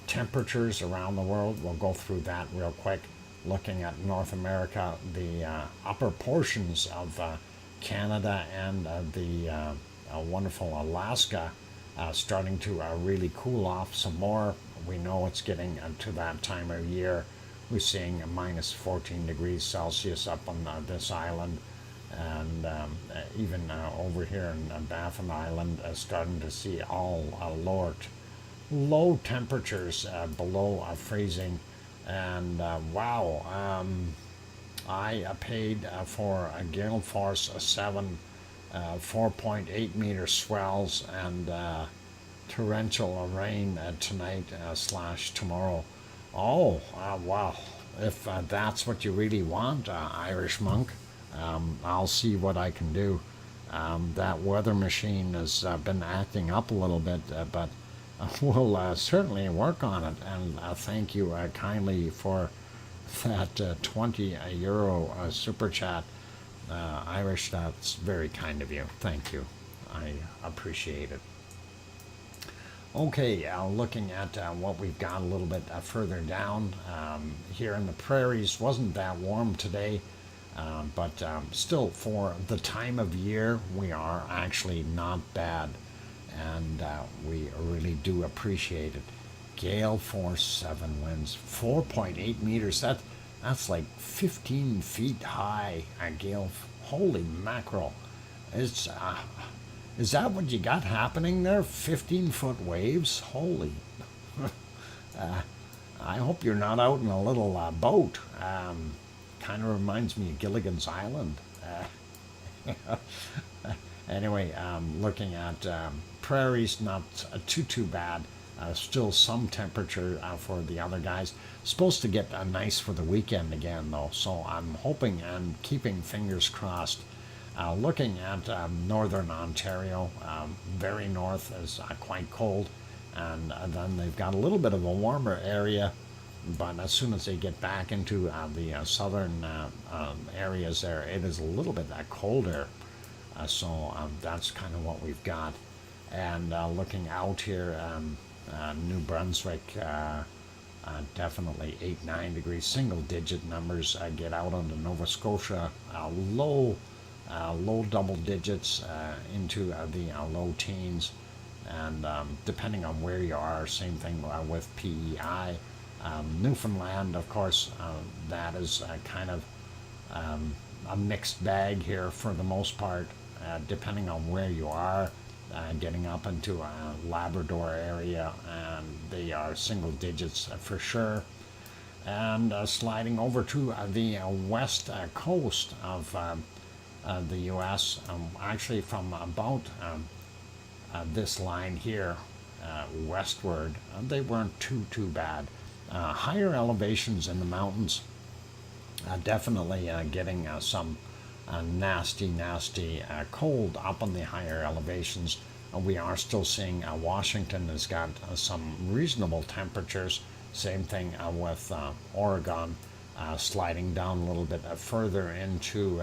temperatures around the world. We'll go through that real quick. Looking at North America, the upper portions of Canada and the wonderful Alaska starting to really cool off some more. We know it's getting to that time of year. We're seeing a minus 14 degrees Celsius up on this island, and even over here in Baffin Island, starting to see all low temperatures below freezing. And wow, I paid for a gale force 7, 4.8 meter swells, and torrential rain tonight / tomorrow. Oh, wow. If that's what you really want, Irish monk, I'll see what I can do. That weather machine has been acting up a little bit, but we'll certainly work on it. And thank you kindly for that 20 euro super chat. Irish, that's very kind of you. Thank you. I appreciate it. Okay, looking at what we've got a little bit further down here in the prairies. Wasn't that warm today, but still for the time of year, we are actually not bad, and we really do appreciate it. Gale force 7 winds, 4.8 meters. That's like 15 feet high. Gale, holy mackerel! Is that what you got happening there? 15-foot waves? Holy. I hope you're not out in a little boat. Kind of reminds me of Gilligan's Island. Anyway, looking at prairies, not too bad. Still some temperature for the other guys. Supposed to get nice for the weekend again, though. So I'm hoping and keeping fingers crossed. Looking at northern Ontario, very north is quite cold, and then they've got a little bit of a warmer area, but as soon as they get back into the southern areas there, it is a little bit colder. So that's kind of what we've got. And looking out here, New Brunswick, definitely 8-9 degrees, single digit numbers. Get out onto Nova Scotia, low double digits into the low teens, and depending on where you are, same thing with PEI. Newfoundland, of course, that is kind of a mixed bag here for the most part, depending on where you are. Getting up into a Labrador area, and they are single digits for sure. And sliding over to the west coast of the U.S., actually from about this line here westward, they weren't too bad. Higher elevations in the mountains, definitely getting some nasty cold up on the higher elevations. We are still seeing Washington has got some reasonable temperatures. Same thing with Oregon, sliding down a little bit further into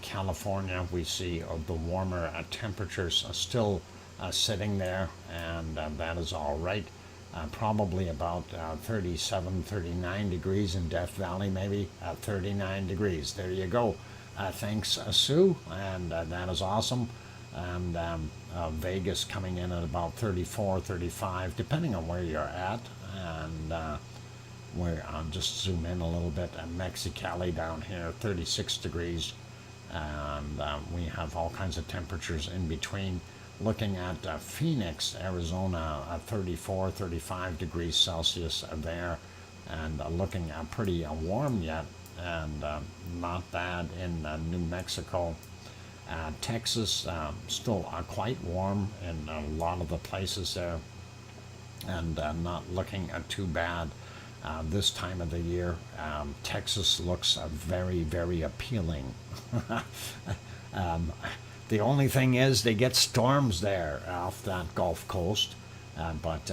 California. We see the warmer temperatures still sitting there, and that is all right. Probably about 37, 39 degrees in Death Valley, maybe 39 degrees. There you go. Thanks, Sue, and that is awesome. And Vegas coming in at about 34, 35, depending on where you're at. And I'll just zoom in a little bit. Mexicali down here, 36 degrees. And we have all kinds of temperatures in between. Looking at Phoenix, Arizona, 34, 35 degrees Celsius there. And looking pretty warm yet. And not bad in New Mexico. Texas, still quite warm in a lot of the places there, and not looking too bad this time of the year. Texas looks very, very appealing. The only thing is they get storms there off that Gulf Coast, but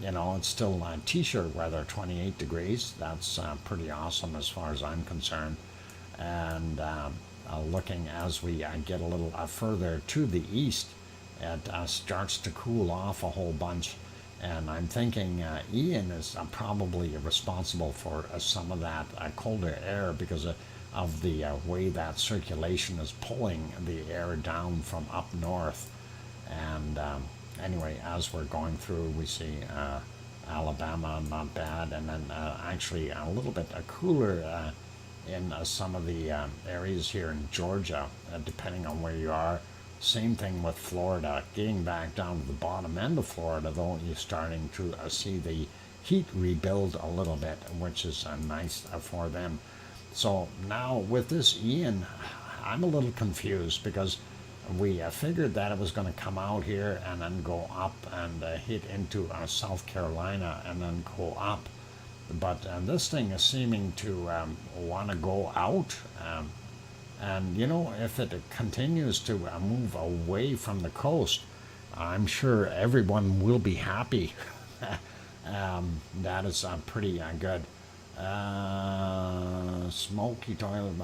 it's still t-shirt weather, 28 degrees. That's pretty awesome as far as I'm concerned. And looking as we get a little further to the east, it starts to cool off a whole bunch. And I'm thinking Ian is probably responsible for some of that colder air because of the way that circulation is pulling the air down from up north. And anyway, as we're going through, we see Alabama, not bad, and then actually a little bit cooler in some of the areas here in Georgia, depending on where you are. Same thing with Florida. Getting back down to the bottom end of Florida, though, you're starting to see the heat rebuild a little bit, which is nice for them. So now with this Ian, I'm a little confused because we figured that it was going to come out here and then go up and hit into South Carolina and then go up. But this thing is seeming to want to go out. And you know, if it continues to move away from the coast, I'm sure everyone will be happy. That is pretty good. Smoky toilet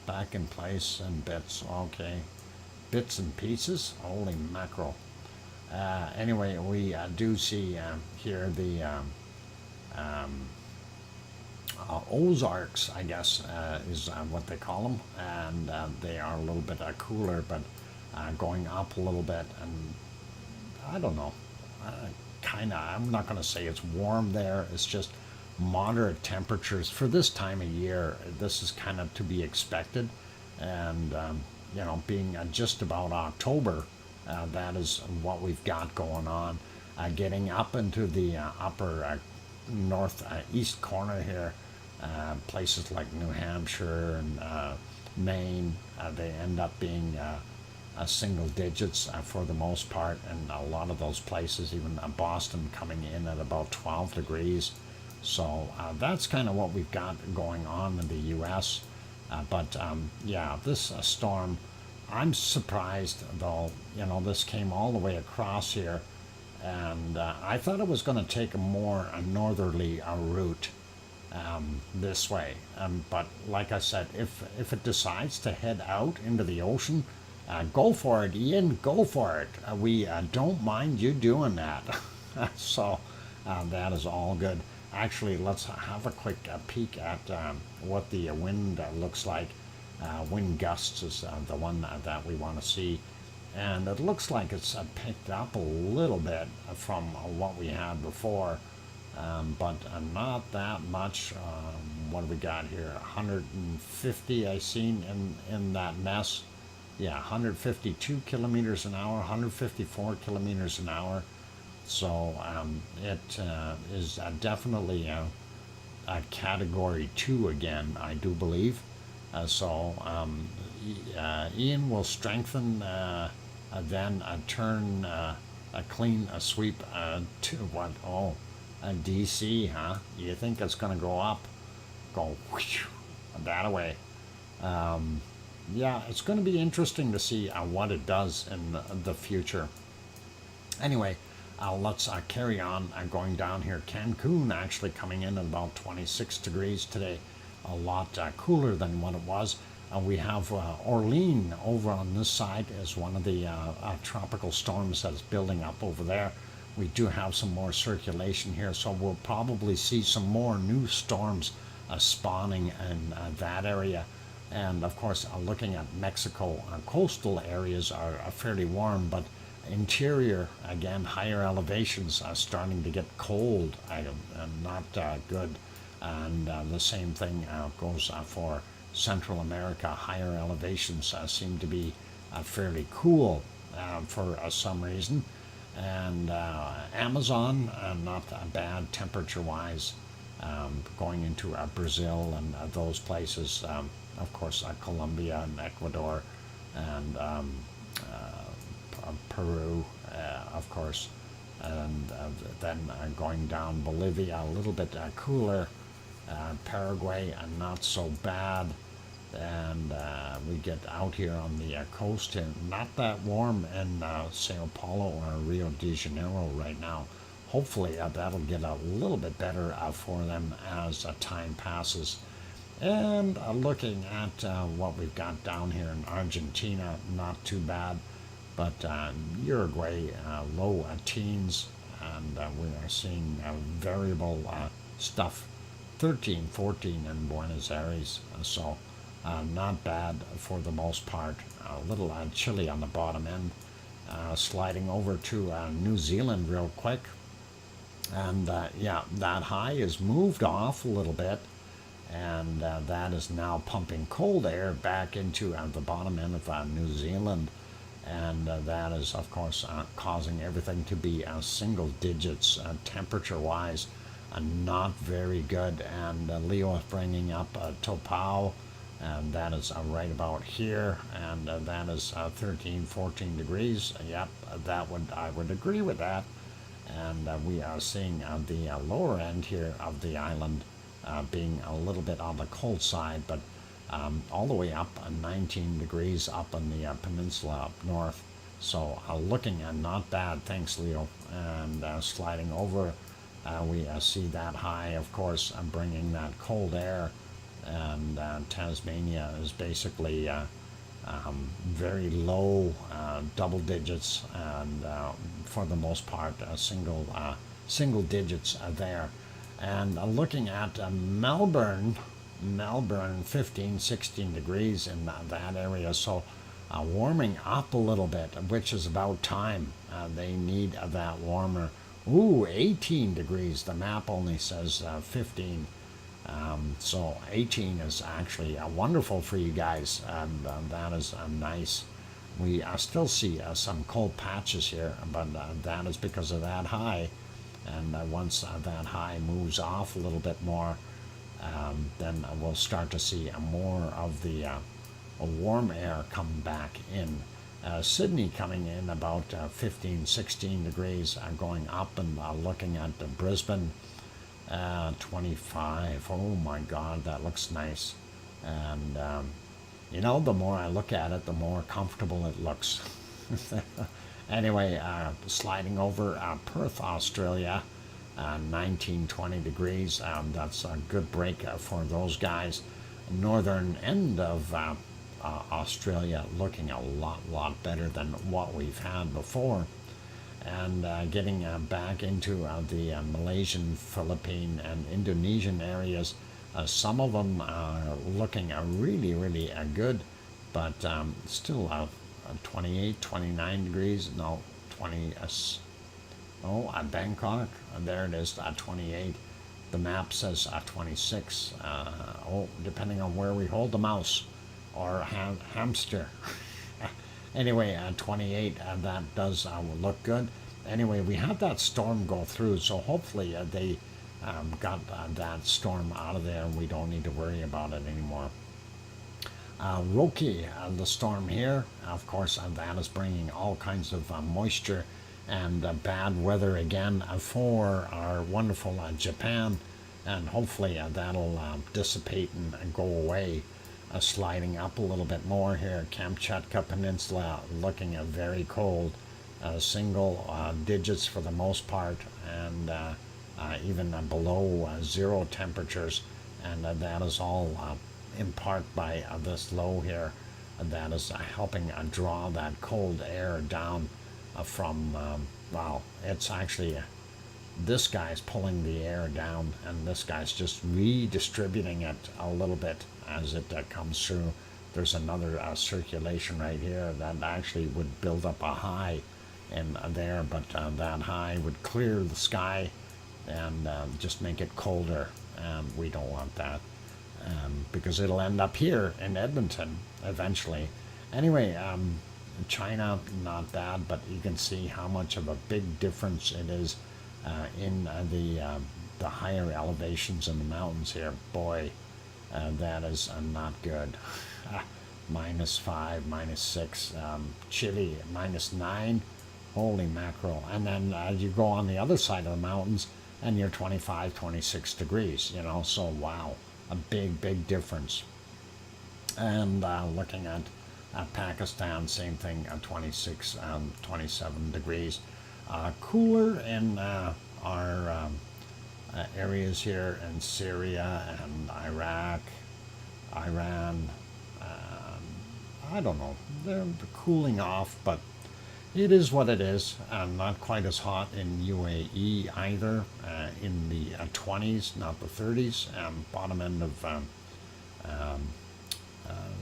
back in place and bits. Okay. Bits and pieces. Holy mackerel. Anyway, we do see here the Ozarks, I guess, is what they call them, and they are a little bit cooler, but going up a little bit, and I don't know, kind of, I'm not going to say it's warm there, it's just moderate temperatures for this time of year. This is kind of to be expected, and you know, being just about October, that is what we've got going on. Getting up into the upper northeast corner here, places like New Hampshire and Maine, they end up being single digits for the most part, and a lot of those places, even Boston, coming in at about 12 degrees. So that's kind of what we've got going on in the U.S. But yeah, this storm, I'm surprised though. You know, this came all the way across here, and I thought it was going to take a more northerly route this way. But like I said, if it decides to head out into the ocean, go for it, Ian. Go for it. We don't mind you doing that. So that is all good. Actually, let's have a quick peek at what the wind looks like. Wind gusts is the one that we want to see. And it looks like it's picked up a little bit from what we had before, but not that much. What do we got here? 150 I seen in that mess. Yeah, 152 kilometers an hour, 154 kilometers an hour. So it is definitely a category 2 again, I do believe. So Ian will strengthen, then turn a clean sweep to what? Oh, DC, huh? You think it's going to go up? Go whoosh, that away. Yeah, it's going to be interesting to see what it does in the future. Anyway, let's carry on going down here. Cancun actually coming in at about 26 degrees today, a lot cooler than what it was. We have Orlean over on this side as one of the tropical storms that's building up over there. We do have some more circulation here, so we'll probably see some more new storms spawning in that area. And of course, looking at Mexico, coastal areas are fairly warm, but interior, again, higher elevations are starting to get cold, not good. And the same thing goes for Central America. Higher elevations seem to be fairly cool for some reason. And Amazon, not bad temperature-wise, going into Brazil and those places. Of course, Colombia and Ecuador and Peru, of course. And then going down Bolivia, a little bit cooler. Paraguay, not so bad. And we get out here on the coast, and not that warm in Sao Paulo or Rio de Janeiro right now. Hopefully that'll get a little bit better for them as time passes. And looking at what we've got down here in Argentina, not too bad. But Uruguay, low teens, and we are seeing variable stuff. 13, 14 in Buenos Aires, so not bad for the most part. A little chilly on the bottom end. Sliding over to New Zealand real quick. And yeah, that high is moved off a little bit, and that is now pumping cold air back into the bottom end of New Zealand, and that is of course causing everything to be single digits temperature wise, not very good. And Leo is bringing up Topao, and that is right about here, and that is 13, 14 degrees. Yep, I would agree with that. And we are seeing the lower end here of the island being a little bit on the cold side, but all the way up 19 degrees up on the peninsula up north. So looking not bad, thanks Leo. And sliding over, we see that high, of course, bringing that cold air, and Tasmania is basically very low double digits, and for the most part single digits there. And looking at Melbourne 15, 16 degrees in that area, so warming up a little bit, which is about time. They need that warmer. Ooh, 18 degrees. The map only says 15. So 18 is actually wonderful for you guys, and that is nice. We still see some cold patches here, but that is because of that high. And once that high moves off a little bit more, then we'll start to see more of the warm air come back in. Sydney coming in about 15, 16 degrees, going up, and looking at Brisbane 25. Oh my God, that looks nice. And you know, the more I look at it, the more comfortable it looks. Anyway, sliding over Perth, Australia, 19, 20 degrees. That's a good break for those guys. Northern end of Australia looking a lot better than what we've had before. And getting back into the Malaysian, Philippine, and Indonesian areas. Some of them are looking really good, but still 28, 29 degrees. No, 20. Bangkok. There it is, 28. The map says 26. Depending on where we hold the mouse or hamster. Anyway, 28, that does look good. Anyway, we had that storm go through, so hopefully they got that storm out of there, and we don't need to worry about it anymore. Roki, the storm here, of course, that is bringing all kinds of moisture and bad weather again for our wonderful Japan, and hopefully that'll dissipate and go away. Sliding up a little bit more here, Kamchatka Peninsula looking very cold, single digits for the most part, and even below zero temperatures, and that is all in part by this low here, and that is helping draw that cold air down from, well, it's actually this guy's pulling the air down, and this guy's just redistributing it a little bit as it comes through. There's another circulation right here that actually would build up a high in there, but that high would clear the sky and just make it colder, and we don't want that, because it'll end up here in Edmonton eventually. Anyway, China, not bad, but you can see how much of a big difference it is in the higher elevations in the mountains here. Boy, that is not good. -5, -6, Chile -9. Holy mackerel. And then you go on the other side of the mountains and you're 25, 26 degrees, you know, so wow, a big difference. And looking at Pakistan, same thing, 26, 27 degrees. Cooler in our areas here in Syria and Iraq, Iran. I don't know, they're cooling off, but It is what it is. Not quite as hot in UAE either. In the 20s, not the 30s. Bottom end of um,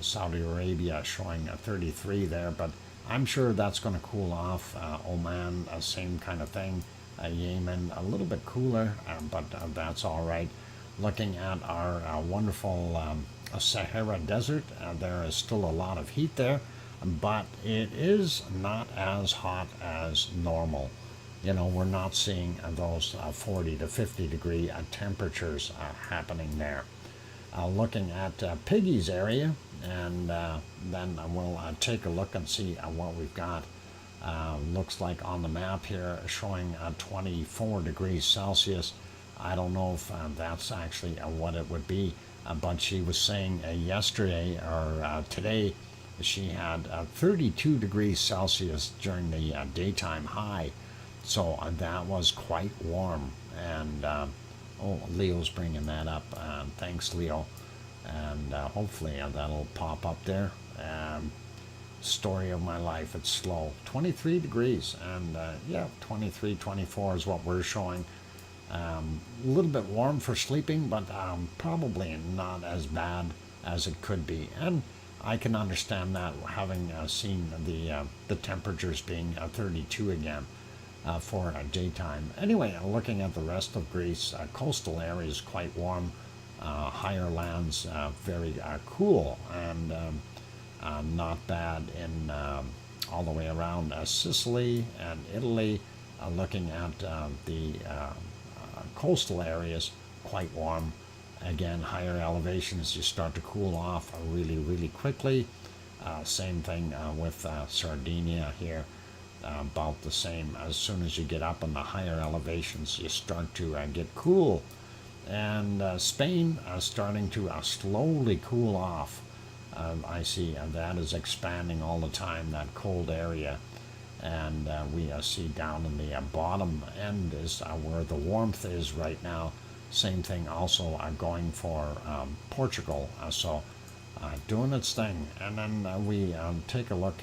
Saudi Arabia showing a 33 there, but I'm sure that's going to cool off. Oman, same kind of thing. Yemen, a little bit cooler, but that's all right. Looking at our wonderful Sahara Desert, there is still a lot of heat there, but it is not as hot as normal. You know, we're not seeing those 40 to 50 degree temperatures happening there. Looking at Piggy's area, and then we'll take a look and see what we've got. Looks like on the map here showing 24 degrees Celsius. I don't know if that's actually what it would be, but she was saying yesterday or today she had 32 degrees Celsius during the daytime high. So that was quite warm. And oh, Leo's bringing that up. Thanks, Leo. And hopefully that'll pop up there. Story of my life. It's slow. 23 degrees. And yeah, 23, 24 is what we're showing. A little bit warm for sleeping, but probably not as bad as it could be. And I can understand that, having seen the temperatures being 32 again for daytime. Anyway, looking at the rest of Greece, coastal areas quite warm, higher lands very cool, and not bad in all the way around Sicily and Italy. Looking at the coastal areas, quite warm. Again, higher elevations, you start to cool off really, really quickly. Same thing with Sardinia here, about the same. As soon as you get up in the higher elevations, you start to get cool. And Spain starting to slowly cool off. I see that is expanding all the time, that cold area. And we see down in the bottom end is where the warmth is right now. Same thing also going for Portugal, so doing its thing. And then we take a look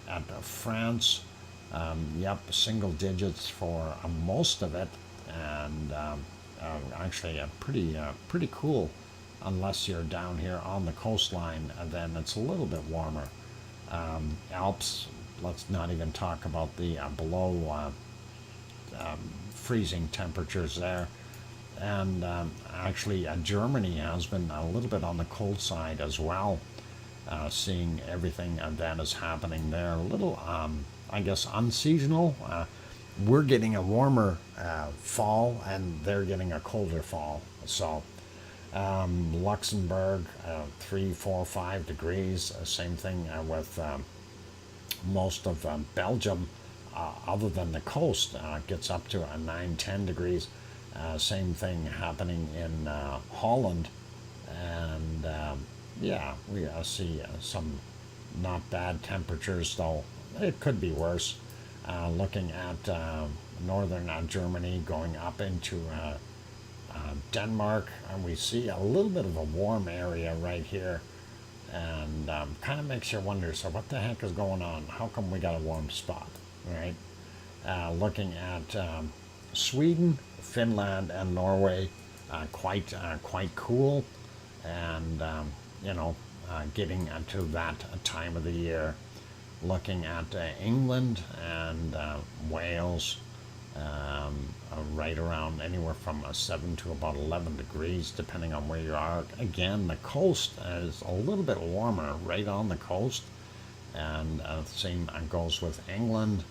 at France. Yep, single digits for most of it, and actually pretty cool. Unless you're down here on the coastline, then it's a little bit warmer. Alps, let's not even talk about the below freezing temperatures there. And actually Germany has been a little bit on the cold side as well, seeing everything that is happening there. A little, I guess, unseasonal. We're getting a warmer fall, and they're getting a colder fall. So Luxembourg, 3, 4, 5 degrees. Same thing with most of Belgium, other than the coast, gets up to 9, 10 degrees. Same thing happening in Holland, and yeah, we see some not bad temperatures, though it could be worse. Looking at northern Germany, going up into Denmark, and we see a little bit of a warm area right here, and kind of makes you wonder, so what the heck is going on? How come we got a warm spot, right? Looking at Sweden, Finland, and Norway, quite cool, and you know, getting to that time of the year. Looking at England and Wales, right around anywhere from 7 to about 11 degrees, depending on where you are. Again, the coast is a little bit warmer right on the coast, and same goes with England.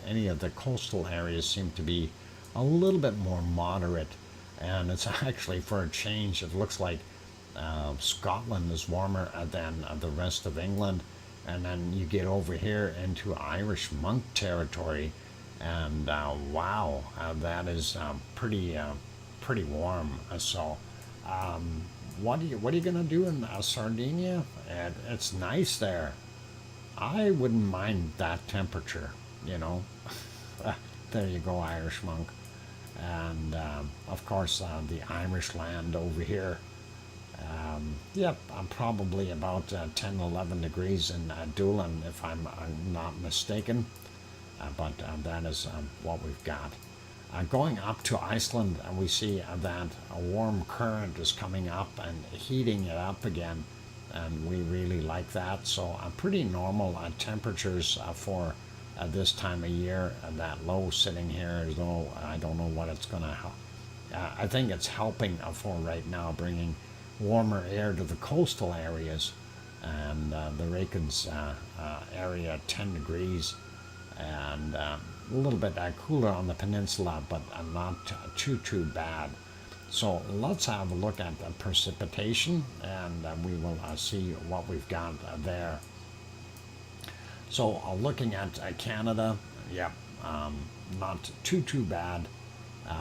Any of the coastal areas seem to be a little bit more moderate, and it's actually, for a change, it looks like Scotland is warmer than the rest of England. And then you get over here into Irish monk territory, and wow, that is pretty warm. So what are you gonna do in Sardinia? It's nice there. I wouldn't mind that temperature, you know. There you go, Irish monk. And of course the Irish land over here. Yep, I'm probably about 10, 11 degrees in Doolin, if I'm not mistaken. but that is what we've got. Going up to Iceland, we see that a warm current is coming up and heating it up again, and we really like that. So pretty normal temperatures for this time of year. That low sitting here, as though I don't know what it's going to help. I think it's helping for right now, bringing warmer air to the coastal areas, and the Reykjanes area 10 degrees, and a little bit cooler on the peninsula, but not too bad. So let's have a look at the precipitation, and we will see what we've got there. So looking at Canada, yeah, not too bad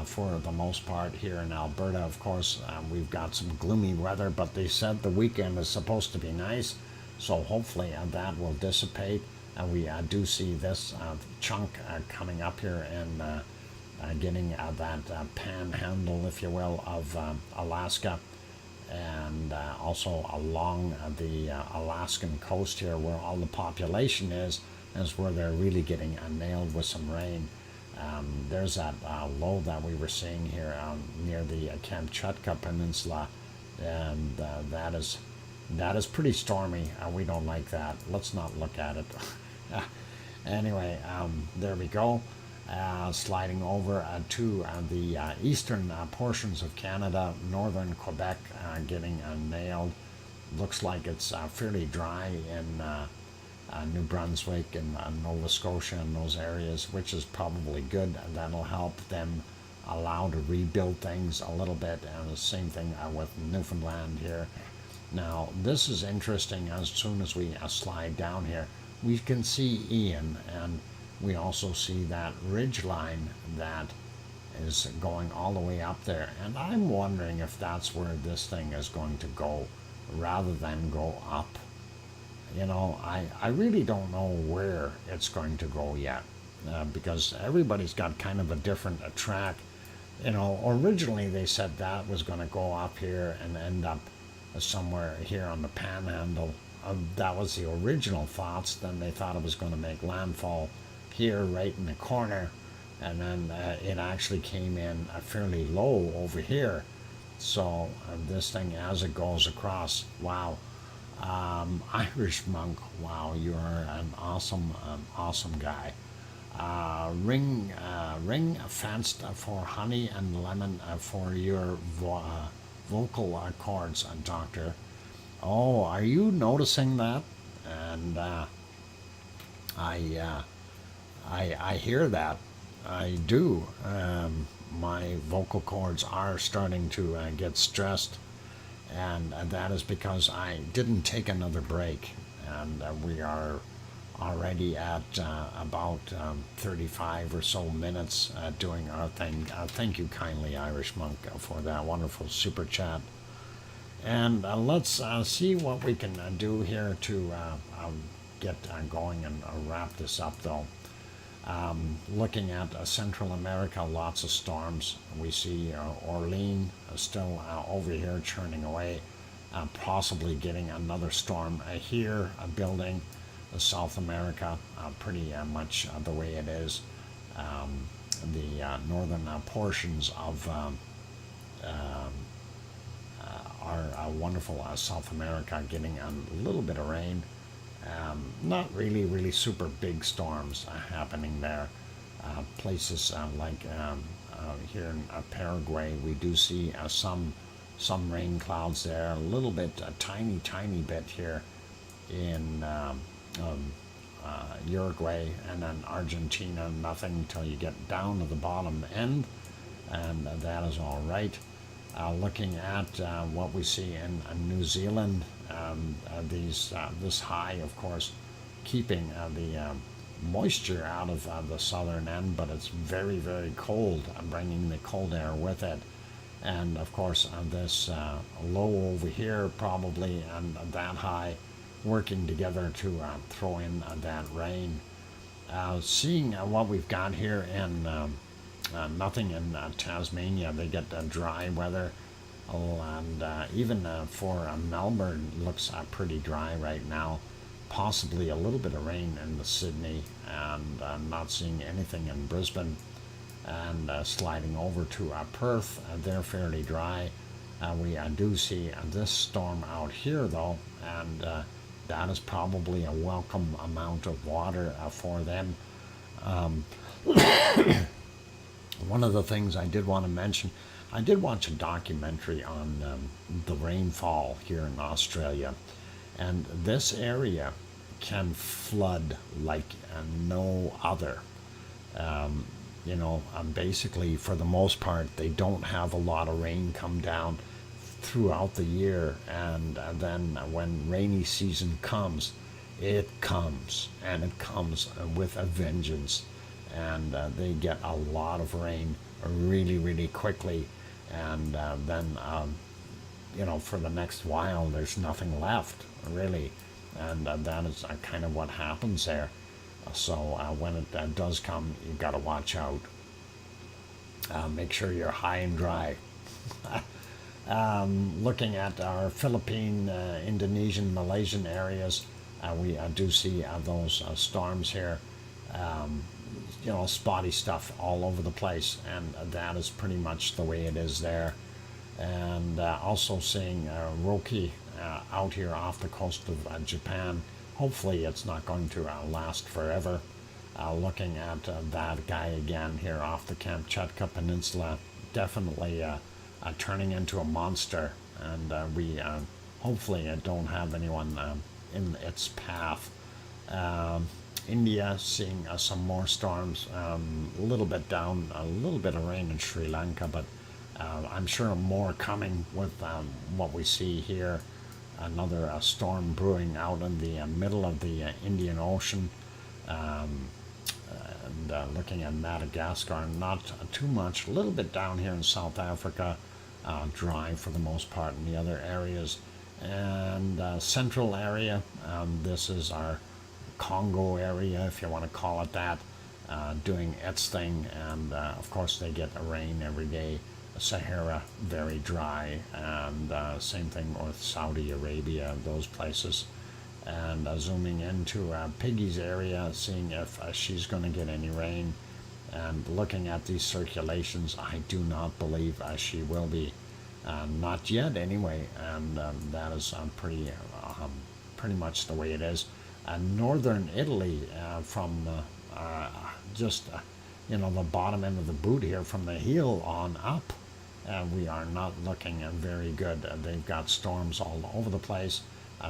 for the most part. Here in Alberta, of course, we've got some gloomy weather, but they said the weekend is supposed to be nice, so hopefully that will dissipate. And we do see this chunk coming up here and getting that panhandle, if you will, of Alaska, and also along the Alaskan coast here, where all the population is where they're really getting nailed with some rain. There's that low that we were seeing here near the Kamchatka Peninsula, and that is pretty stormy. We don't like that. Let's not look at it. Anyway, there we go. Sliding over to the eastern portions of Canada, northern Quebec getting nailed. Looks like it's fairly dry in New Brunswick and Nova Scotia and those areas, which is probably good. That'll help them allow to rebuild things a little bit, and the same thing with Newfoundland here. Now, this is interesting. As soon as we slide down here, we can see Ian, and we also see that ridge line that is going all the way up there, and I'm wondering if that's where this thing is going to go rather than go up. You know, I really don't know where it's going to go yet, because everybody's got kind of a different track. You know, originally they said that was going to go up here and end up somewhere here on the panhandle. That was the original thoughts. Then they thought it was going to make landfall here right in the corner, and then it actually came in fairly low over here. So this thing, as it goes across, wow. Irish Monk, wow, you're an awesome guy. Ring fenced for honey and lemon for your vocal cords, doctor. Oh, are you noticing that? And I hear that. I do. My vocal cords are starting to get stressed, and that is because I didn't take another break, and we are already at about 35 or so minutes doing our thing. Thank you kindly, Irish Monk, for that wonderful super chat. And let's see what we can do here to get going and wrap this up, though. Looking at Central America, lots of storms. We see Orleans still over here churning away, possibly getting another storm here, building South America, pretty much the way it is. The northern portions of our wonderful South America getting a little bit of rain. Not really super big storms happening there. Places like here in Paraguay, we do see some rain clouds there. A little bit, a tiny bit here in Uruguay, and then Argentina, nothing until you get down to the bottom end, and that is all right. Looking at what we see in New Zealand, this high, of course, keeping the moisture out of the southern end, but it's very cold, bringing the cold air with it. And of course, this low over here, probably, and that high, working together to throw in that rain. Seeing what we've got here in nothing in Tasmania, they get dry weather, and even for Melbourne looks pretty dry right now. possibly a little bit of rain in Sydney, and not seeing anything in Brisbane, and sliding over to Perth. They're fairly dry. We do see this storm out here though, and that is probably a welcome amount of water for them. One of the things I did want to mention, I did watch a documentary on the rainfall here in Australia, and this area can flood like no other. Basically, for the most part, they don't have a lot of rain come down throughout the year, and then when rainy season comes, it comes, and it comes with a vengeance, and they get a lot of rain really, really quickly, and then for the next while, there's nothing left, really, and that is kind of what happens there. So when it does come, you've got to watch out. Make sure you're high and dry. Looking at our Philippine, Indonesian, Malaysian areas, we do see those storms here. Spotty stuff all over the place, and that is pretty much the way it is there. And also seeing Roki out here off the coast of Japan. Hopefully it's not going to last forever. Looking at that guy again here off the Kamchatka Peninsula, definitely turning into a monster, and we hopefully don't have anyone in its path. India seeing some more storms, a little bit down, a little bit of rain in Sri Lanka, but I'm sure more coming with what we see here. Another storm brewing out in the middle of the Indian Ocean, and looking at Madagascar, not too much, a little bit down here in South Africa, dry for the most part in the other areas, and central area, this is our Congo area, if you want to call it that, doing its thing, and of course they get rain every day. Sahara, very dry, and same thing with Saudi Arabia, those places. And zooming into Piggy's area, seeing if she's going to get any rain, and looking at these circulations, I do not believe she will be. Not yet anyway, and that is pretty much the way it is. Northern Italy, from just the bottom end of the boot here, from the heel on up, we are not looking very good. They've got storms all over the place.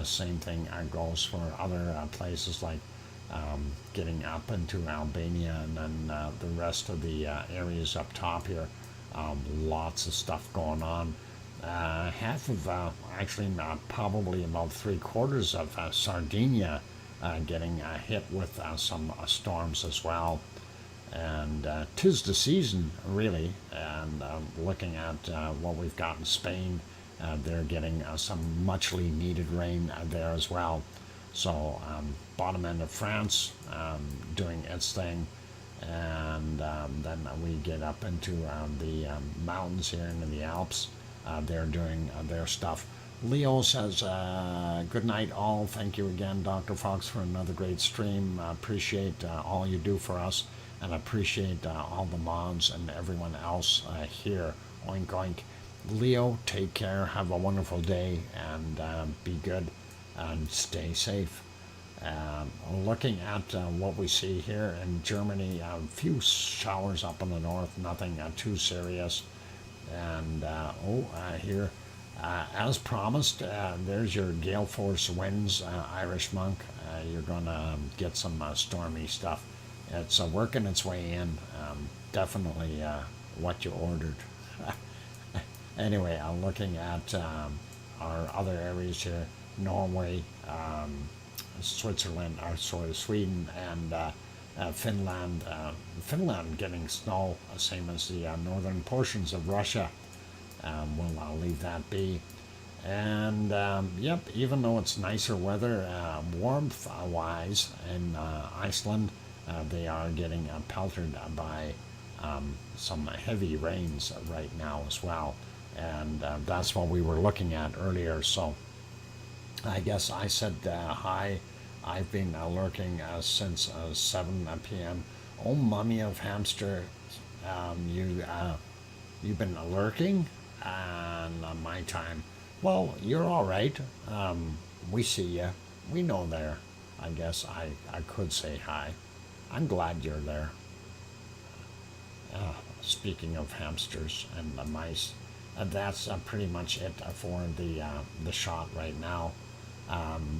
Same thing goes for other places like getting up into Albania, and then the rest of the areas up top here. Lots of stuff going on. Half of, actually probably about 3/4 of Sardinia getting hit with some storms as well. And 'tis the season, really, and looking at what we've got in Spain, they're getting some muchly needed rain there as well. So bottom end of France doing its thing, and then we get up into the mountains here into the Alps. They're doing their stuff. Leo says, good night all. Thank you again, Dr. Fox, for another great stream. I appreciate all you do for us, and I appreciate all the mods and everyone else here. Oink, oink. Leo, take care. Have a wonderful day, and be good and stay safe. Looking at what we see here in Germany, a few showers up in the north, nothing too serious. And here, as promised, there's your gale force winds, Irish monk. You're going to get some stormy stuff. It's working its way in. Definitely what you ordered. Anyway, I'm looking at our other areas here: Norway, Switzerland, or sorry, Sweden, and Finland. Finland getting snow, same as the northern portions of Russia. I'll leave that be. And yep, even though it's nicer weather, warmth-wise in Iceland, they are getting pelted by some heavy rains right now as well. And that's what we were looking at earlier. So I guess I said hi I've been lurking since 7 p.m. Oh, mummy of hamster, you've been lurking on my time. Well, you're all right. We see you. We know there. I guess I could say hi. I'm glad you're there. Speaking of hamsters and mice, that's pretty much it for the shot right now.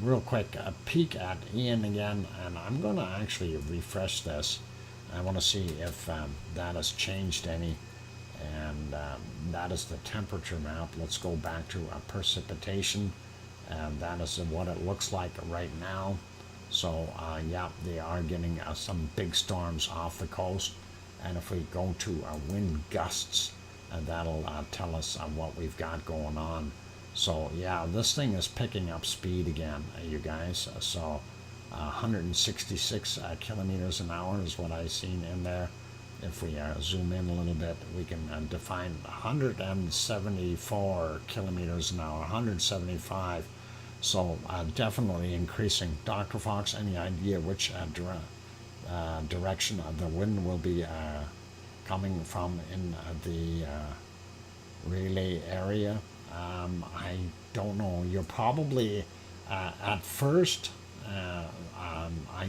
Real quick, a peek at Ian again, and I'm going to actually refresh this. I want to see if that has changed any, and that is the temperature map. Let's go back to precipitation, and that is what it looks like right now. So yeah, they are getting some big storms off the coast, and if we go to wind gusts, that'll tell us what we've got going on. So yeah, this thing is picking up speed again, you guys. So 166 kilometers an hour is what I've seen in there. If we zoom in a little bit, we can define 174 kilometers an hour, 175. So definitely increasing. Dr. Fox, any idea which direction the wind will be coming from in the relay area? I don't know. You're probably at first. I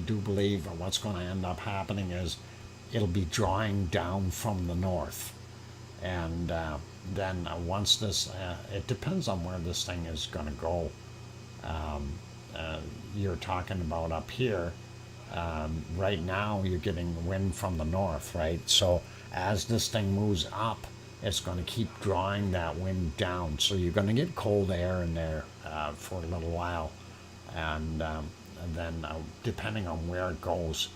do believe what's going to end up happening is it'll be drawing down from the north, and then once this, it depends on where this thing is going to go. You're talking about up here. Right now, you're getting wind from the north, right? So as this thing moves up, it's going to keep drawing that wind down. So you're going to get cold air in there for a little while. And then depending on where it goes,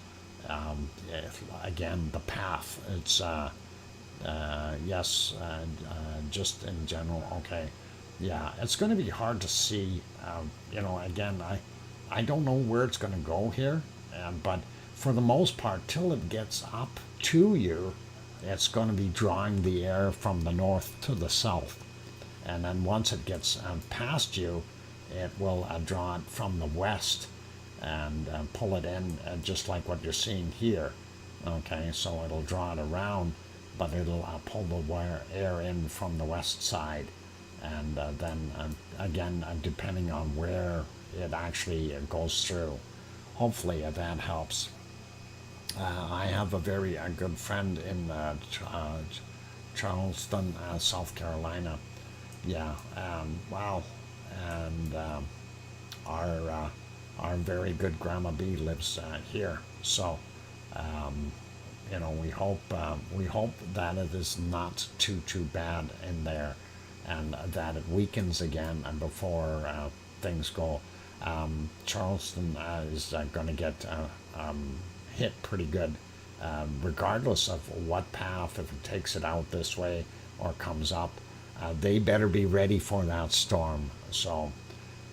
again, the path, it's, yes, just in general, okay. Yeah, it's going to be hard to see. Again, I don't know where it's going to go here, but for the most part, till it gets up to you, it's going to be drawing the air from the north to the south. And then once it gets past you, it will draw it from the west and pull it in, just like what you're seeing here. Okay, so it'll draw it around, but it'll pull the air in from the west side. And then again, depending on where it actually goes through. Hopefully that helps. I have a very good friend in Charleston, South Carolina. Yeah, wow. And our very good Grandma B lives here. So, we hope that it is not too bad in there, and that it weakens again and before things go. Charleston is going to get hit pretty good, regardless of what path, if it takes it out this way or comes up. They better be ready for that storm. So,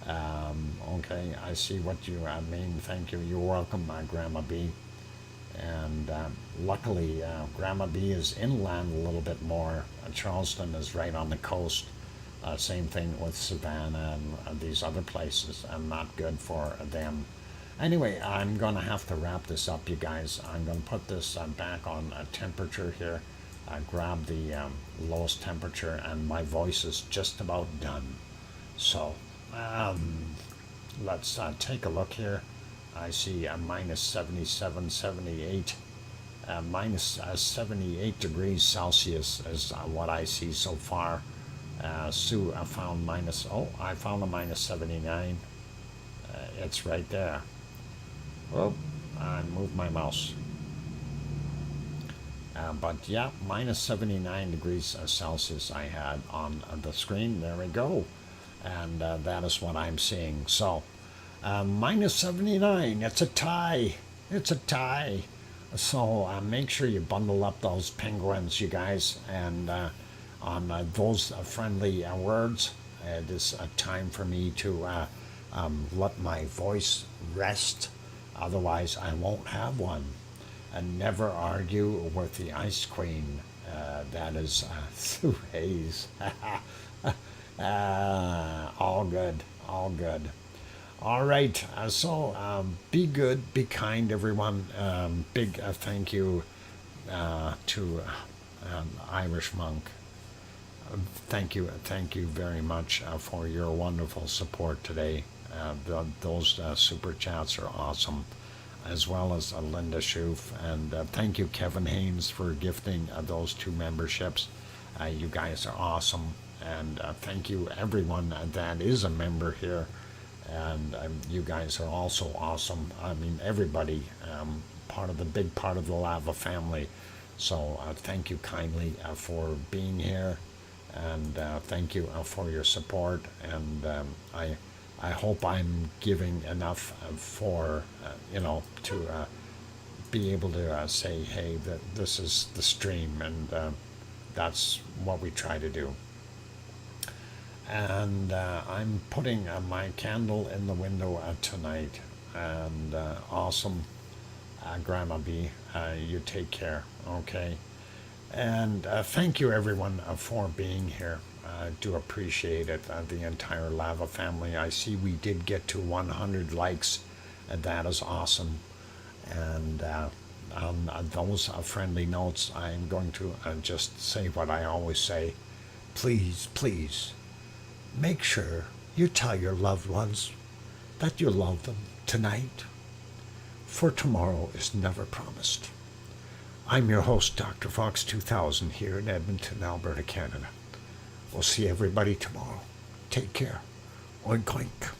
okay, I see what you mean. Thank you. You're welcome, Grandma B. And luckily, Grandma B is inland a little bit more. Charleston is right on the coast. Same thing with Savannah and these other places. Not good for them. Anyway, I'm going to have to wrap this up, you guys. I'm going to put this back on temperature here. Grab the lowest temperature, and my voice is just about done. So, let's take a look here. I see minus 77, 78. Minus 78 degrees Celsius is what I see so far. Sue, I found I found a minus 79. It's right there. Well, I moved my mouse. But yeah, minus 79 degrees Celsius I had on the screen. There we go. And that is what I'm seeing. So, minus 79, it's a tie. It's a tie. So make sure you bundle up those penguins, you guys. And on those friendly words, it is time for me to let my voice rest. Otherwise, I won't have one. And never argue with the Ice Queen. That is Sue Hayes. All good, all good. All right. Be good, be kind, everyone. Big thank you to Irish Monk. Thank you very much for your wonderful support today. Those super chats are awesome, as well as Linda Schoof. And thank you, Kevin Haynes, for gifting those 2 memberships. You guys are awesome. And thank you, everyone that is a member here. And you guys are also awesome. I mean, everybody, big part of the Lava family. So thank you kindly for being here. And thank you for your support. And I hope I'm giving enough for, to be able to say, hey, this is the stream, and that's what we try to do. And I'm putting my candle in the window tonight. And awesome, Grandma B, you take care, okay? And thank you, everyone, for being here. I do appreciate it, the entire Lava family. I see we did get to 100 likes, and that is awesome. And on those friendly notes, I'm going to just say what I always say. Please, please, make sure you tell your loved ones that you love them tonight, for tomorrow is never promised. I'm your host, DrFox2000, here in Edmonton, Alberta, Canada. We'll see everybody tomorrow. Take care. Oink oink.